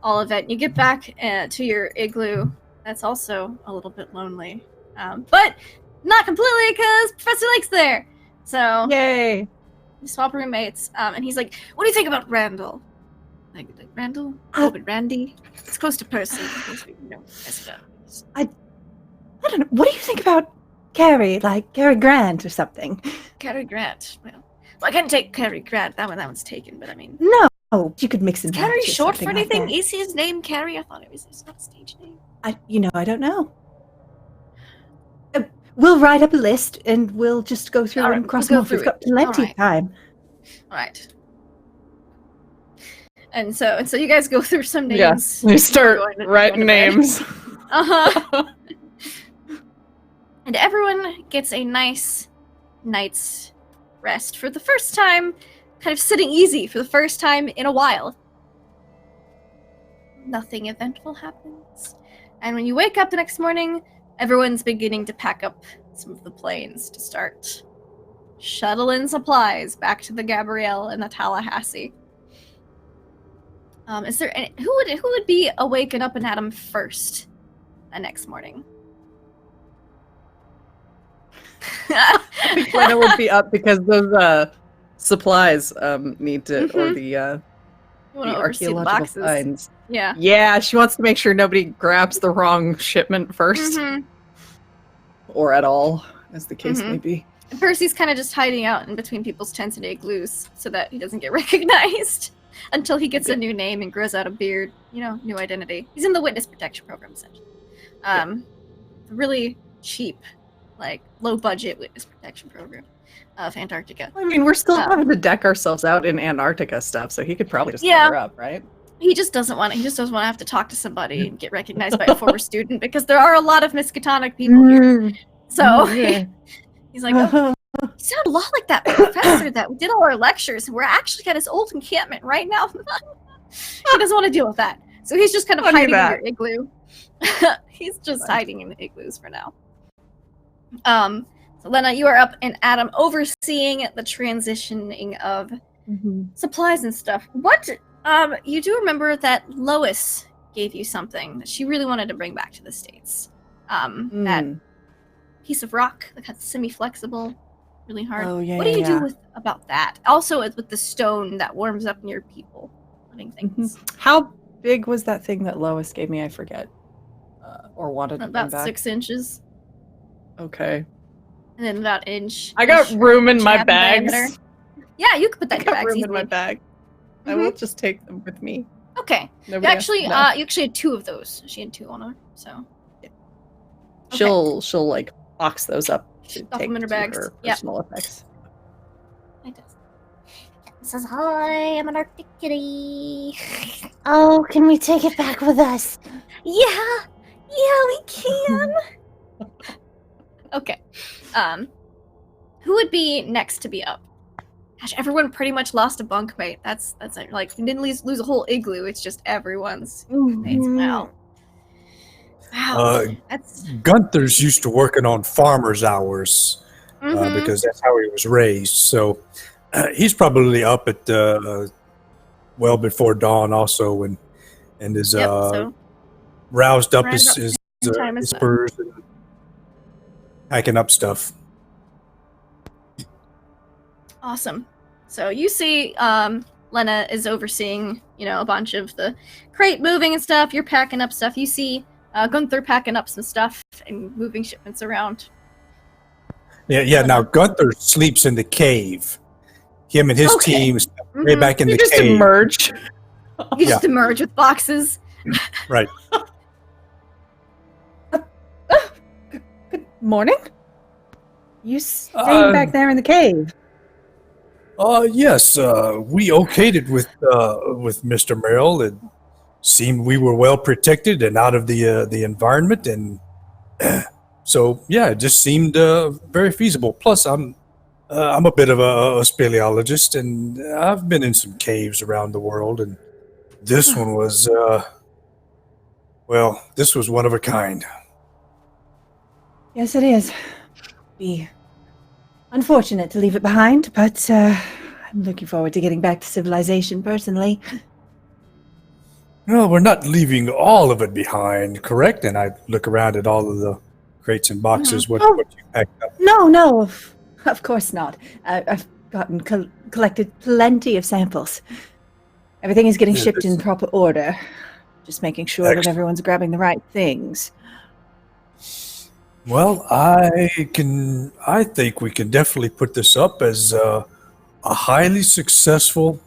all of it. You get back to your igloo. That's also a little bit lonely, but not completely because Professor Lake's there. So Yay! You swap roommates, and he's like, "What do you think about Randall? Like Randall? But Randy? It's close to Percy. I don't know. What do you think about Cary? Like Cary Grant or something? Cary Grant. Well, I can't take Cary Grant. That one's taken. But I mean, No, you could mix and match. Cary or short for something like anything? that. Is his name Cary? I thought it's not a stage name. I don't know. We'll write up a list and we'll just go through All right, and cross we'll them go off. We've through got it. plenty All right. of time. All right. And so you guys go through some names. Yes, we start Going to writing bed. names. Uh-huh. And everyone gets a nice night's rest for the first time, kind of sitting easy for the first time in a while. Nothing eventful happens. And when you wake up the next morning, everyone's beginning to pack up some of the planes to start shuttling supplies back to the Gabrielle and the Tallahassee. Is there any, who would be awake and up and at 'em first the next morning? I think Lena would be up because those supplies need to, or the You wanna the oversee the archaeological boxes. finds. Yeah. Yeah, she wants to make sure nobody grabs the wrong shipment 1st, Mhm. or at all, as the case Mhm. may be. And Percy's kind of just hiding out in between people's tents and igloos so that he doesn't get recognized until he gets a new name and grows out a beard, new identity. He's in the witness protection program, essentially. Really cheap like low budget witness protection program of Antarctica. I mean, we're still having to deck ourselves out in Antarctica stuff, so he could probably just cover up, right? He just doesn't want to have to talk to somebody and get recognized by a former student because there are a lot of Miskatonic people here. So he's like, oh, you sound a lot like that professor that did all our lectures, and we're actually at his old encampment right now. He doesn't want to deal with that. So he's just kind of hiding in your igloo. He's just hiding in the igloos for now. So Lena, you are up, and Adam overseeing the transitioning of supplies and stuff. What, you do remember that Lois gave you something that she really wanted to bring back to the States. That piece of rock that's semi-flexible, really hard. Oh, yeah, what do you do about that? Also, it's with the stone that warms up near people, living things. How big was that thing that Lois gave me? I forget. Or wanted to bring About back? 6 inches. Okay. And then about an inch. I got room in my bags. bags. Yeah, you could put that I in your got bags. room in easily. my bag. I will just take them with me. Okay. Nobody You has to actually, know. you actually had 2 of those. She had 2 on her, so. She'll like box those up to Stuff take them in her to bags. her Yep. personal effects. It does. It says, hi, I'm an Arctic kitty. Oh, can we take it back with us? Yeah, we can. Okay. Who would be next to be up? Gosh, everyone pretty much lost a bunkmate. That's it. Like, you didn't lose a whole igloo. It's just everyone's mates. Wow. That's Gunther's used to working on farmer's hours because that's how he was raised. So he's probably up at well before dawn also, and is so roused up around his, about his, the same time his as that. spurs and packing up stuff. Awesome. So you see, Lena is overseeing, a bunch of the crate moving and stuff. You're packing up stuff. You see Gunther packing up some stuff and moving shipments around. Yeah. Now Gunther sleeps in the cave. Him and his team sleep way back in the just cave. emerge. You just emerge with boxes. Right. Good morning. You staying back there in the cave? Yes. We okayed it with Mr. Merrill. It seemed we were well protected and out of the environment, and so it just seemed very feasible. Plus, I'm a bit of a speleologist, and I've been in some caves around the world, and this one was this was one of a kind. Yes, it is. Be unfortunate to leave it behind, but I'm looking forward to getting back to civilization personally. No, we're not leaving all of it behind, correct? And I look around at all of the crates and boxes. What you packed up? No, of course not. I've collected plenty of samples. Everything is getting shipped in proper order. Just making sure that everyone's grabbing the right things. Well, I think we can definitely put this up as a highly successful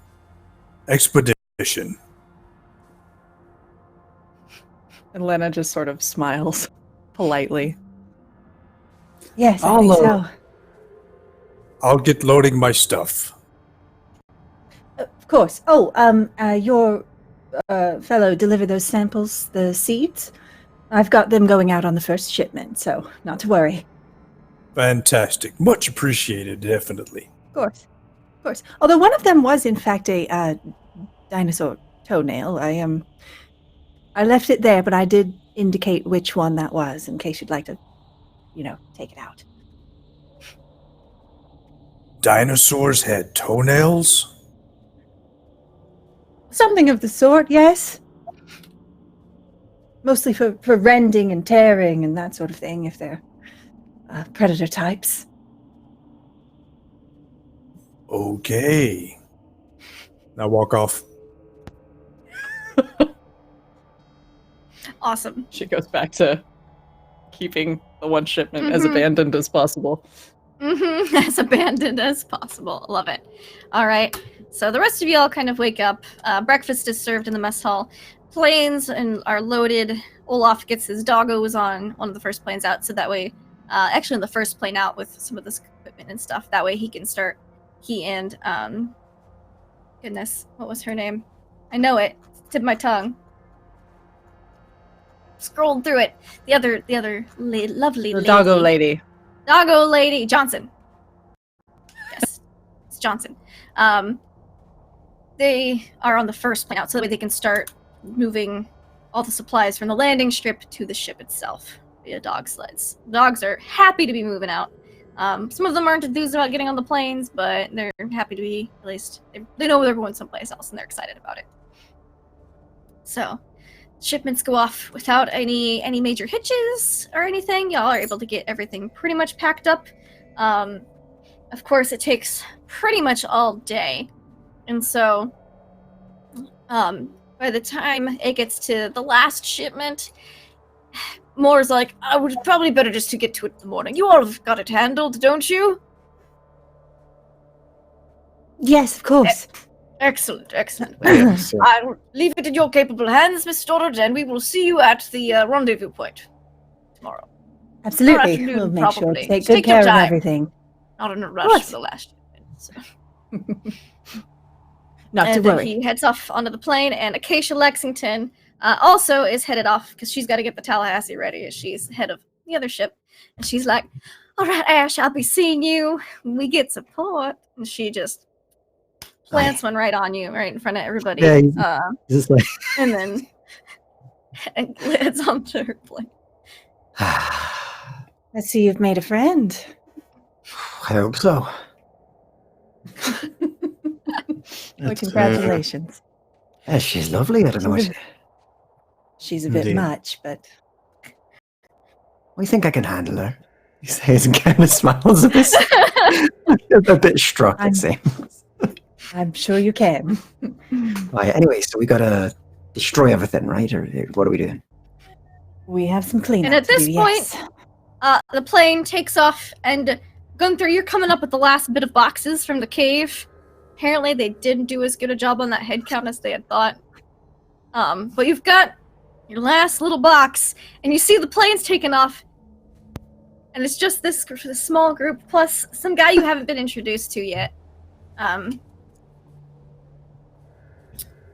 expedition. And Lena just sort of smiles politely. Yes, I think so. I'll get loading my stuff. Of course. Oh, your fellow delivered those samples, the seeds. I've got them going out on the first shipment, so not to worry. Fantastic. Much appreciated, definitely. Of course. Although one of them was, in fact, a dinosaur toenail. I left it there, but I did indicate which one that was, in case you'd like to, take it out. Dinosaurs had toenails? Something of the sort, yes. Mostly for rending and tearing and that sort of thing, if they're predator types. Okay. Now walk off. Awesome. She goes back to keeping the one shipment as abandoned as possible. As abandoned as possible. Love it. All right. So the rest of you all kind of wake up. Breakfast is served in the mess hall. Planes are loaded. Olaf gets his doggos on one of the first planes out, so that way actually on the first plane out with some of this equipment and stuff. That way he can start. He and goodness, what was her name? I know it. Tip of my tongue. Scrolled through it. The other lovely The lady. doggo lady. Doggo lady Johnson. Yes, it's Johnson. They are on the first plane out, so that way they can start moving all the supplies from the landing strip to the ship itself via dog sleds. Dogs are happy to be moving out. Some of them aren't enthused about getting on the planes, but they're happy to be, at least, they know they're going someplace else and they're excited about it. So, shipments go off without any major hitches or anything. Y'all are able to get everything pretty much packed up. Of course, it takes pretty much all day. And so, by the time it gets to the last shipment, Moore's like, I would probably better just to get to it in the morning. You all have got it handled, don't you? Yes, of course. Excellent. Yes, I'll leave it in your capable hands, Miss Stoddard, and we will see you at the rendezvous point tomorrow. Absolutely. afternoon, We'll make sure probably. to take Just good take your care of time. everything. Not in a rush course. for the last shipment. So. Not to And then worry. he heads off onto the plane, and Acacia Lexington also is headed off because she's got to get the Tallahassee ready as she's head of the other ship. And she's like, all right, Ash, I'll be seeing you when we get to port. And she just plants one right on you, right in front of everybody. Yeah, Just like, And then heads onto her plane. I see you've made a friend. I hope so. Well, congratulations. Yeah, she's lovely. I don't know what she... She's a bit Indeed. much, but I think I can handle her. He says and kind of smiles a bit struck, I'm- it seems. I'm sure you can. Right, anyway, so we gotta destroy everything, right? Or what are we doing? We have some cleanup And at to this do, point- yes. The plane takes off, and Gunther, you're coming up with the last bit of boxes from the cave. Apparently, they didn't do as good a job on that head count as they had thought. But you've got your last little box, and you see the plane's taking off, and it's just this small group plus some guy you haven't been introduced to yet.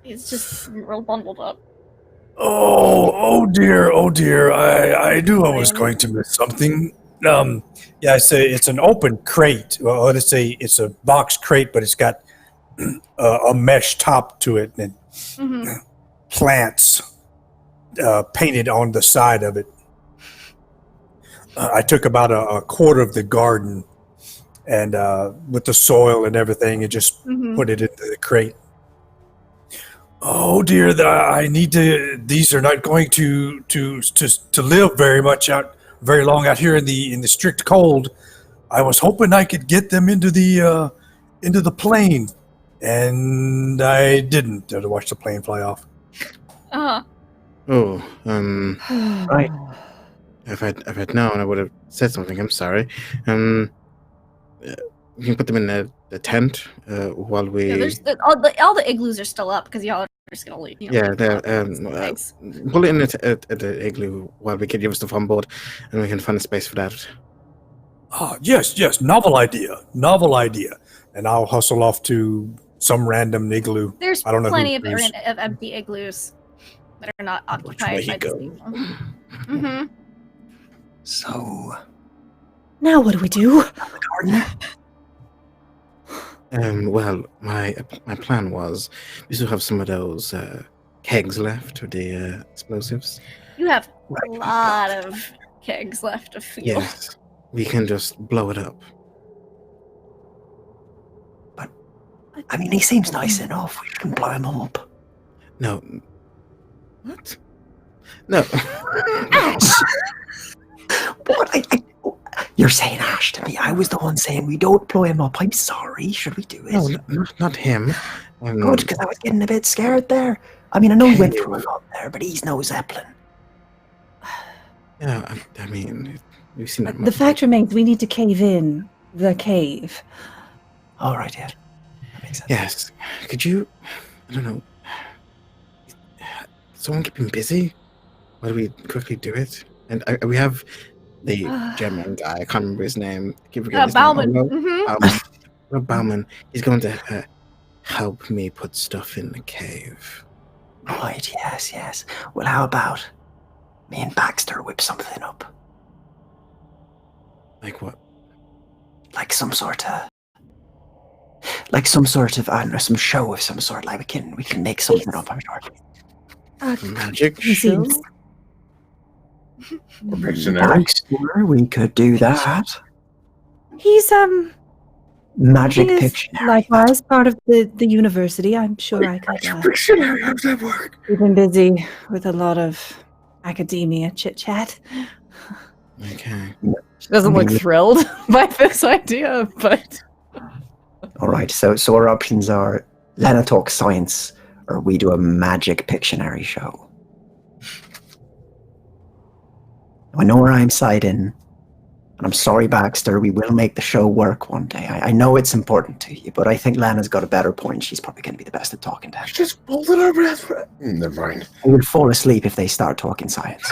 He's just real bundled up. Oh dear. I knew I was going to miss something. Yeah, it's an open crate. Well, let's say it's a box crate, but it's got a mesh top to it and Mm-hmm. plants painted on the side of it. I took about a quarter of the garden and with the soil and everything, and just Mm-hmm. put it into the crate. Oh dear, I need to. These are not going to live very long out here in the strict cold. I was hoping I could get them into the plane, and I didn't. I watched the plane fly off. Uh-huh. Oh, Right. if I'd known, I would have said something. I'm sorry. You can put them in the tent while we. Yeah, there's all the igloos are still up because y'all are just gonna leave. Yeah, they're, Thanks. Pull it in at the igloo while we get your stuff on board, and we can find a space for that. Yes, novel idea. And I'll hustle off to some random igloo. There's I don't know plenty who of, it is. of empty igloos that are not Which way occupied he by go? these people. Mm-hmm. So, Now what do we do? gardener? Well, my plan was we still have some of those kegs left of the explosives. You have Right. a lot of kegs left of fuel. Yes, we can just blow it up. I mean, he seems nice enough. We can blow him up. No. What? No. Ash! What? You're saying Ash to me. I was the one saying we don't blow him up. I'm sorry. Should we do it? No, not him. Good, because I was getting a bit scared there. I mean, I know he went through a lot there, but he's no Zeppelin. Yeah, I mean, we've seen that The much. fact remains we need to cave in the cave. All right, yeah. That makes sense. Yes. Could you? I don't know. Someone keep him busy while we quickly do it. And we have the German guy. I can't remember his name. I keep forgetting his Bauman. name. Mhm. Lord Bauman. He's going to help me put stuff in the cave. Right, yes. Well, how about me and Baxter whip something up? Like what? Like some sort of, I don't know, some show of some sort. Like we can make something up, I'm sure. Magic he show? seems- Or Pictionary. Baxter, we could do that. He's Magic he is Pictionary. likewise part of the university. I'm sure I could Pictionary, how does that work? keep him busy with a lot of academia chit chat. Okay. She doesn't look thrilled by this idea, but All right, so our options are Lena talks science, or we do a Magic Pictionary show. I know where I'm siding, and I'm sorry, Baxter. We will make the show work one day. I know it's important to you, but I think Lena's got a better point. She's probably going to be the best at talking to. Just holding our breath. Never mind. I will fall asleep if they start talking science.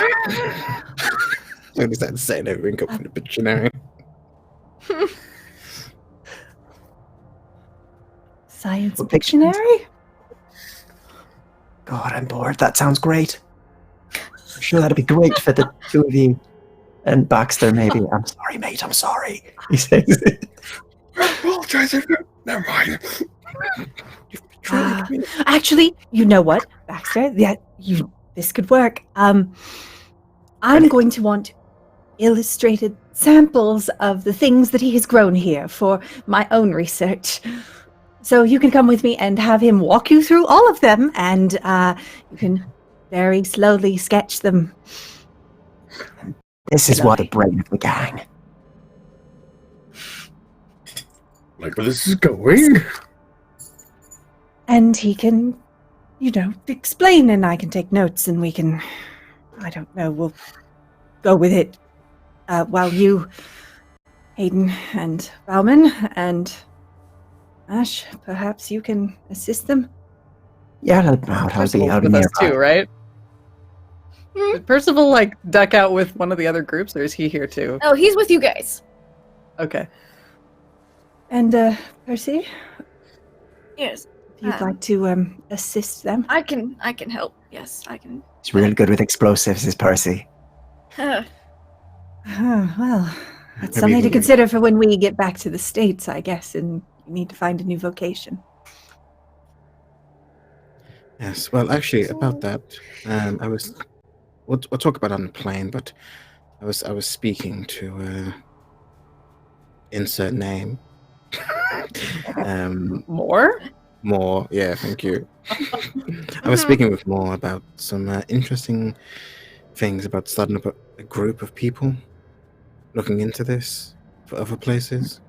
So does that say everything up in the Pictionary? Science Well, Pictionary? God, I'm bored. That sounds great. I'm sure that'd be great for the two of you. And Baxter, maybe. I'm sorry, mate. I'm sorry. He says it. I apologize. Never mind. Actually, you know what, Baxter? This could work. I'm going to want illustrated samples of the things that he has grown here for my own research. So you can come with me and have him walk you through all of them, and you can very slowly sketch them. This is what the brain of the gang. Like where this is going? And he can, explain, and I can take notes, and we can, I don't know, we'll go with it while you, Hayden and Bauman, and Ash, perhaps you can assist them. Yeah, I'll be out. I'll Percival's be with us nearby. too, right? Did Percival duck out with one of the other groups, or is he here too? Oh, he's with you guys. Okay. And Percy, Yes. if you'd like to assist them. I can help. Yes, I can. He's real good with explosives, is Percy. Well, that's Maybe something to we- consider for when we get back to the States, I guess, and you need to find a new vocation. Yes, well, actually, about that, we'll talk about it on the plane, but I was speaking to insert name. More? More, yeah, thank you. I was speaking with More about some interesting things about starting up a group of people looking into this for other places.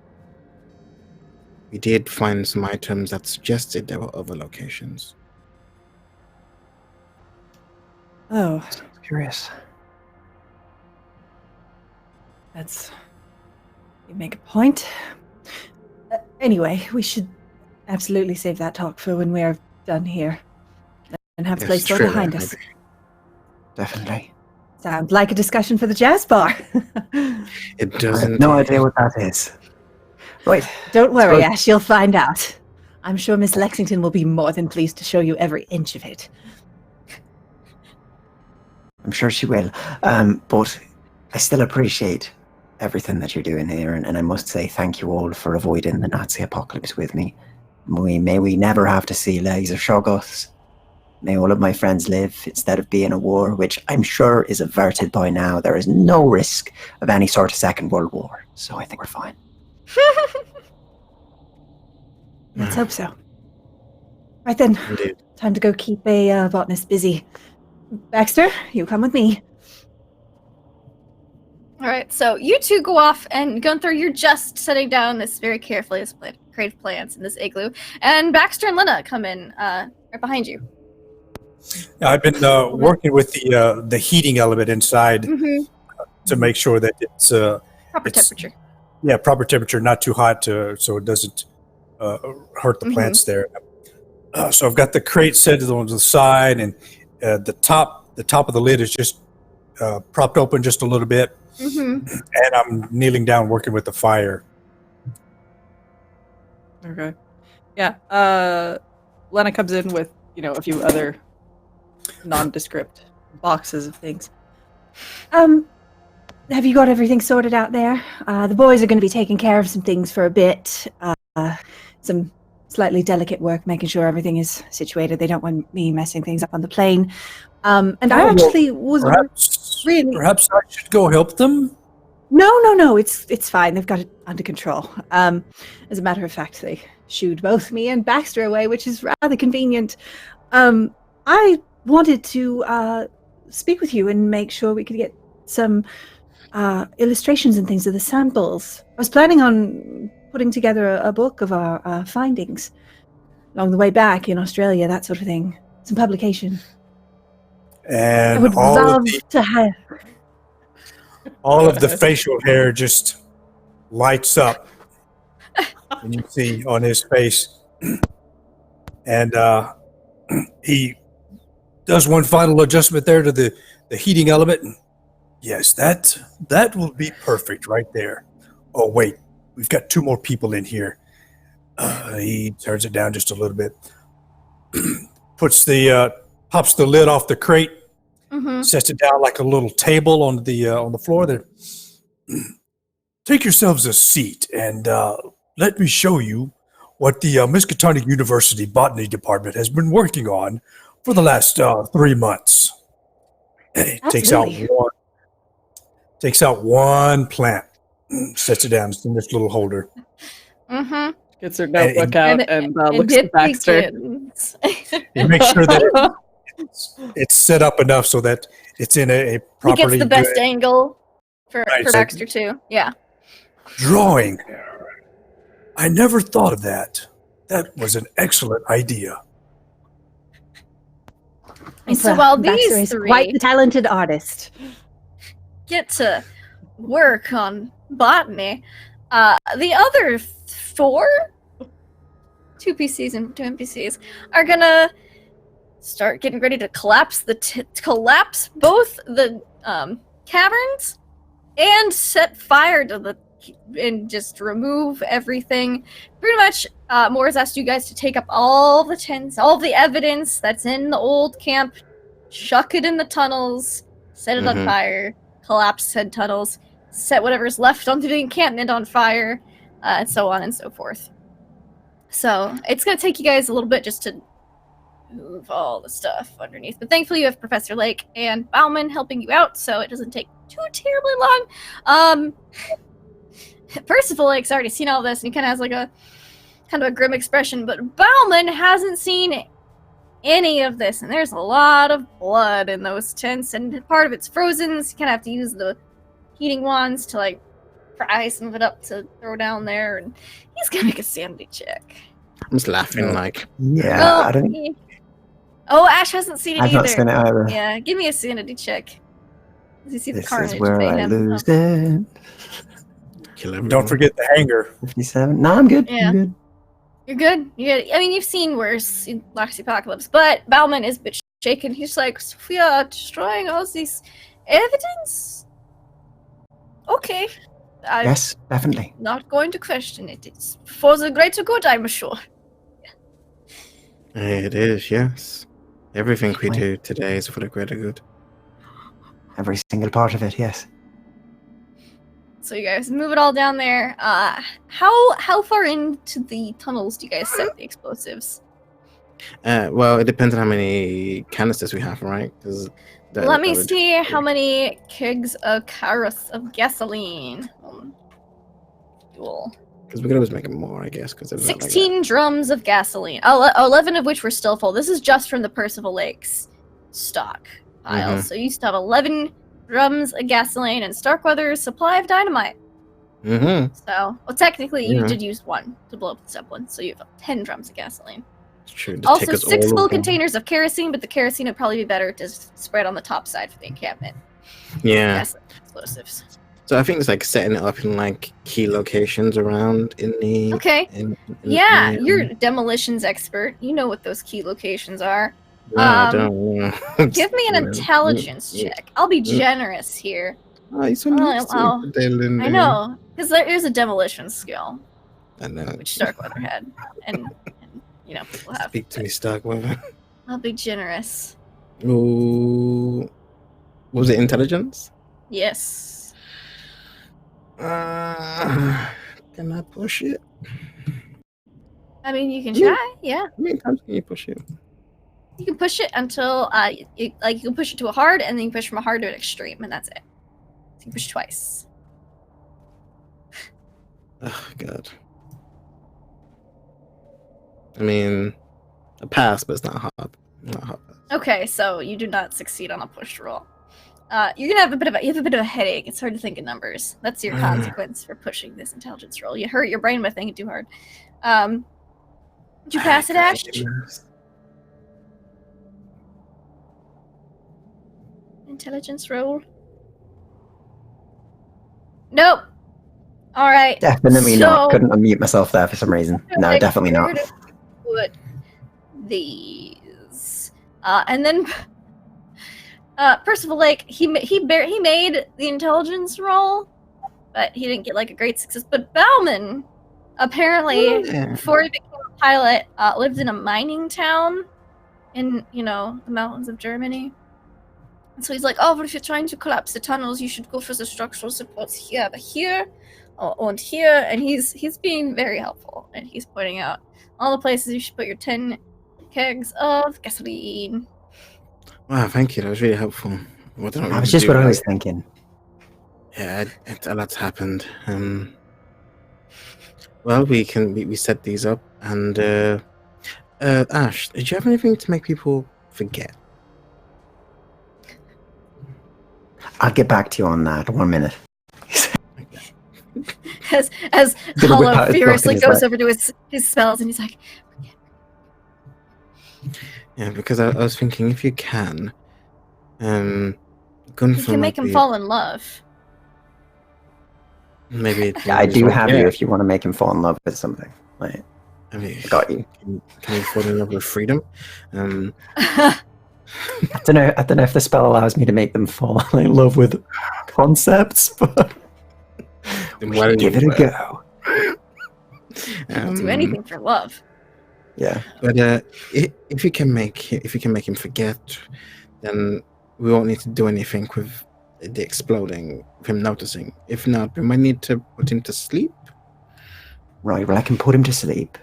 We did find some items that suggested there were other locations. Oh, Curious. you make a point. Anyway, we should absolutely save that talk for when we are done here and have Yes, place true, behind us. maybe. Definitely. Sounds like a discussion for the jazz bar. It I doesn't. have no idea what that is. Right. Don't worry, So- Ash, you'll find out. I'm sure Miss Lexington will be more than pleased to show you every inch of it. I'm sure she will. But I still appreciate everything that you're doing here, and I must say thank you all for avoiding the Nazi apocalypse with me. May we never have to see Laser Shoggoths. May all of my friends live instead of being a war, which I'm sure is averted by now. There is no risk of any sort of Second World War, so I think we're fine. Let's hope so. Right then, Indeed. time to go keep a botanist busy. Baxter, you come with me. All right, so you two go off, and Gunther, you're just setting down this very carefully displayed crate of plants in this igloo, and Baxter and Lena come in right behind you. I've been working with the heating element inside Mm-hmm. to make sure that it's Proper It's- temperature. proper temperature, not too hot, so it doesn't hurt the Mhm. plants there. So I've got the crate set on the side, and the top of the lid is just propped open just a little bit, Mm-hmm. and I'm kneeling down working with the fire. Okay. Yeah. Lena comes in with, a few other nondescript boxes of things. Have you got everything sorted out there? The boys are going to be taking care of some things for a bit. Some slightly delicate work, making sure everything is situated. They don't want me messing things up on the plane. And I actually was Perhaps I should go help them. No. It's fine. They've got it under control. As a matter of fact, they shooed both me and Baxter away, which is rather convenient. I wanted to speak with you and make sure we could get some illustrations and things of the samples. I was planning on putting together a book of our findings along the way back in Australia, that sort of thing. Some publication. And I would love to have. All of the facial hair just lights up, and you see on his face. And he does one final adjustment there to the heating element. And yes, that will be perfect right there. Oh, wait, we've got 2 more people in here. He turns it down just a little bit. Pops the lid off the crate. Mm-hmm. Sets it down like a little table on the floor there. Take yourselves a seat and let me show you what the Miskatonic University Botany Department has been working on for the last 3 months. And it takes out one plant, sets it down in this little holder. Mm-hmm. Gets her notebook out and looks at Baxter. You make sure that it's set up enough so that it's in a properly. He gets the best good angle for so Baxter too. Yeah. drawing. I never thought of that. That was an excellent idea. And so while these is three quite the talented artist, get to work on botany, the other 4, 2 PCs and 2 NPCs, are gonna start getting ready to collapse collapse both the caverns and set fire to and just remove everything. Pretty much, Morris asked you guys to take up all the tents, all the evidence that's in the old camp, chuck it in the tunnels, set it on fire, collapse said tunnels, set whatever's left onto the encampment on fire, and so on and so forth. So it's going to take you guys a little bit just to move all the stuff underneath. But thankfully you have Professor Lake and Bauman helping you out, so it doesn't take too terribly long. Percival Lake's already seen all this, and he kind of has like a kind of a grim expression, but Bauman hasn't seen any of this, and there's a lot of blood in those tents, and part of it's frozen, so you kind of have to use the heating wands to like fry some of it up to throw down there, and he's gonna make a sanity check. I'm just laughing like... Yeah, Well, I don't... Oh, Ash hasn't seen it I've either. not seen it either. Yeah, give me a sanity check. Does he see the This carnage? is where I mayhem? lose it. Kill everyone. Don't forget the hanger. 57. No, I'm good. Yeah. I'm good. You're good. You're good. I mean, you've seen worse in Loxy Apocalypse, but Bauman is a bit shaken. He's like, so we are destroying all this evidence? Okay. I'm Yes, definitely. not going to question it. It's for the greater good, I'm sure. It is, yes. Everything we Wait. do today is for the greater good. Every single part of it, yes. So you guys move it all down there. How far into the tunnels do you guys set the explosives? Well, it depends on how many canisters we have, right? Let me see how many kegs of gasoline. Fuel. Because we could always make it more, I guess. 16 drums of gasoline. 11 of which were still full. This is just from the Percival Lakes stock pile. So you still have 11 drums of gasoline and Starkweather's supply of dynamite. Mm-hmm. So, well, technically you Yeah. did use 1 to blow up the Zeppelin, so you have 10 drums of gasoline. It's true. Just Also, take us 6 all full of them. containers of kerosene, but the kerosene would probably be better to spread on the top side for the encampment. Yeah. Gasoline explosives. So I think it's like setting it up in like key locations around in the... Okay. in Yeah, the, you're a demolitions expert. You know what those key locations are. No, I don't. Give me an intelligence check. I'll be generous here. Oh, you're so nice to Dylan. I know, because there is a demolition skill, I know. which Starkweather had, and people have. Speak to me, Starkweather. I'll be generous. Ooh. Was it intelligence? Yes. Can I push it? I mean, you can try. Yeah. How many times can you push it? You can push it until you can push it to a hard, and then you can push from a hard to an extreme, and that's it. So you push twice. Oh God. I mean, a pass, but it's not hard. Not hard. Okay, so you do not succeed on a push roll. You're gonna have a bit of a headache. It's hard to think in numbers. That's your consequence for pushing this intelligence roll. You hurt your brain by thinking too hard. Did you pass it, Ash? Intelligence roll. Nope. All right. Definitely not. Couldn't unmute myself there for some reason. No, definitely not. Put these, and then Percival Lake. He made the intelligence roll, but he didn't get like a great success. But Bauman, apparently, before he became a pilot, lived in a mining town in the mountains of Germany. And so he's like, oh, but if you're trying to collapse the tunnels, you should go for the structural supports here, but here, and here. And he's being very helpful, and he's pointing out all the places you should put your 10 kegs of gasoline. Wow, thank you. That was really helpful. That was just what I was thinking. Yeah, a lot's happened. Well, we set these up, and Ash, did you have anything to make people forget? I'll get back to you on that. 1 minute. As Hollow furiously goes over to his spells, and he's like, yeah, because I was thinking if you can, you can make him fall in love. Maybe I do have you if you want to make him fall in love with something. Like, I mean, got you. Can you fall in love with freedom? I don't know if the spell allows me to make them fall in love with concepts, but give it a go. Do anything for love. Yeah, but if you can make him forget, then we won't need to do anything with the exploding, with him noticing. If not, we might need to put him to sleep. Right. Well, I can put him to sleep.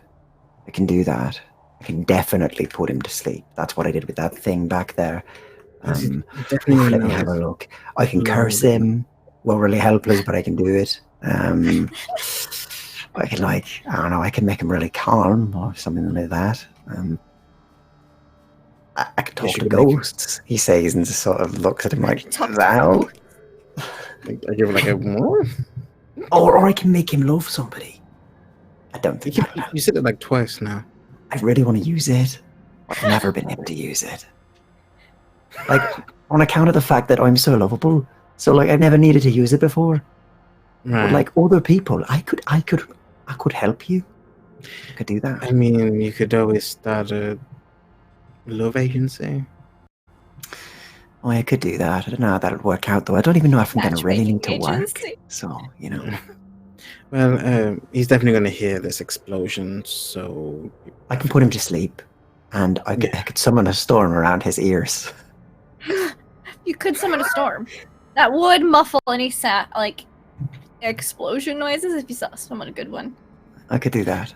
I can do that. I can definitely put him to sleep. That's what I did with that thing back there. Let me have a look. I can curse him. Well, really helpless, but I can do it. I can I don't know, I can make him really calm or something like that. I can talk to ghosts, he says, and just sort of looks at him like, thou? I give like a more? Or I can make him love somebody. I don't think you said it like twice now. I really want to use it. I've never been able to use it. Like, on account of the fact that I'm so lovable. So, like, I never needed to use it before. Right. But, like, other people, I could help you. I could do that. I mean, you could always start a love agency. Oh, I could do that. I don't know how that'll work out, though. I don't even know if I'm going to really need to work. So, Well, he's definitely going to hear this explosion, so... I can put him to sleep, and I could summon a storm around his ears. You could summon a storm. That would muffle any explosion noises if you summon a good one. I could do that.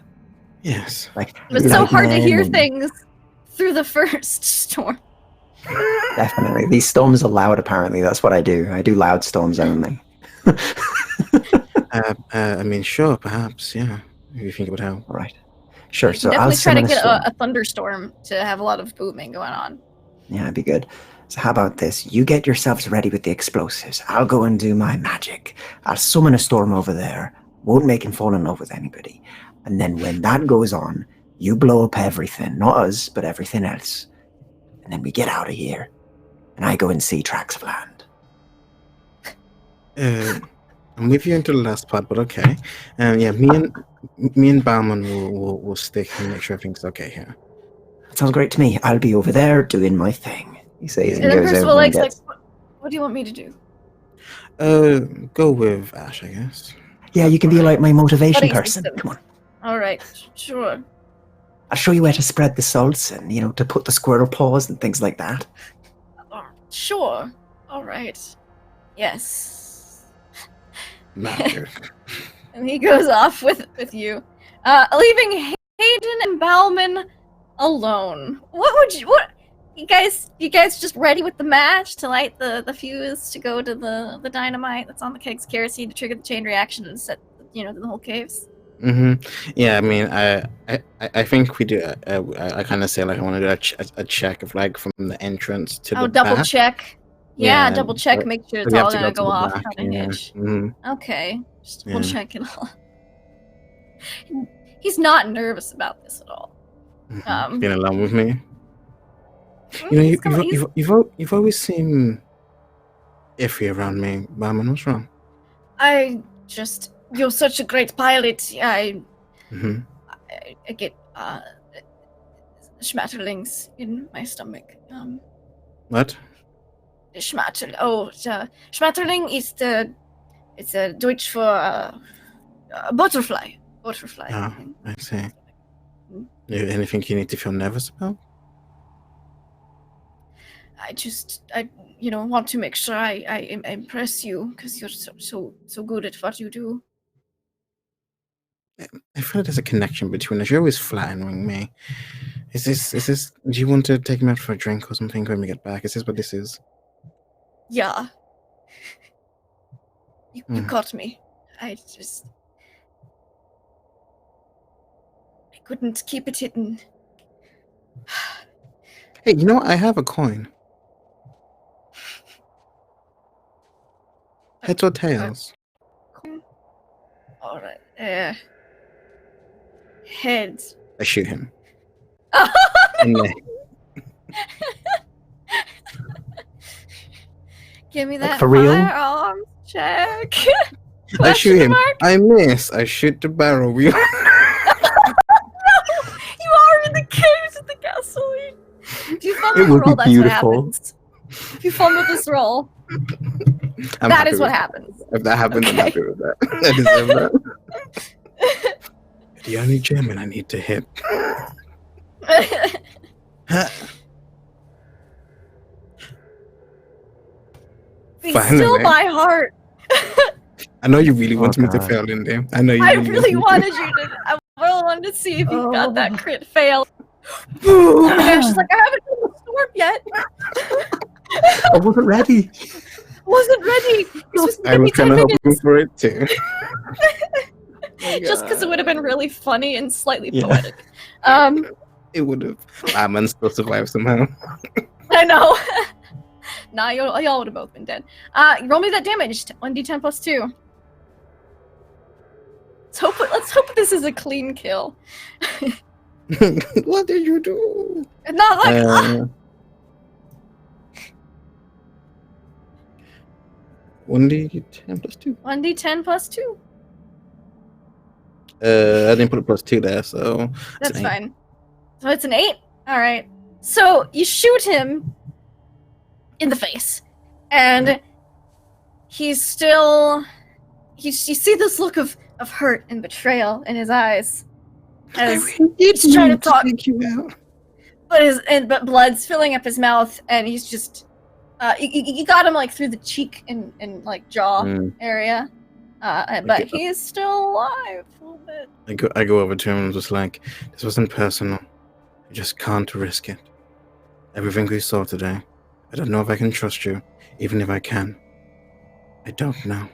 Yes. It's so hard to hear things through the first storm. Definitely. These storms are loud, apparently. That's what I do. I do loud storms only. I mean, sure, perhaps, yeah. If you think about how. Right. Sure, so definitely I'll try to get a thunderstorm to have a lot of booming going on. Yeah, it'd be good. So how about this? You get yourselves ready with the explosives. I'll go and do my magic. I'll summon a storm over there. Won't make him fall in love with anybody. And then when that goes on, you blow up everything. Not us, but everything else. And then we get out of here. And I go and see tracts of land. I'm with you into the last part, but okay. Yeah, me and Bauman will stick and make sure everything's okay here. That sounds great to me. I'll be over there doing my thing. He says And then goes Percival over and like, gets... what do you want me to do? Go with Ash, I guess. Yeah, you can be like my motivation Buddy person. system. Come on. All right, sure. I'll show you where to spread the salts and, to put the squirrel paws and things like that. Sure. All right. Yes. Magic. And he goes off with you, leaving Hayden and Bauman alone. What you guys just ready with the match to light the fuse to go to the dynamite that's on the keg's kerosene to trigger the chain reaction and set the whole caves? Yeah, I mean, I think we do. I kind of say like I want to do a check of like from the entrance to the double back. check. Yeah, Yeah, double check. but Make sure we it's have all to gonna go go to the off back, on a yeah. hitch. Mhm. Okay, just we'll Yeah. check it all. He's not nervous about this at all. Being alone with me. he's You've always seemed iffy around me, Barman. What's wrong? You're such a great pilot. I get schmetterlings in my stomach. What? Schmetterling is it's a Deutsch for butterfly. Butterfly. Oh, I see. Anything you need to feel nervous about? I want to make sure I impress you because you're so good at what you do. I feel like there's a connection between us. You're always flattering me. Is this? Do you want to take me out for a drink or something when we get back? Is this what this is? Yeah. You caught me. I couldn't keep it hidden. Hey, you know what? I have a coin. Heads or tails? All right. Heads. I shoot him. Give me that for real? firearms check. I shoot him. Mark? I miss. I shoot the barrel. You are in the caves with the gasoline. If you fumble It the would roll, be that's beautiful. what happens. If you fumble this roll, that is what happens. If that happens, I'm Okay. happy with that. I deserve that. The only German I need to hit. Be Finally. still my heart. I know you really wanted me to God. fail, Lindy. I know you I really really wanted wanted you to. I really wanted to see if you got that Oh. crit fail. Boom! And she's like, I haven't done the storm yet. I wasn't ready. Wasn't ready. This was I was maybe 10 kind of hoping minutes. for it too. Just because it would have been really funny and slightly Yeah. poetic. It would have. Barman still survived somehow. I know. Nah, y'all would have both been dead. Roll me that damage. 1d10 plus 2. Let's hope this is a clean kill. What did you do? Not like 1d10 plus 2. 1d10 plus 2. I didn't put a plus 2 there, so That's an 8. fine. So it's an 8? Alright. So you shoot him in the face. And he's still... You see this look of hurt and betrayal in his eyes. As he's trying to talk, take you out. but blood's filling up his mouth, and he's just... you got him like through the cheek and like jaw area. But he is still alive a little bit. I go over to him and just like, this wasn't personal. I just can't risk it. Everything we saw today, I don't know if I can trust you, even if I can. I don't know.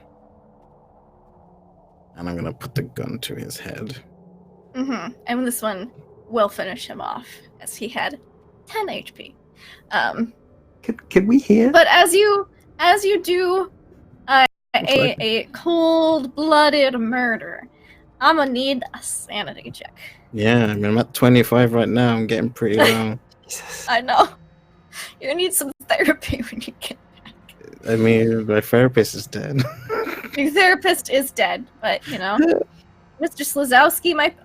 And I'm gonna put the gun to his head. And this one will finish him off, as he had 10 HP. Could we hear? But as you do a cold-blooded murder, I'm gonna need a sanity check. Yeah, I mean, I'm at 25 right now. I'm getting pretty low. Jesus. I know. You're gonna need some therapy when you get back. I mean, my therapist is dead. Your therapist is dead, but Mr. Slazowski might.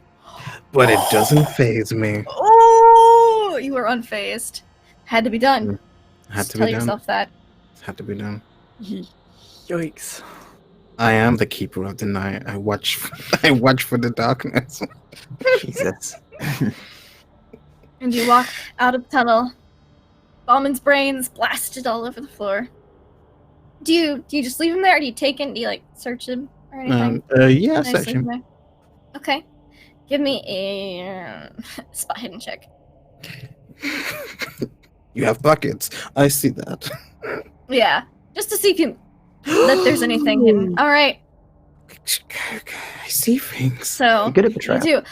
But it doesn't faze me. Oh, but you were unfazed. Had to be done. Had Just to tell be done. yourself that. Had to be done. Yikes. I am the keeper of the night. I watch. I watch for the darkness. Jesus. And you walk out of the tunnel. Bauman's brains blasted all over the floor. Do you just leave him there, or do you take him? Do you search him or anything? Yeah, Can I search just leave him. there? Okay. Give me a spot hidden check. You have buckets. I see that. Yeah, just to see if you that there's anything hidden. All right. I see things. So You're good at you betrayal. do.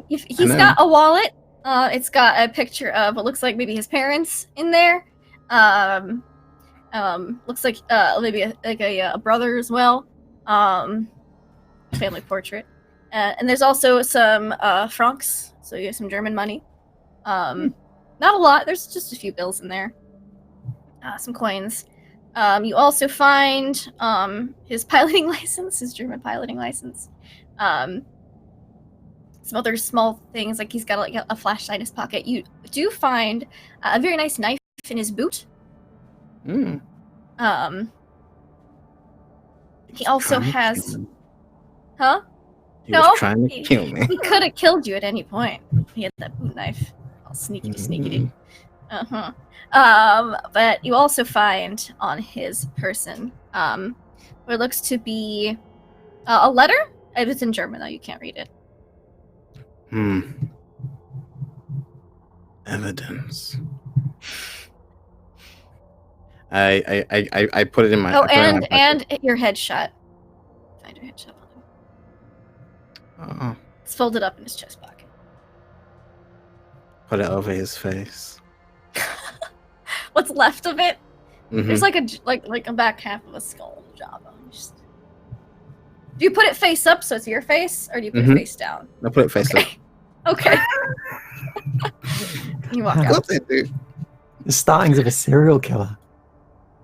He's know. got a wallet. It's got a picture of what looks like maybe his parents in there. Looks like maybe a brother as well. Family portrait. And there's also some francs, so you have some German money. Not a lot. There's just a few bills in there. Some coins. You also find his piloting license, his German piloting license. Some other small things, like he's got a flashlight in his pocket. You do find a very nice knife in his boot. Mm. He also Trying to has... kill me. Huh? He No, was trying to kill me. He could have killed you at any point. He had that boot knife. All sneaky. Uh-huh. But you also find on his person what looks to be a letter. It's in German, though. You can't read it. Evidence. I put it in my. Oh, I put it in my and your headshot. Find your headshot on him. Oh, It's folded up in his chest pocket. put it over his face. What's left of it? Mhm. There's like a back half of a skull job on. Do you put it face up so it's your face, or do you put it face down? I put it face up. Okay. You walk out. What's it do? The startings of a serial killer.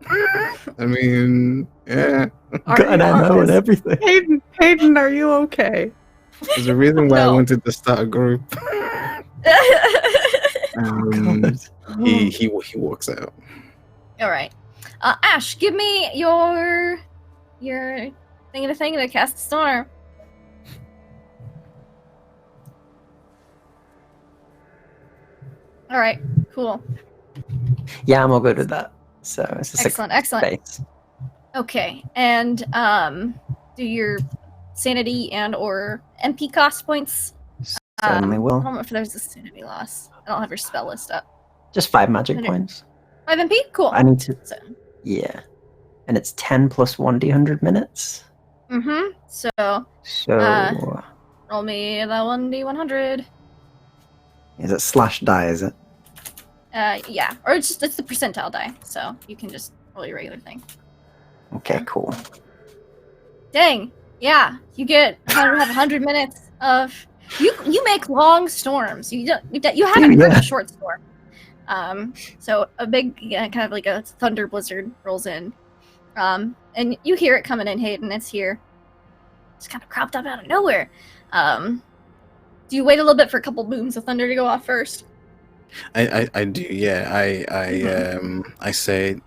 I mean, yeah. Are Got an you ammo and okay? everything. Hayden, are you okay? There's a reason why I No. wanted to start a group. God. He walks out. All right. Ash, give me your thing to cast storm. All right. Cool. Yeah, I'm all good with that. So it's a Excellent. space. Okay. And do your sanity and or MP cost points. Certainly I will. don't know if there's a sanity loss. I don't have your spell list up. Just 5 magic 100. points. 5 MP? Cool. I need to. So, Yeah. And it's 10 plus 1d100 minutes. So So roll me the 1d100. is it slash die? Is it? Yeah. Or it's the percentile die. So you can just roll your regular thing. Okay, cool. Dang. Yeah. You get 100 minutes of you make long storms. You haven't heard Yeah. a short storm. So a big kind of like a thunder blizzard rolls in. And you hear it coming in, Hayden. It's here. It's kind of cropped up out of nowhere. Do you wait a little bit for a couple booms of thunder to go off first? I do, yeah. I say,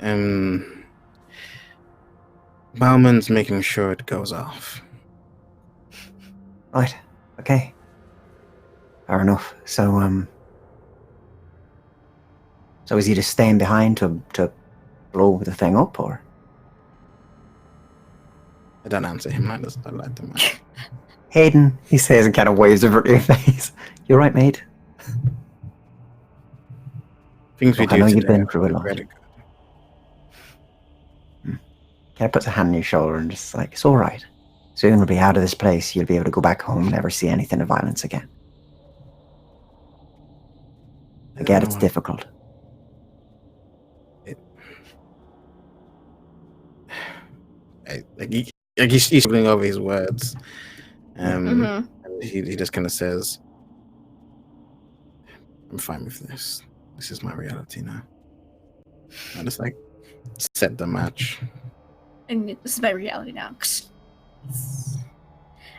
Bauman's making sure it goes off. Right. Okay. Fair enough. So so is he just staying behind to blow the thing up, or? I don't answer him. I like them. Hayden, he says, and kind of waves over to your face. You're right, mate. Things we Look, I do know you've today been are through a lot. really good. Kind of puts a hand on your shoulder and just like, it's all right. Soon we'll be out of this place. You'll be able to go back home, never see anything of violence again. I get it's difficult. He's struggling over his words. Mm-hmm. And he just kind of says, I'm fine with this. This is my reality now. I just like set the match. And this is my reality now.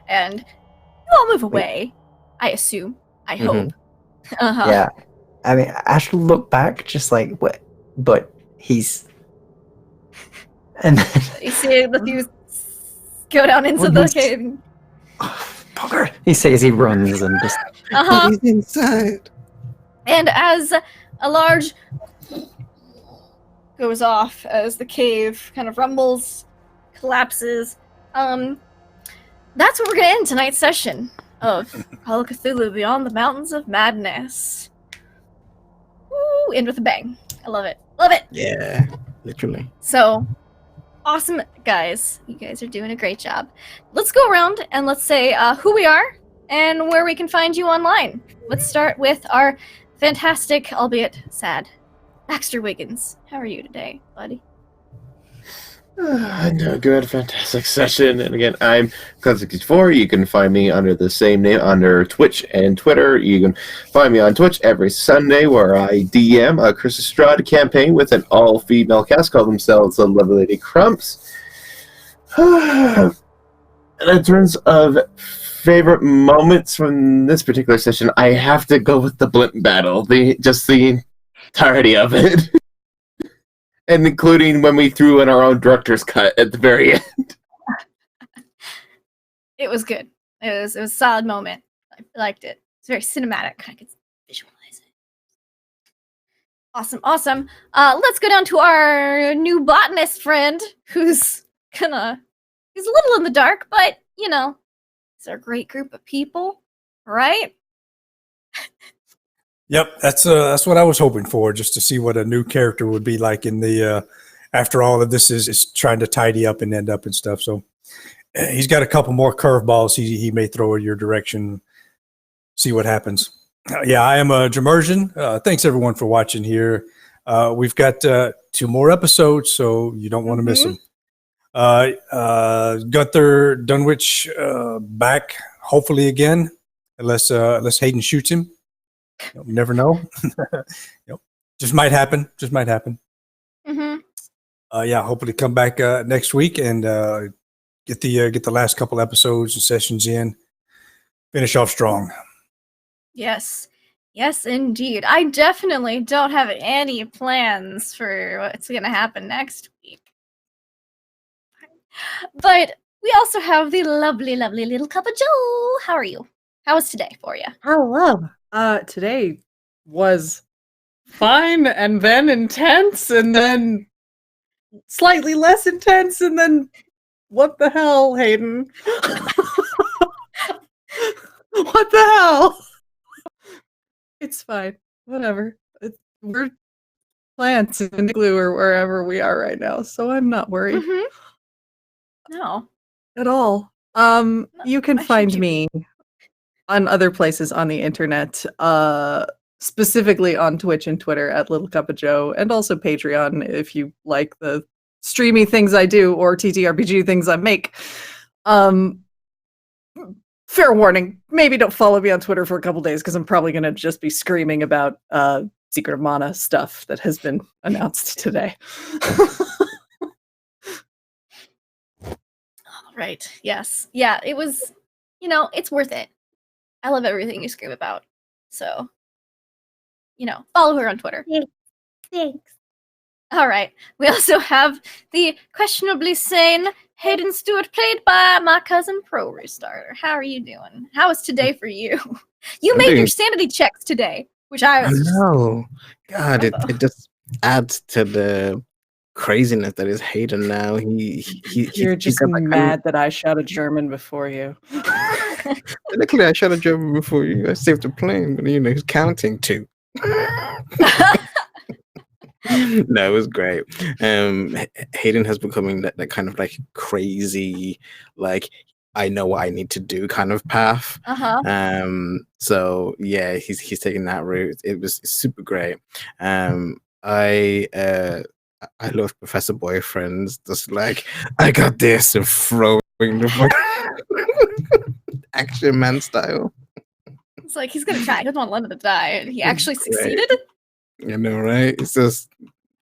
And you all move away, I assume. I hope. Uh-huh. Yeah. I mean, Ash will look back, just like, what? But he's. And then. You see the few go down into What the is- cave. Oh, bugger! He says he runs and just. Uh-huh. He's inside. And as a large goes off, as the cave kind of rumbles, collapses, that's where we're gonna end tonight's session of Call of Cthulhu Beyond the Mountains of Madness. Woo! End with a bang. I love it. Love it! Yeah, literally. So, awesome, guys. You guys are doing a great job. Let's go around and let's say who we are and where we can find you online. Let's start with our fantastic, albeit sad, Baxter Wiggins. How are you today, buddy? I'm doing good, fantastic session. And again, I'm Cthulhu64. You can find me under the same name under Twitch and Twitter. You can find me on Twitch every Sunday where I DM a Chris Estrada campaign with an all-female cast called themselves the Lovely Lady Crumps. And in terms of favorite moments from this particular session, I have to go with the blimp battle. The entirety of it. And including when we threw in our own director's cut at the very end. It was good. It was a solid moment. I liked it. It's very cinematic. I could visualize it. Awesome, awesome. Let's go down to our new botanist friend, he's a little in the dark, but it's a great group of people, right? Yep, that's what I was hoping for, just to see what a new character would be like in the after all of this is trying to tidy up and end up and stuff. So he's got a couple more curveballs he may throw in your direction. See what happens. Yeah, I am Jamersion. Thanks everyone for watching here. We've got 2 more episodes, so you don't want to miss them. Gunther Dunwich back hopefully again, unless Hayden shoots him. You never know. Just might happen. Mm-hmm. Yeah, hopefully come back next week and get the last couple episodes and sessions in. Finish off strong. Yes, indeed. I definitely don't have any plans for what's going to happen next week. But we also have the lovely, lovely little cup of Joe. How are you? How was today for you? Hello. Today was fine, and then intense, and then slightly less intense, and then what the hell, Hayden? What the hell? It's fine. Whatever. We're plants in the glue or wherever we are right now, so I'm not worried No. at all. You can find me on other places on the internet, specifically on Twitch and Twitter at Little Cup of Joe, and also Patreon if you like the streamy things I do or TTRPG things I make. Fair warning, maybe don't follow me on Twitter for a couple days because I'm probably going to just be screaming about Secret of Mana stuff that has been announced today. Right. Yes. Yeah, it was, it's worth it. I love everything you scream about. So, follow her on Twitter. Thanks. All right. We also have the questionably sane Hayden Stewart, played by my cousin Pro Restarter. How are you doing? How was today for you? You made your sanity checks today, which I was. No, God, it just adds to the craziness that is Hayden now. You're just mad that I shot a German before you. Luckily, I shot a German before you. I saved the plane, but he's counting 2. No, it was great. Hayden has becoming that kind of like crazy, like I know what I need to do kind of path. So yeah, he's taking that route. It was super great. I love Professor Boyfriends, just like I got this and throwing the action man style. It's like he's gonna try. He doesn't want London to die, and he actually succeeded. You know, right? It's just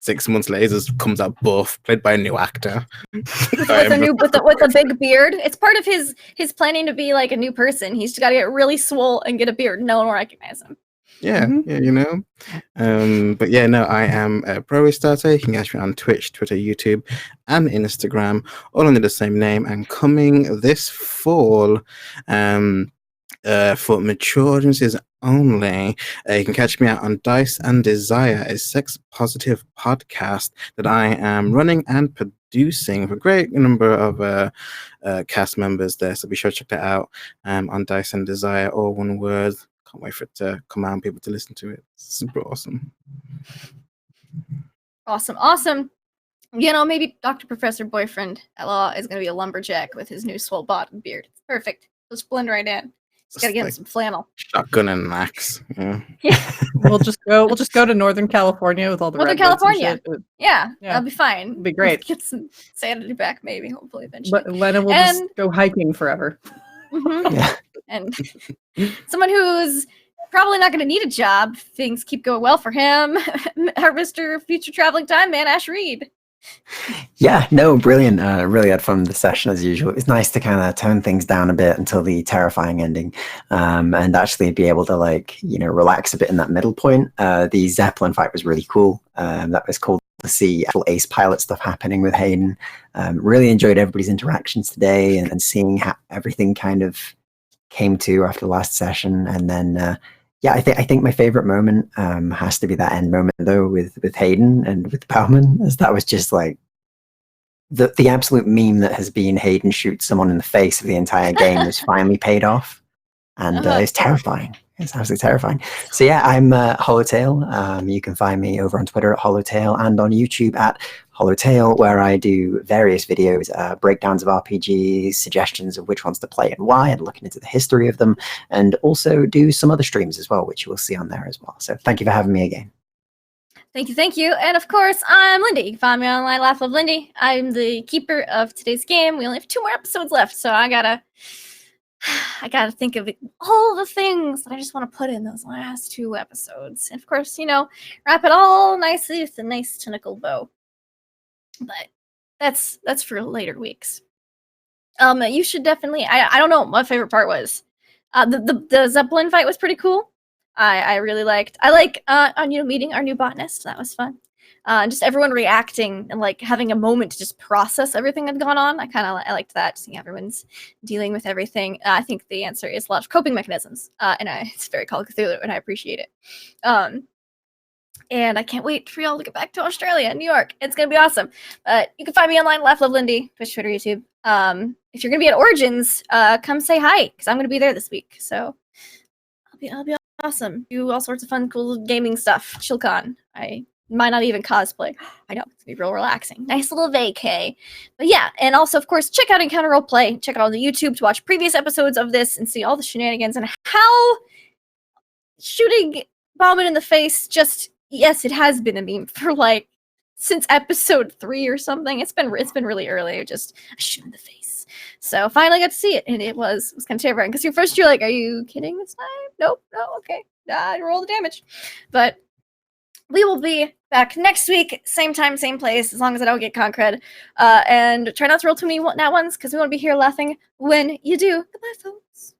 6 months later, it comes out buff, played by a new actor with a big beard. It's part of his planning to be like a new person. He's got to get really swole and get a beard. No one will recognize him. Yeah, Mhm. yeah, you know. But yeah, no, I am a Pro Restarter. You can catch me on Twitch, Twitter, YouTube, and Instagram, all under the same name. And coming this fall, for mature audiences only, you can catch me out on Dice and Desire, a sex positive podcast that I am running and producing with a great number of cast members there. So be sure to check that out on Dice and Desire, all one word. Can't wait for it to come out and people to listen to it. Super awesome. Awesome. You know, maybe Dr. Professor Boyfriend at Law is going to be a lumberjack with his new swole bot and beard. It's perfect. He'll just blend right in. Just got to get him Like some flannel. shotgun and an axe. Yeah. We'll just go to Northern California with all the Northern redwoods and California. shit. Yeah, Yeah. that'll be fine. It'd be great. Get some sanity back, maybe, hopefully, eventually. But Lena will And- just go hiking forever. Mhm. Yeah. And someone who's probably not going to need a job. Things keep going well for him. Our Mr. Future Traveling Time Man, Ash Reed. Yeah, no, brilliant. Really had fun with the session as usual. It's nice to kind of tone things down a bit until the terrifying ending, and actually be able to relax a bit in that middle point. The Zeppelin fight was really cool. That was cool to see actual ace pilot stuff happening with Hayden. Really enjoyed everybody's interactions today and seeing how everything kind of came to after the last session. And then I think my favorite moment has to be that end moment though with Hayden and with Bowman, as that was just like the absolute meme that has been Hayden shoots someone in the face of the entire game was finally paid off, and it's terrifying. It's absolutely terrifying. So yeah, I'm Hollowtail. You can find me over on Twitter at Hollowtail and on YouTube at Hollowtail, where I do various videos, breakdowns of RPGs, suggestions of which ones to play and why, and looking into the history of them, and also do some other streams as well, which you will see on there as well. So thank you for having me again. Thank you. And of course, I'm Lindy. You can find me online, Laugh of Lindy. I'm the keeper of today's game. We only have 2 more episodes left, so I gotta think of all the things that I just want to put in those last 2 episodes. And of course, wrap it all nicely with a nice tentacle bow. But that's for later weeks. You should definitely. I don't know what my favorite part was. The Zeppelin fight was pretty cool. I really liked. I like meeting our new botanist. That was fun. Just everyone reacting and like having a moment to just process everything that had gone on. I liked that, seeing everyone's dealing with everything. I think the answer is a lot of coping mechanisms, and it's very Call of Cthulhu, and I appreciate it. And I can't wait for y'all to get back to Australia and New York. It's gonna be awesome. But you can find me online, Laugh Love Lindy, Twitch, Twitter, YouTube. If you're gonna be at Origins, come say hi, because I'm gonna be there this week. So I'll be awesome. Do all sorts of fun, cool gaming stuff. ChillCon. I might not even cosplay. I know, it's gonna be real relaxing. Nice little vacay. But yeah, and also of course check out Encounter Roleplay. Check out on the YouTube to watch previous episodes of this and see all the shenanigans and how shooting Bauman in the face yes, it has been a meme for since episode 3 or something. It's been really early. Just a shoot in the face. So finally got to see it, and it was kind of terrifying. Because first you're like, "Are you kidding this time?" Nope. No. Okay. Roll the damage. But we will be back next week, same time, same place, as long as I don't get Concred. And try not to roll too many nat ones, because we want to be here laughing when you do. Goodbye, folks.